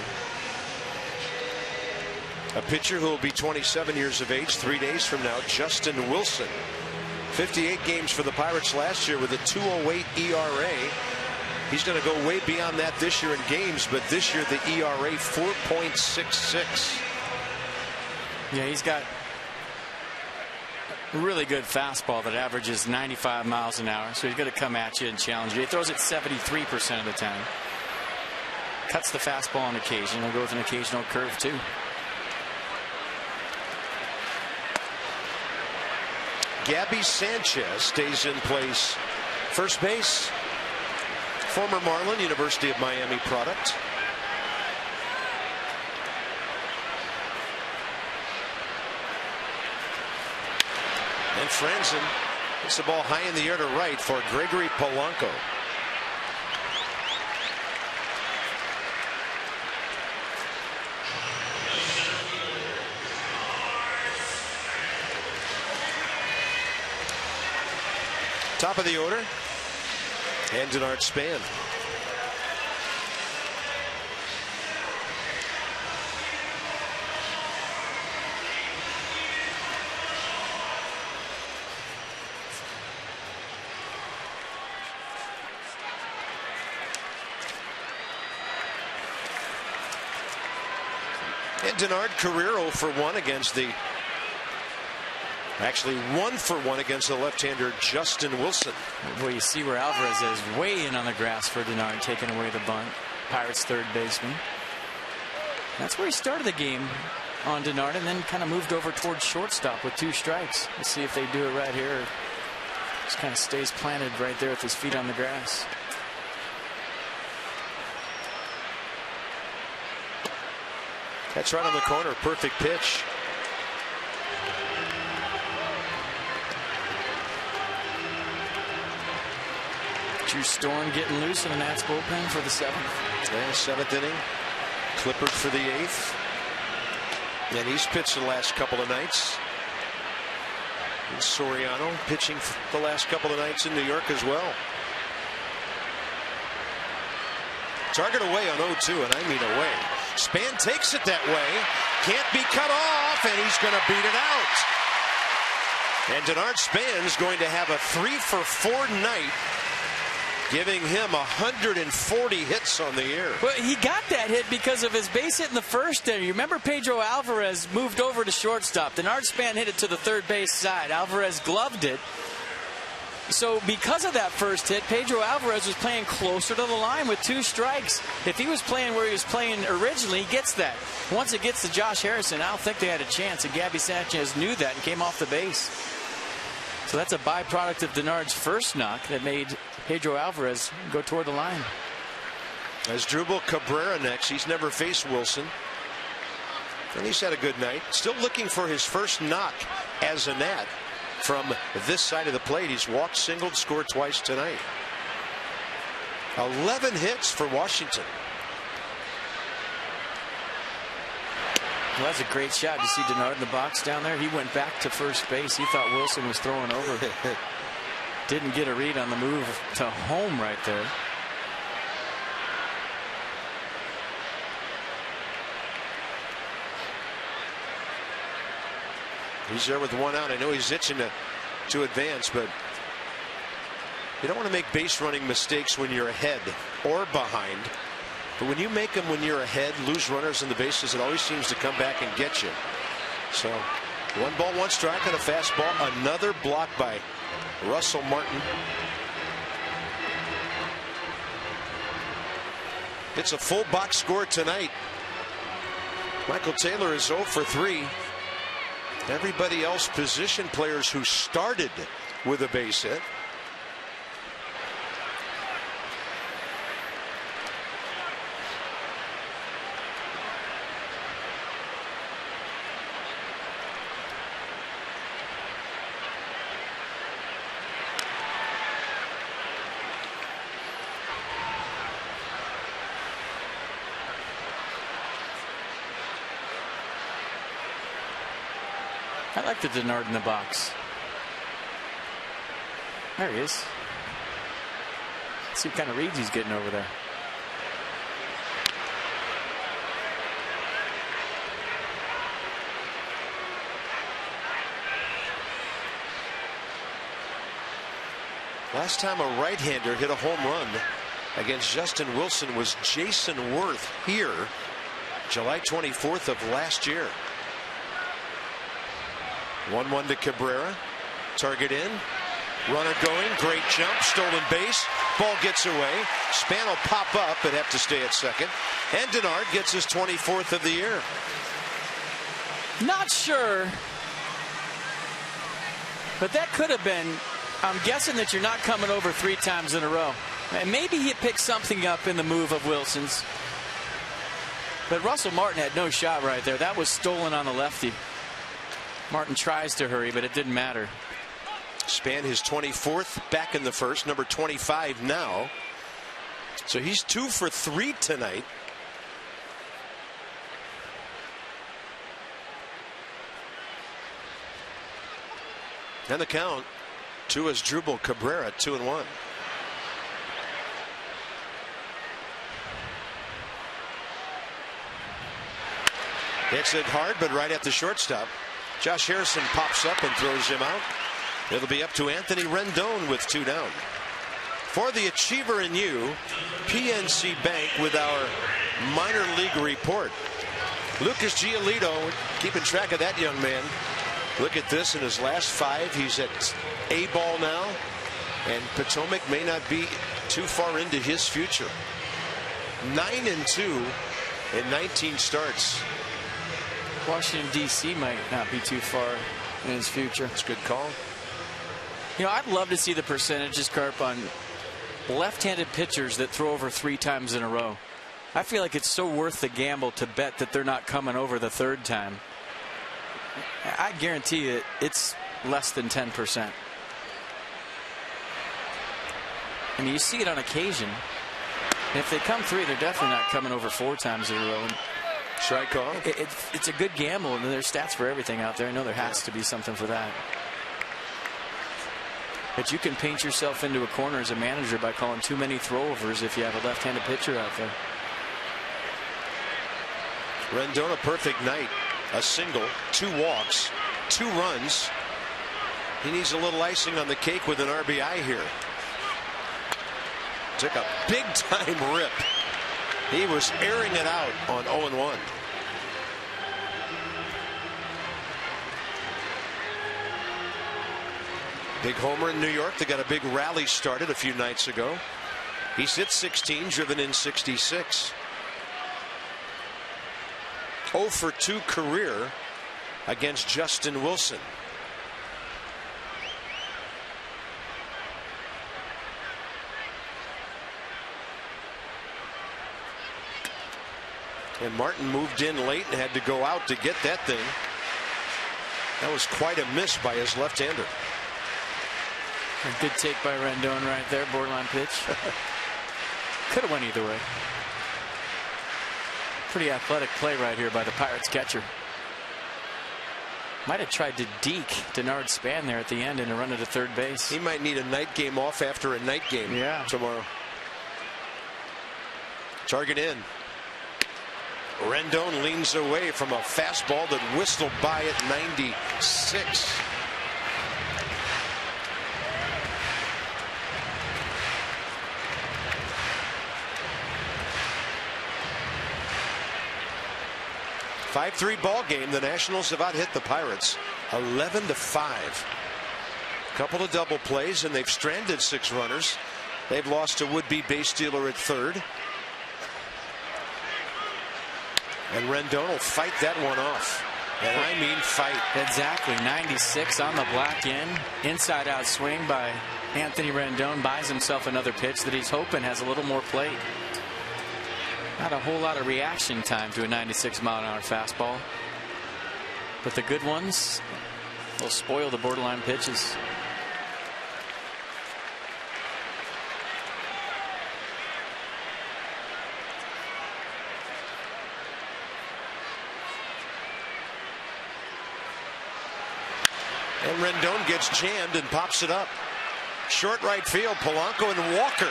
a pitcher who will be 27 years of age 3 days from now, Justin Wilson. 58 games for the Pirates last year with a 2.08 ERA. He's going to go way beyond that this year in games, but this year the ERA 4.66. Yeah, he's got a really good fastball that averages 95 miles an hour, so he's going to come at you and challenge you. He throws it 73% of the time. Cuts the fastball on occasion. He'll go with an occasional curve too. Gabby Sanchez stays in place. First base. Former Marlin, University of Miami product. And Franzen hits the ball high in the air to right for Gregory Polanco. Top of the order. And Denard Span. And Denard career 0 for 1 against the Actually 1 for 1 against the left-hander Justin Wilson. Well, you see where Alvarez is way in on the grass for Denard, taking away the bunt. Pirates third baseman. That's where he started the game on Denard, and then kind of moved over towards shortstop with 2 strikes. Let's see if they do it right here. Just kind of stays planted right there with his feet on the grass. That's right on the corner. Perfect pitch. Drew Storm getting loose in the Nats bullpen for the 7th. Yeah, 7th inning. Clippard for the 8th. And he's pitched the last couple of nights. And Soriano pitching the last couple of nights in New York as well. Target away on 0-2, and I mean away. Span takes it that way. Can't be cut off, and he's going to beat it out. And Denard Span's going to have a 3-for-4 night, giving him 140 hits on the year. Well, he got that hit because of his base hit in the first inning. You remember Pedro Alvarez moved over to shortstop. Denard Span hit it to the third base side. Alvarez gloved it. So because of that first hit, Pedro Alvarez was playing closer to the line with 2 strikes. If he was playing where he was playing originally, he gets that. Once it gets to Josh Harrison, I don't think they had a chance. And Gabby Sanchez knew that and came off the base. So that's a byproduct of Denard's first knock that made Pedro Alvarez go toward the line. As Drupal Cabrera next. He's never faced Wilson. And he's had a good night. Still looking for his first knock as a Nat from this side of the plate. He's walked, singled, scored twice tonight. 11 hits for Washington. Well, that's a great shot. You see Denard in the box down there. He went back to first base. He thought Wilson was throwing over. Didn't get a read on the move to home right there. He's there with 1 out. I know he's itching to advance, but you don't want to make base running mistakes when you're ahead or behind. But when you make them when you're ahead, lose runners in the bases, it always seems to come back and get you. So 1 ball, 1 strike on a fastball. Another block by Russell Martin. It's a full box score tonight. Michael Taylor is 0 for 3. Everybody else position players who started with a base hit. I like the Denard in the box. There he is. Let's see what kind of reads he's getting over there. Last time a right-hander hit a home run against Justin Wilson was Jason Worth here July 24th of last year. 1-1 to Cabrera. Target in. Runner going. Great jump. Stolen base. Ball gets away. Span will pop up but have to stay at second. And Denard gets his 24th of the year. Not sure. But that could have been. I'm guessing that you're not coming over 3 times in a row. And maybe he picked something up in the move of Wilson's. But Russell Martin had no shot right there. That was stolen on the lefty. Martin tries to hurry, but it didn't matter. Span his 24th back in the first, number 25 now. So he's 2 for 3 tonight. And the count to Asdrubal Cabrera, 2-1. Hits it hard, but right at the shortstop. Josh Harrison pops up and throws him out. It'll be up to Anthony Rendon with 2 down. For the Achiever in you, PNC Bank with our minor league report. Lucas Giolito, keeping track of that young man. Look at this, in his last 5, he's at A ball now. And Potomac may not be too far into his future. 9-2 in 19 starts. Washington, D.C. might not be too far in his future. That's a good call. You know, I'd love to see the percentages, Carp, on left-handed pitchers that throw over 3 times in a row. I feel like it's so worth the gamble to bet that they're not coming over the 3rd time. I guarantee you it's less than 10%. I mean, you see it on occasion. And if they come 3, they're definitely not coming over 4 times in a row. Strike call. It's a good gamble, and there's stats for everything out there. I know there has to be something for that. But you can paint yourself into a corner as a manager by calling too many throwovers if you have a left-handed pitcher out there. Rendon, a perfect night. A single, 2 walks, 2 runs. He needs a little icing on the cake with an RBI here. Took a big-time rip. He was airing it out on 0-1. Big homer in New York. They got a big rally started a few nights ago. He's hit 16, driven in 66. 0 for 2 career against Justin Wilson. And Martin moved in late and had to go out to get that thing. That was quite a miss by his left-hander. A good take by Rendon right there. Borderline pitch. Could have went either way. Pretty athletic play right here by the Pirates catcher. Might have tried to deke Denard Span there at the end and a run to 3rd base. He might need a night game off after a night game tomorrow. Target in. Rendon leans away from a fastball that whistled by at 96. A 5-3 ball game. The Nationals have out-hit the Pirates 11-5. Couple of double plays and they've stranded 6 runners. They've lost a would-be base stealer at 3rd. And Rendon will fight that one off. And I mean fight. Exactly. 96 on the black end. Inside out swing by Anthony Rendon. Buys himself another pitch that he's hoping has a little more plate. Not a whole lot of reaction time to a 96-mile-an-hour fastball. But the good ones will spoil the borderline pitches. And Rendon gets jammed and pops it up. Short right field, Polanco and Walker.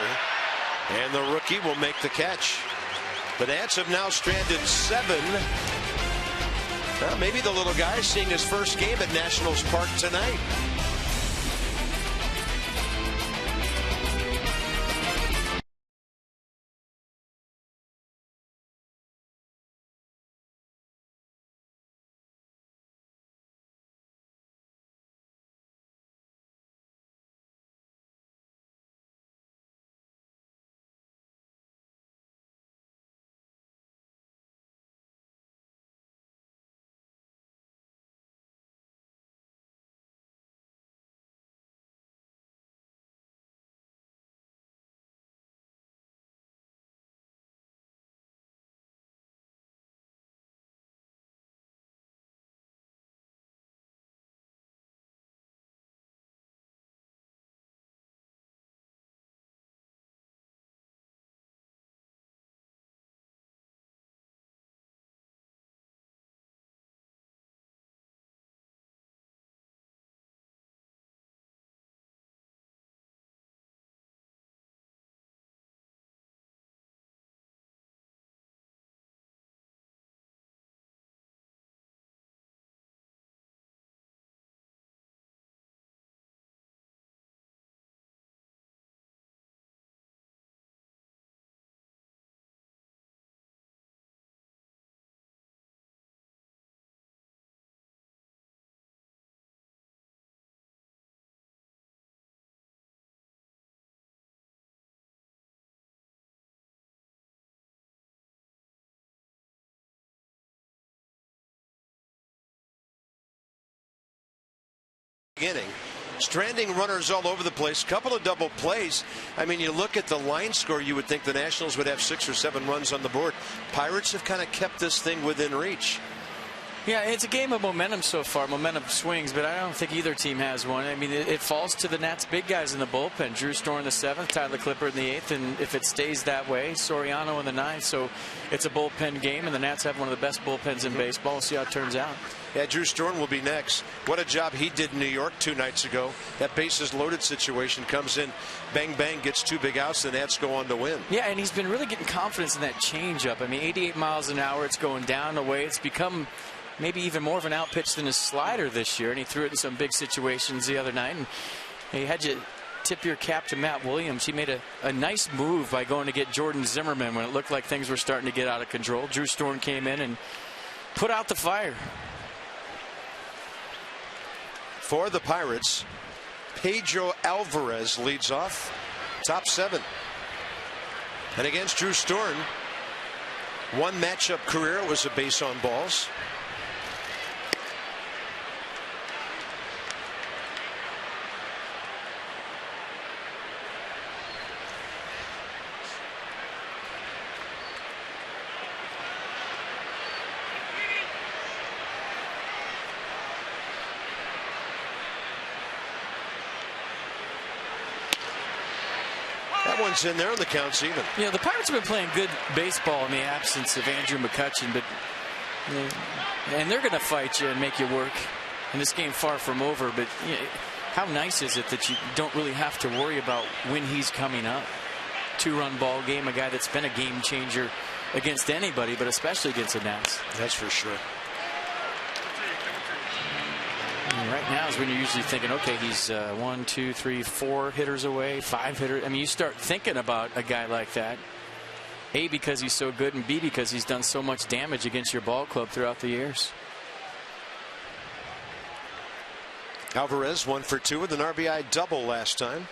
And the rookie will make the catch. The Nats have now stranded 7. Well, maybe the little guy seeing his first game at Nationals Park tonight. Beginning. Stranding runners all over the place. Couple of double plays. I mean, you look at the line score, you would think the Nationals would have 6 or 7 runs on the board. Pirates have kind of kept this thing within reach. Yeah, it's a game of momentum so far. Momentum swings, but I don't think either team has one. I mean, it falls to the Nats' big guys in the bullpen. Drew Storer in the 7th, Tyler Clippard in the 8th, and if it stays that way, Soriano in the 9th. So it's a bullpen game, and the Nats have one of the best bullpens in baseball. We'll see how it turns out. Yeah, Drew Storer will be next. What a job he did in New York 2 nights ago. That bases loaded situation comes in, bang, bang, gets 2 big outs. The Nats go on to win. Yeah, and he's been really getting confidence in that changeup. I mean, 88 miles an hour. It's going down away. It's become maybe even more of an out pitch than his slider this year, and he threw it in some big situations the other night. And he had you tip your cap to Matt Williams. He made a nice move by going to get Jordan Zimmerman when it looked like things were starting to get out of control. Drew Storer came in and put out the fire. For the Pirates, Pedro Alvarez leads off, top 7. And against Drew Storer, 1 matchup career was a base on balls. That one's in there, and the count's even. You know, the Pirates have been playing good baseball in the absence of Andrew McCutchen, but and they're going to fight you and make you work. And this game far from over, but you know, how nice is it that you don't really have to worry about when he's coming up? 2-run ball game, a guy that's been a game changer against anybody, but especially against the Nats. That's for sure. And right now is when you're usually thinking, okay, he's 1, 2, 3, 4 hitters away, 5 hitters. I mean, you start thinking about a guy like that. A, because he's so good, and B, because he's done so much damage against your ball club throughout the years. Alvarez 1 for 2 with an RBI double last time.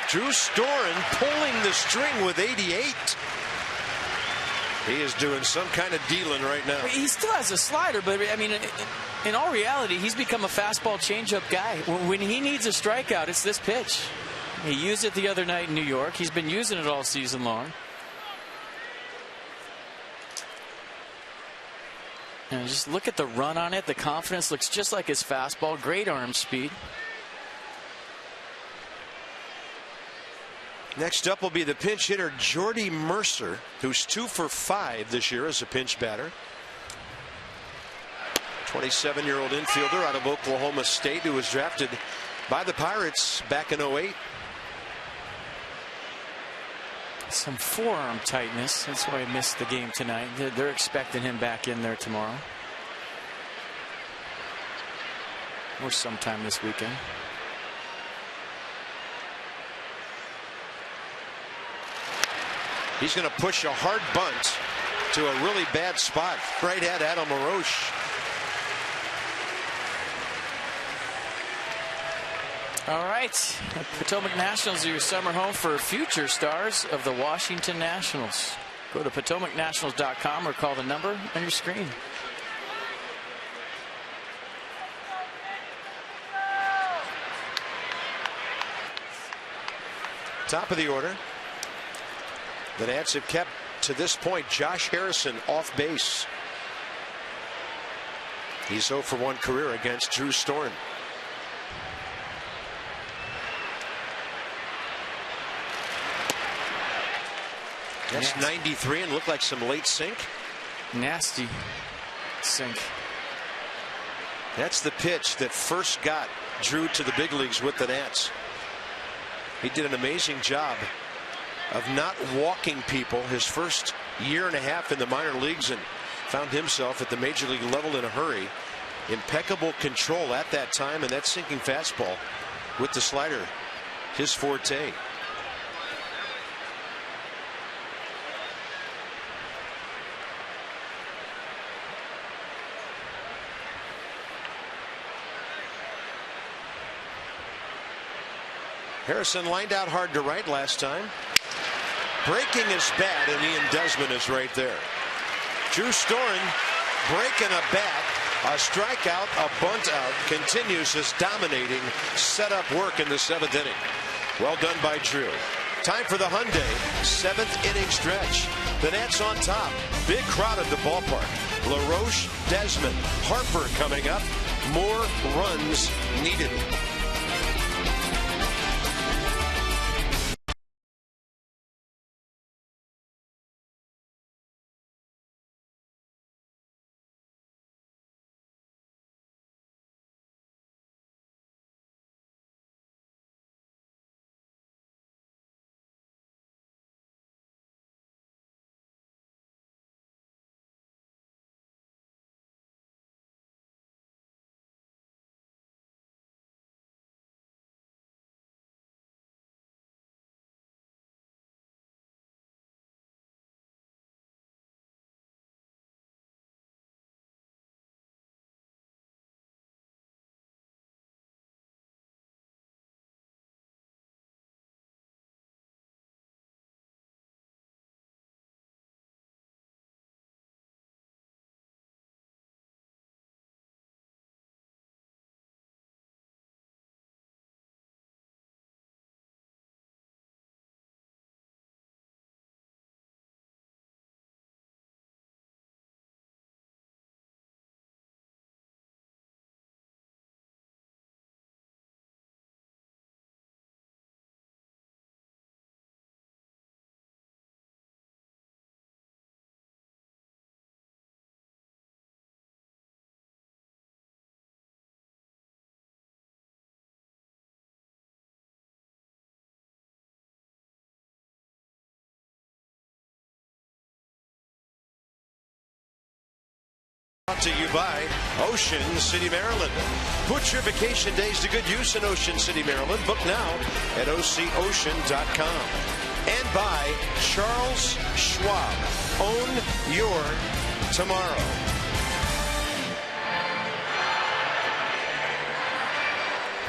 Drew Storen pulling the string with 88. He is doing some kind of dealing right now. He still has a slider, but I mean, in all reality, he's become a fastball changeup guy. When he needs a strikeout, it's this pitch. He used it the other night in New York. He's been using it all season long. And just look at the run on it. The confidence looks just like his fastball. Great arm speed. Next up will be the pinch hitter Jordy Mercer, who's 2 for 5 this year as a pinch batter. 27-year-old infielder out of Oklahoma State, who was drafted by the Pirates back in 08. Some forearm tightness. That's why he missed the game tonight. They're expecting him back in there tomorrow, or sometime this weekend. He's going to push a hard bunt to a really bad spot right at Adam LaRoche. All right, Potomac Nationals are your summer home for future stars of the Washington Nationals. Go to PotomacNationals.com or call the number on your screen. Top of the order. The Nats have kept, to this point, Josh Harrison off base. He's 0 for 1 career against Drew Storen. That's 93 and looked like some late sink. Nasty sink. That's the pitch that first got Drew to the big leagues with the Nats. He did an amazing job of not walking people his first year and a half in the minor leagues, and found himself at the major league level in a hurry. Impeccable control at that time, and that sinking fastball with the slider, his forte. Harrison lined out hard to right last time. Breaking his bat, and Ian Desmond is right there. Drew Storen breaking a bat, a strikeout, a bunt out, continues his dominating setup work in the 7th inning. Well done by Drew. Time for the Hyundai 7th inning stretch. The Nats on top. Big crowd at the ballpark. LaRoche, Desmond, Harper coming up. More runs needed. Brought to you by Ocean City, Maryland. Put your vacation days to good use in Ocean City, Maryland. Book now at OCOcean.com. And by Charles Schwab. Own your tomorrow.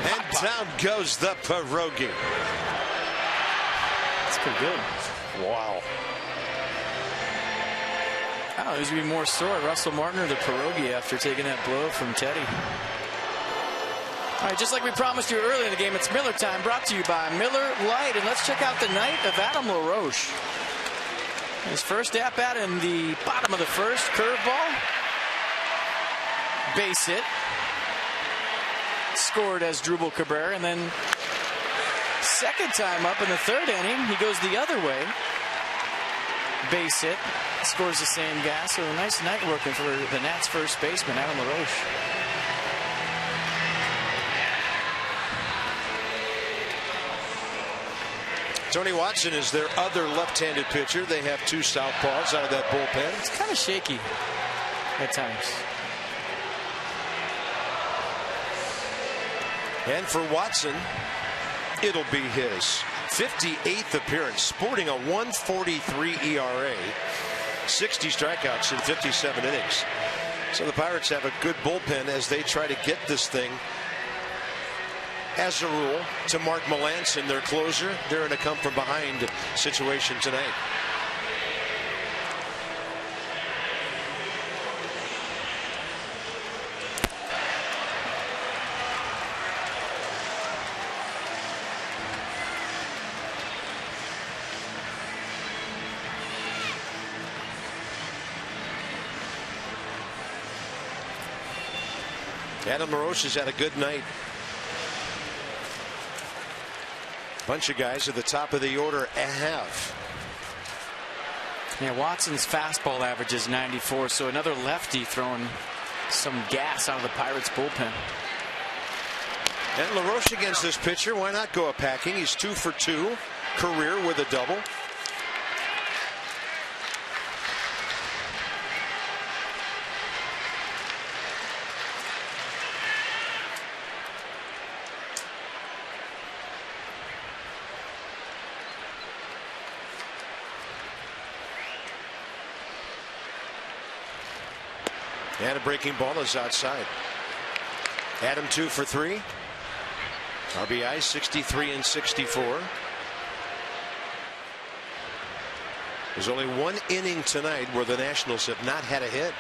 And down goes the pierogi. pretty good. Wow. I don't know who's going to be more sore, Russell Martin or the pierogi after taking that blow from Teddy. All right, just like we promised you earlier in the game, it's Miller time, brought to you by Miller Lite. And let's check out the night of Adam LaRoche. His first at-bat in the bottom of the first, curveball. Base hit. Scored as Drupal Cabrera, and then second time up in the third inning, he goes the other way. Base hit. Scores the same guy. So a nice night working for the Nats first baseman, Adam LaRoche. Tony Watson is their other left-handed pitcher. They have two southpaws out of that bullpen. It's kind of shaky at times. And for Watson, it'll be his 58th appearance, sporting a 1.43 ERA, 60 strikeouts in 57 innings. So the Pirates have a good bullpen as they try to get this thing, as a rule, to Mark Melancon, their closer. They're in a come-from-behind situation tonight. Adam LaRoche has had a good night. Bunch of guys at the top of the order have. Yeah, Watson's fastball average is 94, so another lefty throwing some gas out of the Pirates bullpen. And LaRoche against this pitcher, why not go a packing? He's 2 for 2 career with a double. And a breaking ball is outside. Adam 2 for 3. RBI 63 and 64. There's only one inning tonight where the Nationals have not had a hit.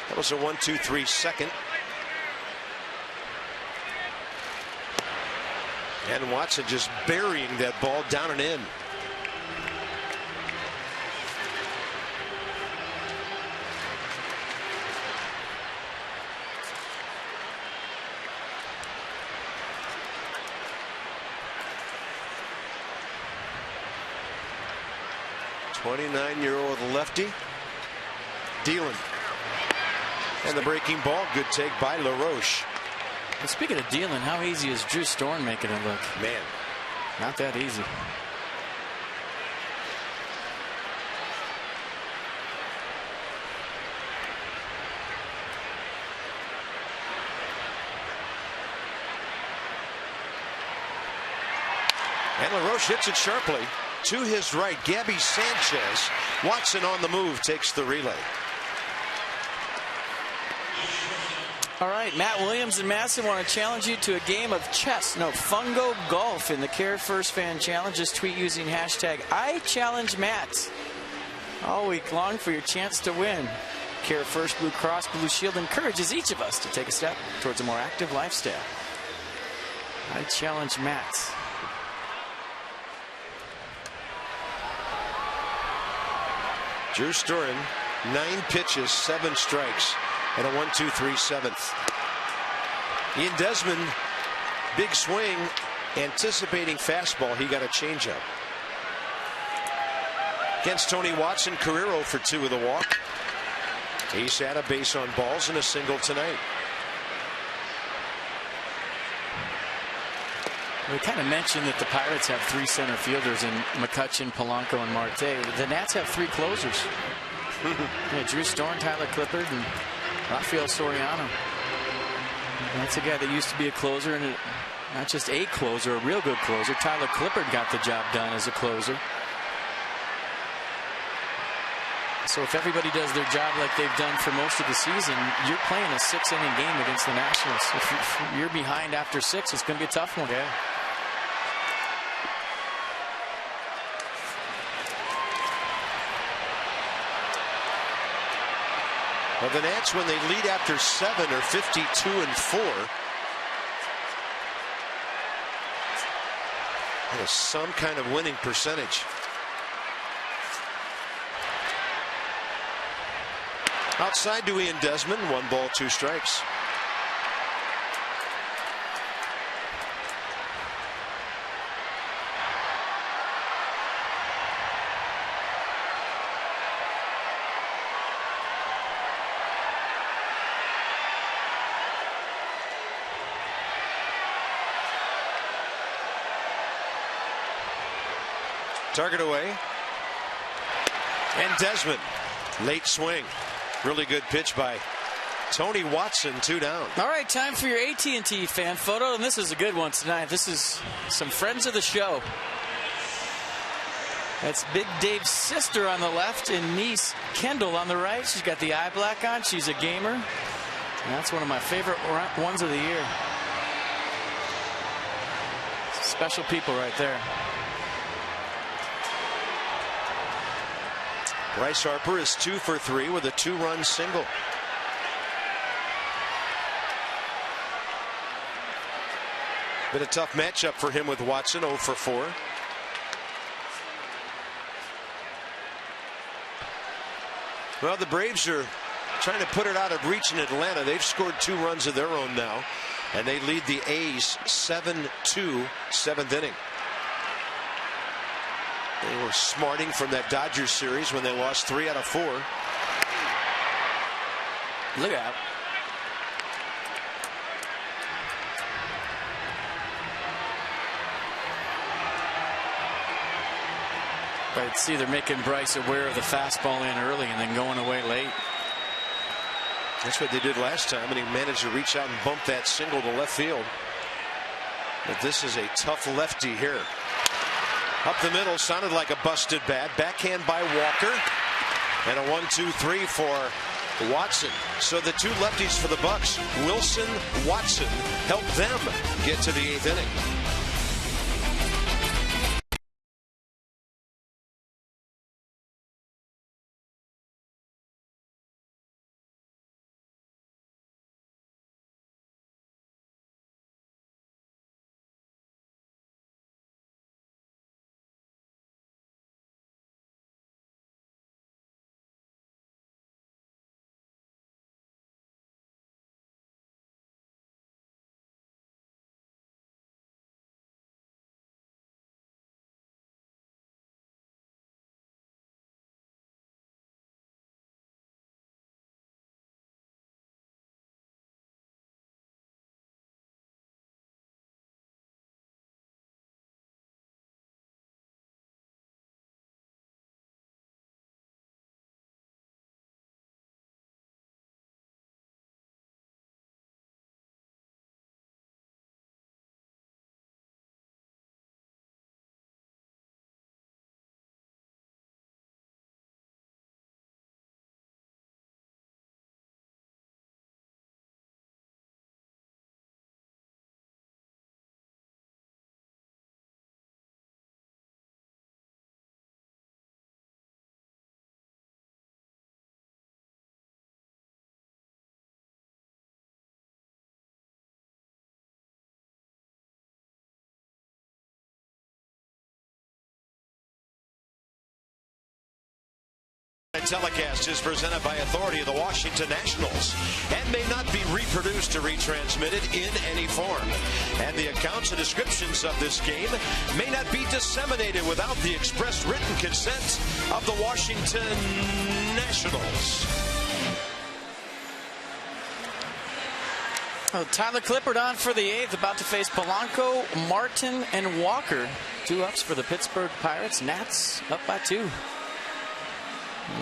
That was a 1-2-3 second. And Watson just burying that ball down and in. .29-year-old lefty dealing, and the breaking ball, good take by LaRoche. And speaking of dealing, how easy is Drew Storm making it look? Man, not that easy. And LaRoche hits it sharply to his right. Gabby Sanchez. Watson on the move, takes the relay. All right, Matt Williams and Madison want to challenge you to a game of chess. No, Fungo Golf in the Care First Fan Challenge. Just tweet using hashtag #IChallengeMatt all week long for your chance to win. Care First Blue Cross Blue Shield encourages each of us to take a step towards a more active lifestyle. I challenge Matt. Drew Storen, 9 pitches, 7 strikes, and a 1-2-3 seventh. Ian Desmond, big swing, anticipating fastball. He got a changeup. Against Tony Watson, career 0 for 2 with a walk. He's had a base on balls and a single tonight. We kind of mentioned that the Pirates have 3 center fielders in McCutchen, Polanco, and Marte. The Nats have 3 closers. Yeah, Drew Storm, Tyler Clippard, and Rafael Soriano. That's a guy that used to be a closer, and not just a closer, a real good closer. Tyler Clippard got the job done as a closer. So if everybody does their job like they've done for most of the season, you're playing a 6-inning game against the Nationals. If you're behind after 6, it's going to be a tough one. Yeah. Well, the Nats, when they lead after 7, are 52-4. That is some kind of winning percentage. Outside to Ian Desmond, 1 ball, 2 strikes. Target away. And Desmond, late swing. Really good pitch by Tony Watson, 2 down. All right, time for your AT&T fan photo, and this is a good one tonight. This is some friends of the show. That's Big Dave's sister on the left and niece Kendall on the right. She's got the eye black on. She's a gamer. And that's one of my favorite ones of the year. Special people right there. Bryce Harper is 2 for 3 with a 2-run single. Been a tough matchup for him with Watson, 0 for 4. Well, the Braves are trying to put it out of reach in Atlanta. They've scored 2 runs of their own now, and they lead the A's 7-2, 7th inning. They were smarting from that Dodgers series when they lost 3 out of 4. Look out. I'd see they're making Bryce aware of the fastball in early and then going away late. That's what they did last time, and he managed to reach out and bump that single to left field. But this is a tough lefty here. Up the middle, sounded like a busted bat. Backhand by Walker. And a 1-2-3 for Watson. So the 2 lefties for the Bucks, Wilson, Watson, help them get to the 8th inning. Telecast is presented by authority of the Washington Nationals and may not be reproduced or retransmitted in any form. And the accounts and descriptions of this game may not be disseminated without the express written consent of the Washington Nationals. Oh, Tyler Clippard on for the 8th, about to face Polanco, Martin, and Walker. 2 ups for the Pittsburgh Pirates. Nats up by 2.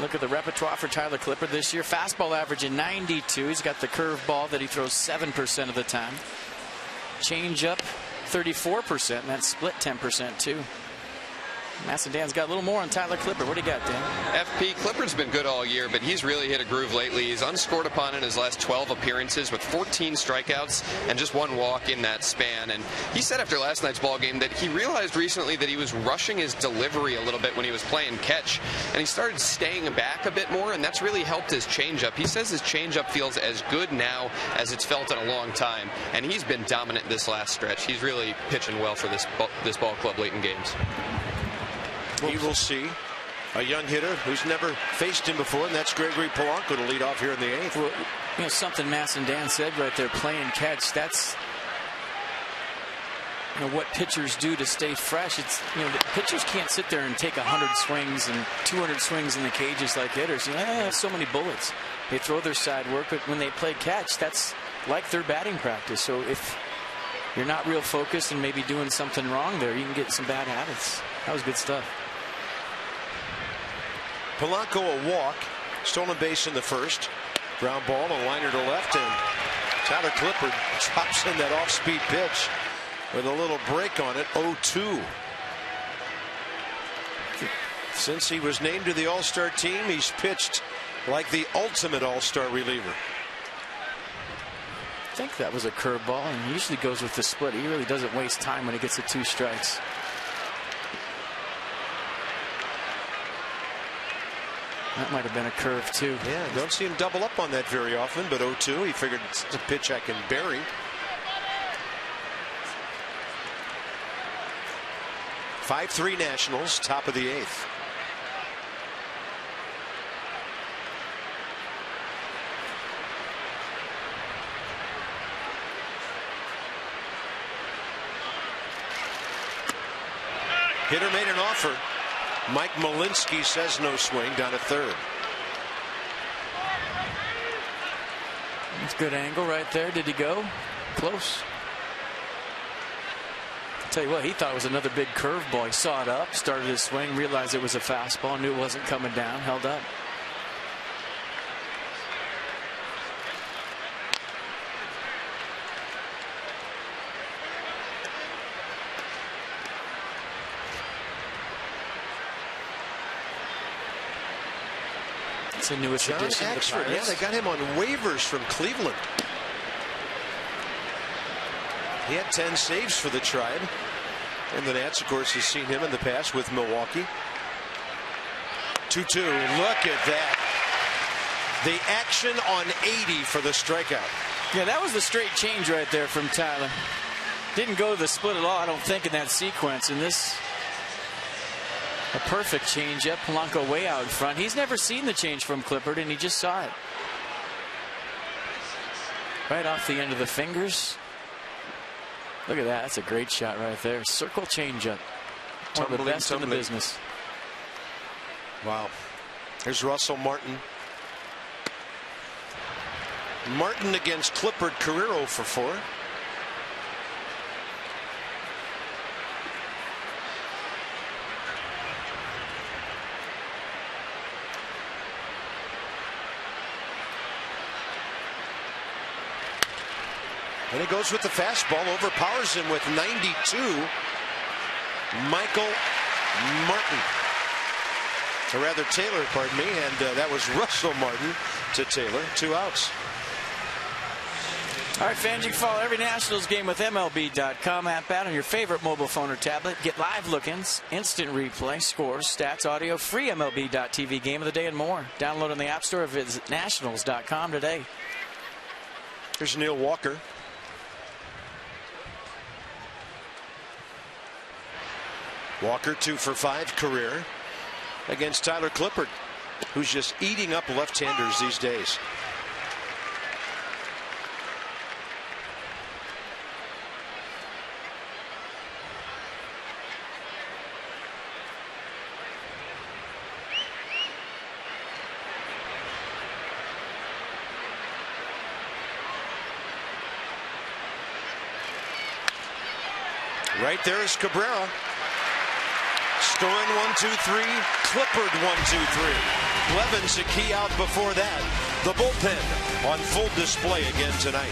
Look at the repertoire for Tyler Clippard this year. Fastball averaging 92. He's got the curveball that he throws 7% of the time. Change up 34%, and that's split 10% too. Massendan's got a little more on Tyler Clippard. What do you got, Dan? FP Clippard's been good all year, but he's really hit a groove lately. He's unscored upon in his last 12 appearances with 14 strikeouts and just 1 walk in that span. And he said after last night's ball game that he realized recently that he was rushing his delivery a little bit when he was playing catch, and he started staying back a bit more, and that's really helped his changeup. He says his changeup feels as good now as it's felt in a long time, and he's been dominant this last stretch. He's really pitching well for this ball club late in games. He will see a young hitter who's never faced him before, and that's Gregory Polanco to lead off here in the 8th. Well, you know, something Massendan said right there, playing catch, that's what pitchers do to stay fresh. It's, the pitchers can't sit there and take 100 swings and 200 swings in the cages like hitters. They have so many bullets. They throw their side work, but when they play catch, that's like their batting practice. So if you're not real focused and maybe doing something wrong there, you can get some bad habits. That was good stuff. Polanco a walk, stolen base in the first, ground ball, a liner to left, and Tyler Clippard drops in that off-speed pitch with a little break on it. 0-2. Since he was named to the All-Star team, he's pitched like the ultimate All-Star reliever. I think that was a curveball, and he usually goes with the split. He really doesn't waste time when he gets the 2 strikes. That might have been a curve too. Yeah, don't see him double up on that very often, but 0-2, he figured it's a pitch I can bury. (5-3) Nationals, top of the 8th. Hitter made an offer. Mike Malinsky says no swing, down to 3rd. That's a good angle right there. Did he go? Close. I'll tell you what, he thought it was another big curveball. He saw it up, started his swing, realized it was a fastball, knew it wasn't coming down, held up. It's the newest addition to the Pirates. Yeah, they got him on waivers from Cleveland. He had 10 saves for the Tribe. And the Nats, of course, has seen him in the past with Milwaukee. 2-2. Look at that. The action on 80 for the strikeout. Yeah, that was the straight change right there from Tyler. Didn't go to the split at all, I don't think, in that sequence. And this, a perfect changeup. Polanco way out in front. He's never seen the change from Clippard, and he just saw it. Right off the end of the fingers. Look at that. That's a great shot right there. Circle changeup. One of the best in the business. Wow. Here's Russell Martin. Martin against Clippard, career 0 for 4. And he goes with the fastball, overpowers him with 92. Michael Martin. Or rather Taylor, pardon me, and that was Russell Martin to Taylor. 2 outs. All right, fans, you can follow every Nationals game with MLB.com app out on your favorite mobile phone or tablet. Get live look-ins, instant replay, scores, stats, audio, free MLB.tv game of the day, and more. Download on the App Store or visit Nationals.com today. Here's Neil Walker. Walker 2 for 5 career against Tyler Clippard, who's just eating up left-handers these days. Right there is Cabrera. Storin 1-2-3, Clippard 1-2-3. Blevins a key out before that. The bullpen on full display again tonight.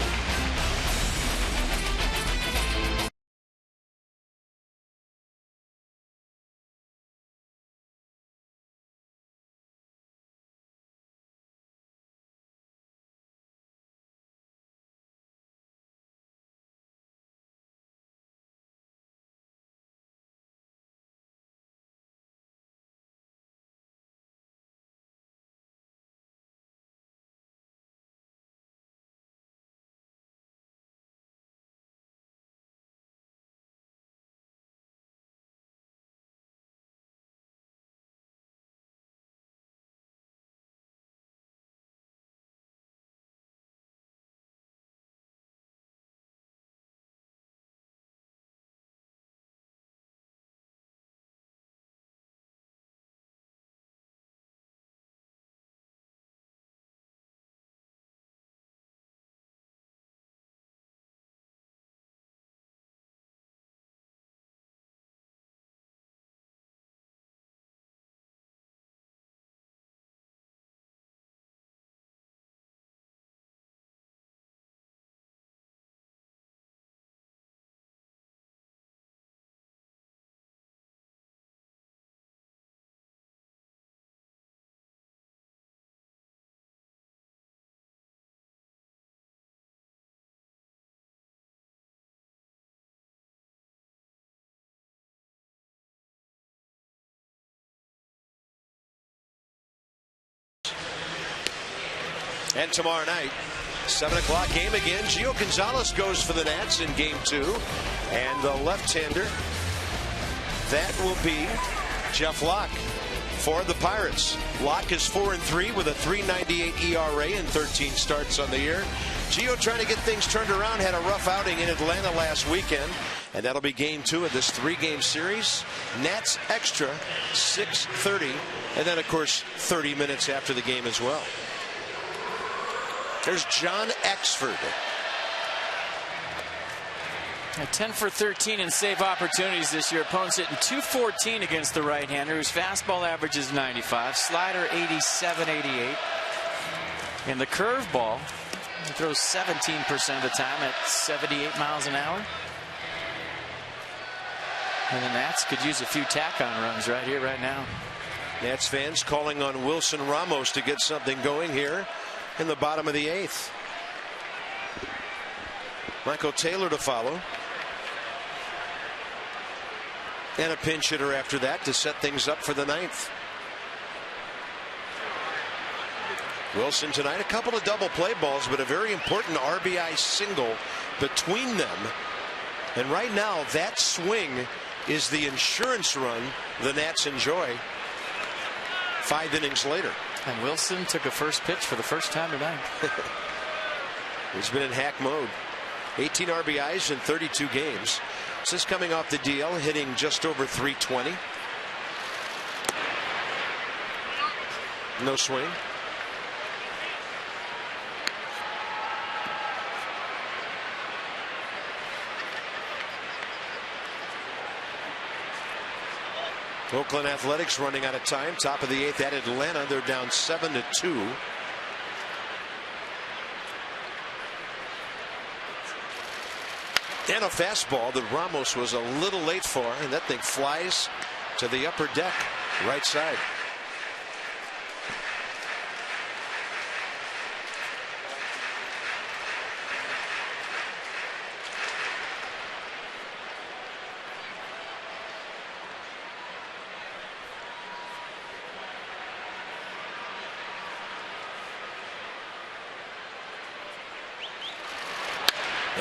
And tomorrow night, 7 o'clock game again. Gio Gonzalez goes for the Nats in game 2. And the left-hander, that will be Jeff Locke for the Pirates. Locke is 4-3 with a 3.98 ERA and 13 starts on the year. Gio trying to get things turned around, had a rough outing in Atlanta last weekend. And that'll be game 2 of this 3-game series. Nats extra, 6:30. And then, of course, 30 minutes after the game as well. There's John Exford. 10 for 13 in save opportunities this year. Opponents hitting .214 against the right-hander, whose fastball average is 95, slider 87, 88. And the curveball, he throws 17% of the time at 78 miles an hour. And the Nats could use a few tack-on runs right here, right now. Nats fans calling on Wilson Ramos to get something going here in the bottom of the 8th. Michael Taylor to follow. And a pinch hitter after that to set things up for the 9th. Wilson tonight, a couple of double play balls, but a very important RBI single between them. And right now, that swing is the insurance run the Nats enjoy 5 innings later. And Wilson took a first pitch for the first time tonight. He's been in hack mode. 18 RBIs in 32 games. Since coming off the DL, hitting just over 320. No swing. Oakland Athletics running out of time. Top of the 8th at Atlanta. They're down 7-2. And a fastball that Ramos was a little late for, and that thing flies to the upper deck, right side.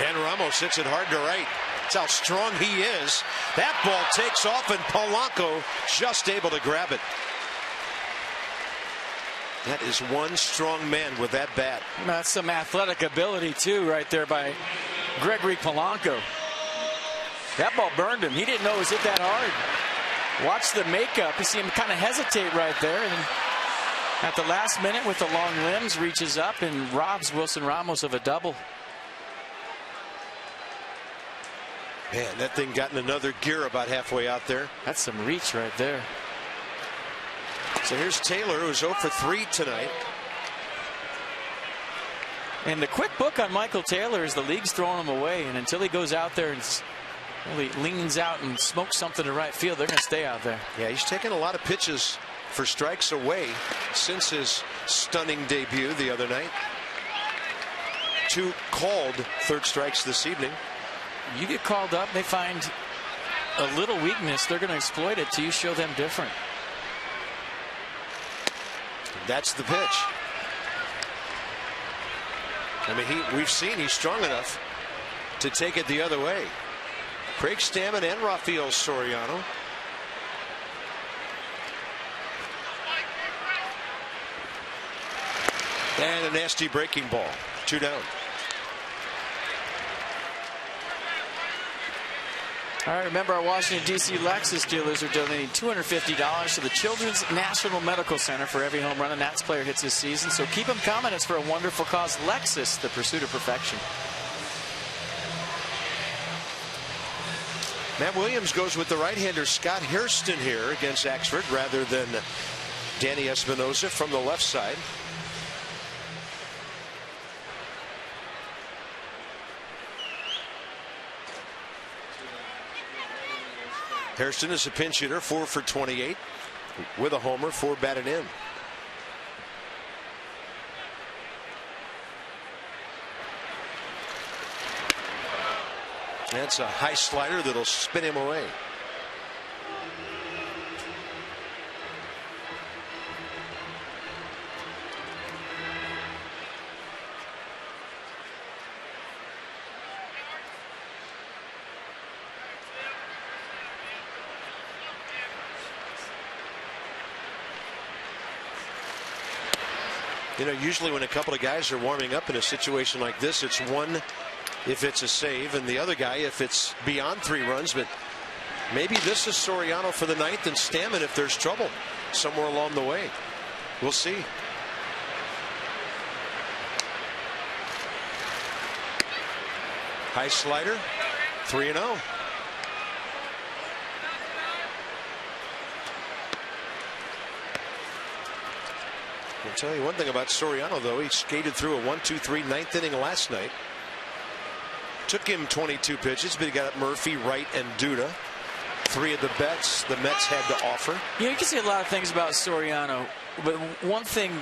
And Ramos hits it hard to right. That's how strong he is. That ball takes off, and Polanco just able to grab it. That is one strong man with that bat. That's some athletic ability, too, right there by Gregory Polanco. That ball burned him. He didn't know it was hit that hard. Watch the makeup. You see him kind of hesitate right there. And at the last minute, with the long limbs, reaches up and robs Wilson Ramos of a double. Man, that thing got in another gear about halfway out there. That's some reach right there. So here's Taylor, who's 0 for 3 tonight. And the quick book on Michael Taylor is the league's throwing him away. And until he goes out there and really leans out and smokes something to right field, they're going to stay out there. Yeah, he's taken a lot of pitches for strikes away since his stunning debut the other night. 2 called third strikes this evening. You get called up, they find a little weakness, they're going to exploit it till you show them different. That's the pitch. I mean, we've seen he's strong enough to take it the other way. Craig Stammen and Rafael Soriano. And a nasty breaking ball. 2 down. All right, remember our Washington, D.C. Lexus dealers are donating $250 to the Children's National Medical Center for every home run a Nats player hits this season. So keep them coming. It's for a wonderful cause. Lexus, the pursuit of perfection. Matt Williams goes with the right-hander Scott Hairston here against Axford rather than Danny Espinosa from the left side. Hairston is a pinch hitter, 4 for 28 with a homer, 4 batted in. That's a high slider that'll spin him away. You know, usually when a couple of guys are warming up in a situation like this, it's one if it's a save and the other guy if it's beyond 3 runs. But maybe this is Soriano for the 9th and Stammen if there's trouble somewhere along the way. We'll see. High slider, 3-0. I'll tell you one thing about Soriano, though. He skated through a 1-2-3 9th inning last night. Took him 22 pitches, but he got Murphy, Wright, and Duda. 3 of the bets the Mets had to offer. You can say a lot of things about Soriano, but one thing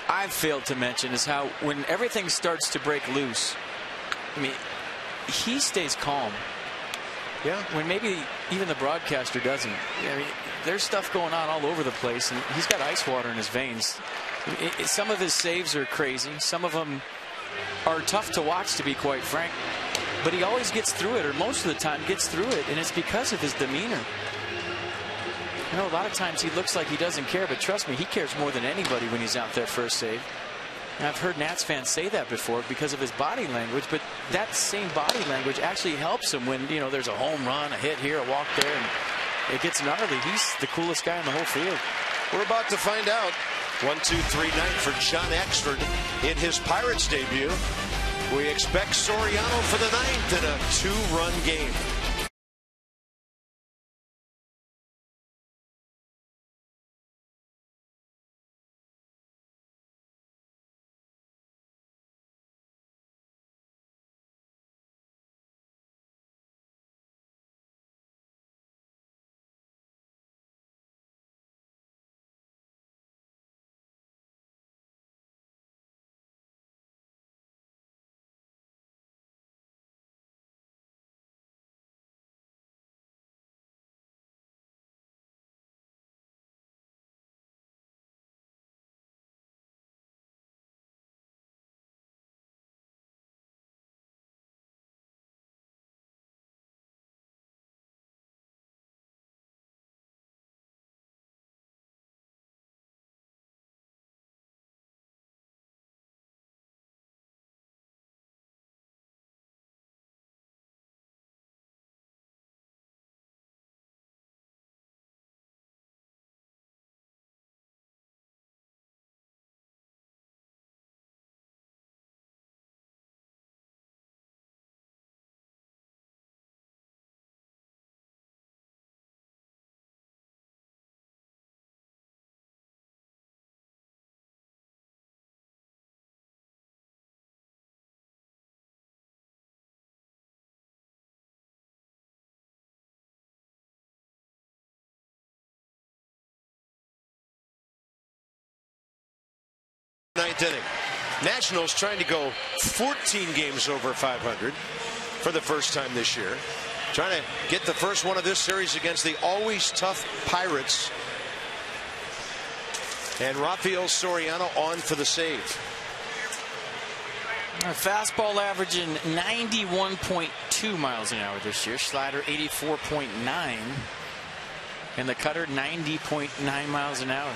I've failed to mention is how when everything starts to break loose, I mean, he stays calm. Yeah. When maybe even the broadcaster doesn't. I mean, there's stuff going on all over the place, and he's got ice water in his veins. Some of his saves are crazy. Some of them are tough to watch, to be quite frank. But he always gets through it, or most of the time gets through it, and it's because of his demeanor. You know, a lot of times he looks like he doesn't care, but trust me, he cares more than anybody when he's out there for a save. And I've heard Nats fans say that before because of his body language, but that same body language actually helps him when, you know, there's a home run, a hit here, a walk there, and it gets gnarly. He's the coolest guy in the whole field. We're about to find out. 1-2-3 night for John Axford in his Pirates debut. We expect Soriano for the 9th in a 2-run game. Ninth inning. Nationals trying to go 14 games over 500 for the first time this year. Trying to get the first one of this series against the always tough Pirates. And Rafael Soriano on for the save. A fastball averaging 91.2 miles an hour this year. Slider 84.9. And the cutter 90.9 miles an hour.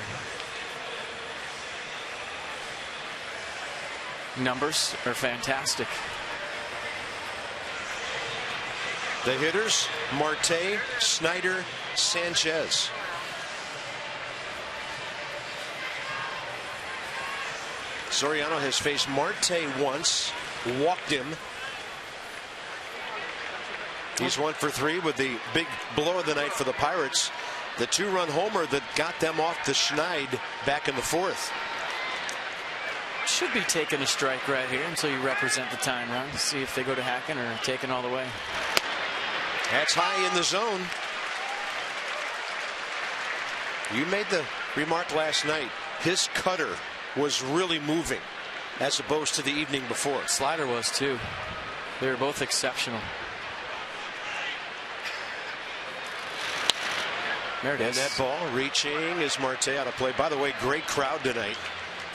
Numbers are fantastic. The hitters, Marte, Snyder, Sanchez. Soriano has faced Marte once, walked him. He's 1 for 3 with the big blow of the night for the Pirates. The 2-run homer that got them off the Schneid back in the 4th. Should be taking a strike right here until you represent the time run. See if they go to hacking or taking all the way. That's high in the zone. You made the remark last night. His cutter was really moving as opposed to the evening before. Slider was too. They were both exceptional. There it is. And that ball reaching is Marte out of play. By the way, great crowd tonight.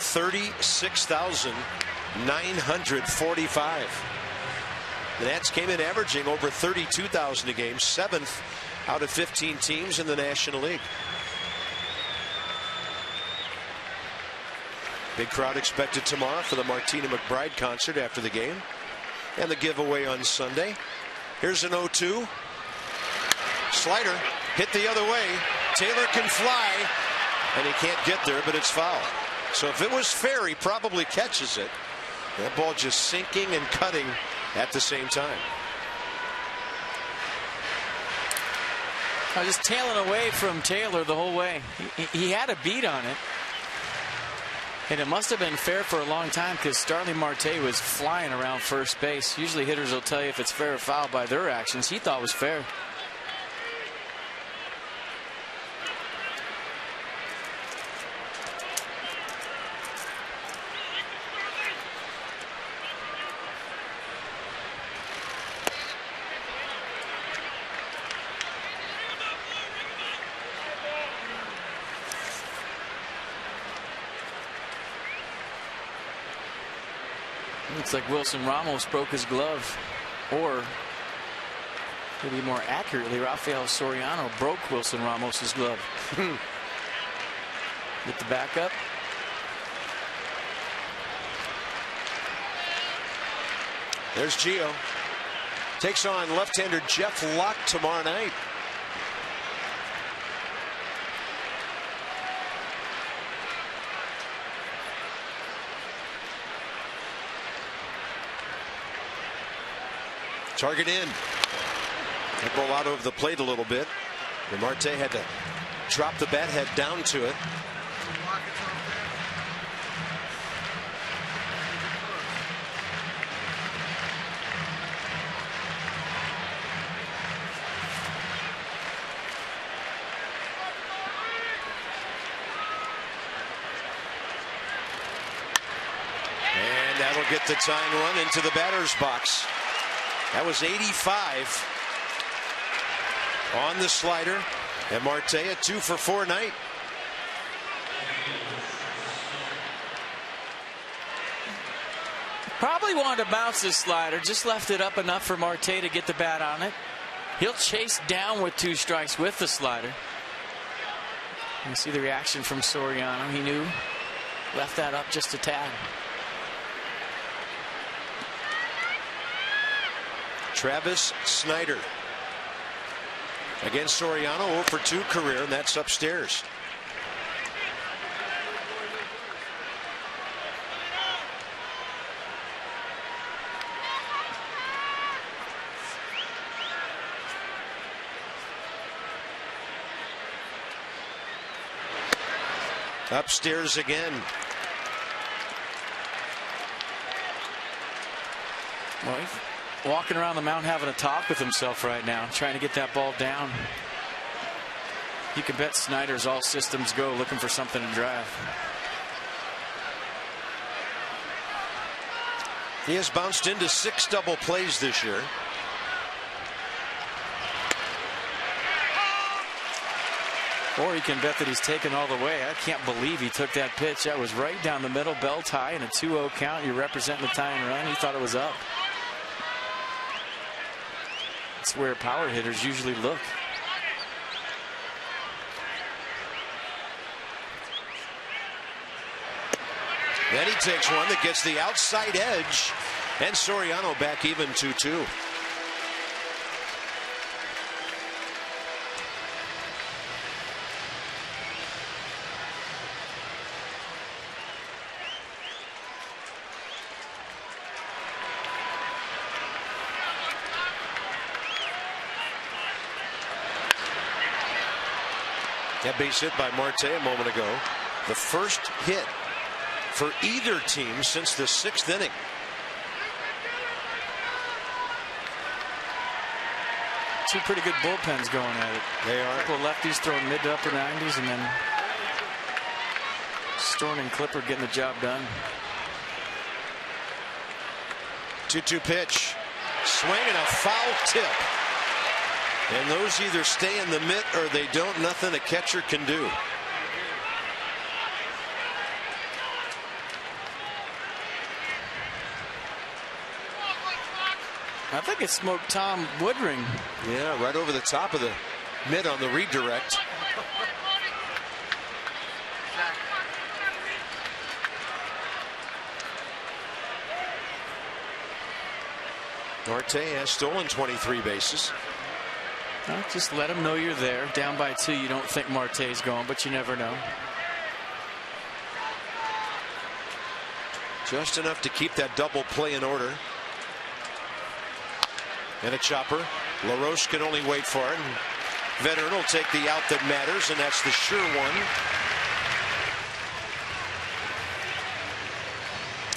36,945. The Nats came in averaging over 32,000 a game, 7th out of 15 teams in the National League. Big crowd expected tomorrow for the Martina McBride concert after the game and the giveaway on Sunday. Here's an 0-2. Slider hit the other way. Taylor can fly, and he can't get there, but it's foul. So if it was fair, he probably catches it. That ball just sinking and cutting at the same time. Just tailing away from Taylor the whole way. He had a beat on it. And it must have been fair for a long time because Starling Marte was flying around first base. Usually hitters will tell you if it's fair or foul by their actions. He thought it was fair. Looks like Wilson Ramos broke his glove, or maybe more accurately, Rafael Soriano broke Wilson Ramos's glove. Get the backup. There's Gio. Takes on left-hander Jeff Locke tomorrow night. Target in. That ball out over the plate a little bit. And Marte had to drop the bat head down to it. And that'll get the tying run into the batter's box. That was 85 on the slider, and Marte a 2-for-4 night. Probably wanted to bounce this slider, just left it up enough for Marte to get the bat on it. He'll chase down with 2 strikes with the slider. You see the reaction from Soriano. He knew, left that up just a tad. Travis Snyder against Soriano, 0-for-2 career, and that's upstairs. Upstairs again. Well, he's walking around the mound having a talk with himself right now, trying to get that ball down. You can bet Snyder's all systems go, looking for something to drive. He has bounced into 6 double plays this year. Or you can bet that he's taken all the way. I can't believe he took that pitch. That was right down the middle, belt high, and a 2-0 count. You're representing the tying run. He thought it was up. That's where power hitters usually look. Then he takes one that gets the outside edge, and Soriano back even 2-2. That base hit by Marte a moment ago. The first hit for either team since the 6th inning. Two pretty good bullpens going at it. They are. A couple of lefties throwing mid to upper 90s, and then Storm and Clipper getting the job done. 2-2 pitch. Swing and a foul tip. And those either stay in the mitt or they don't. Nothing a catcher can do. I think it smoked Tom Woodring. Yeah, right over the top of the mitt on the redirect. Marte has stolen 23 bases. Well, just let them know you're there. Down by 2, you don't think Marte's going, but you never know. Just enough to keep that double play in order. And a chopper. LaRoche can only wait for it. Veteran will take the out that matters, and that's the sure one.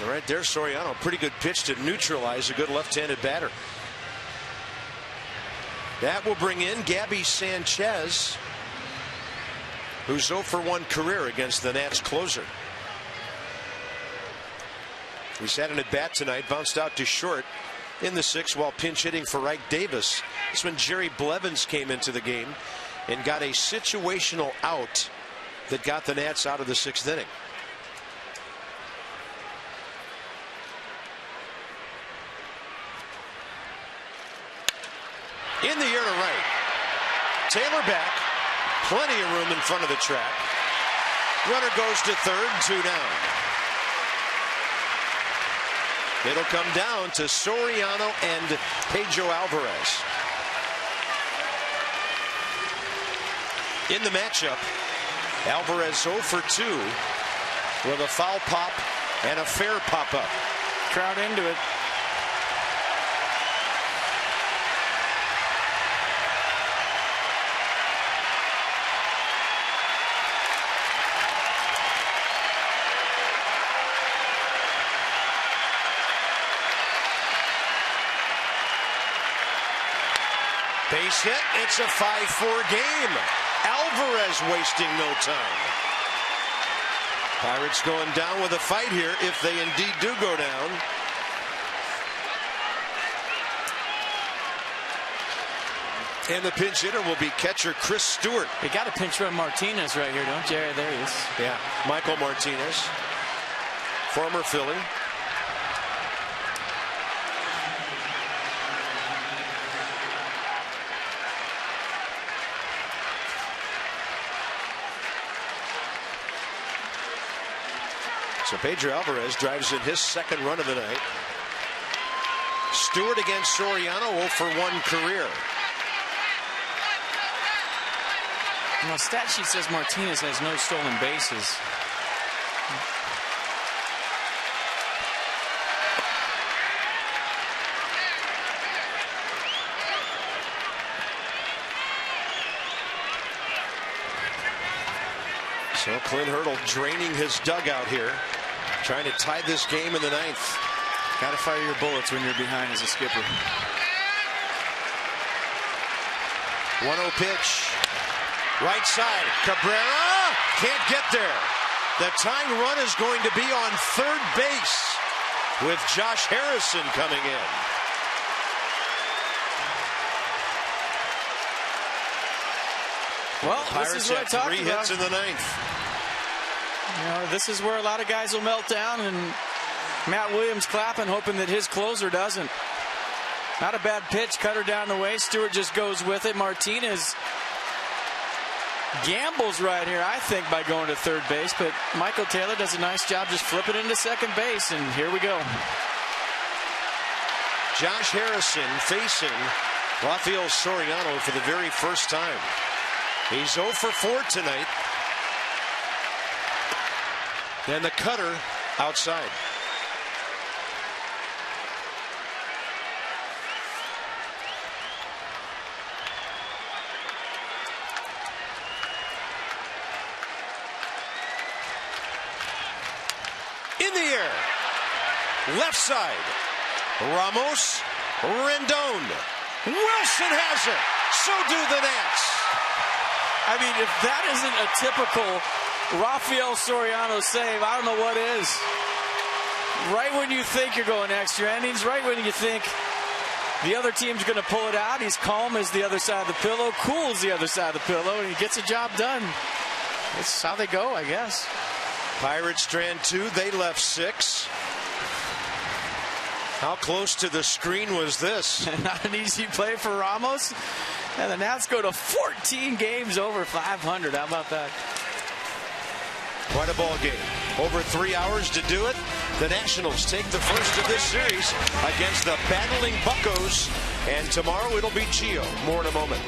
All right, there's Soriano. Pretty good pitch to neutralize a good left-handed batter. That will bring in Gabby Sanchez, who's 0 for 1 career against the Nats closer. He's had an at-bat tonight, bounced out to short in the 6th while pinch hitting for Ike Davis. This when Jerry Blevins came into the game and got a situational out that got the Nats out of the 6th inning. In the air to right. Taylor back. Plenty of room in front of the track. Runner goes to third, 2 down. It'll come down to Soriano and Pedro Alvarez. In the matchup, Alvarez 0 for 2 with a foul pop and a fair pop-up. Crowd into it. Base hit. It's a 5-4 game. Alvarez wasting no time. Pirates going down with a fight here if they indeed do go down. And the pinch hitter will be catcher Chris Stewart. You got to pinch run Martinez right here, don't you? There he is. Yeah, Michael Martinez, former Philly. So Pedro Alvarez drives in his 2nd run of the night. Stewart against Soriano, 0 for 1 career. Well, stat sheet says Martinez has no stolen bases. So Clint Hurdle draining his dugout here, trying to tie this game in the 9th. Got to fire your bullets when you're behind as a skipper. 1-0 pitch. Right side. Cabrera can't get there. The tying run is going to be on third base with Josh Harrison coming in. Well, Pirates this is what I talked about. 3 hits in the 9th. You know, this is where a lot of guys will melt down, and Matt Williams clapping, hoping that his closer doesn't. Not a bad pitch, cutter down the way. Stewart just goes with it. Martinez gambles right here, I think, by going to third base, but Michael Taylor does a nice job just flipping into second base, and here we go. Josh Harrison facing Rafael Soriano for the very first time. He's 0 for 4 tonight. And the cutter outside. In the air. Left side. Ramos. Rendon. Wilson has it. So do the Nats. I mean, if that isn't a typical Rafael Soriano save, I don't know what is. Right when you think you're going extra innings, right when you think the other team's going to pull it out, he's calm as the other side of the pillow, cool as the other side of the pillow, and he gets the job done. That's how they go, I guess. Pirates strand 2, they left 6. How close to the screen was this? Not an easy play for Ramos. And the Nats go to 14 games over 500. How about that? Quite a ball game. Over 3 hours to do it. The Nationals take the first of this series against the battling Buccos. And tomorrow it'll be Gio. More in a moment.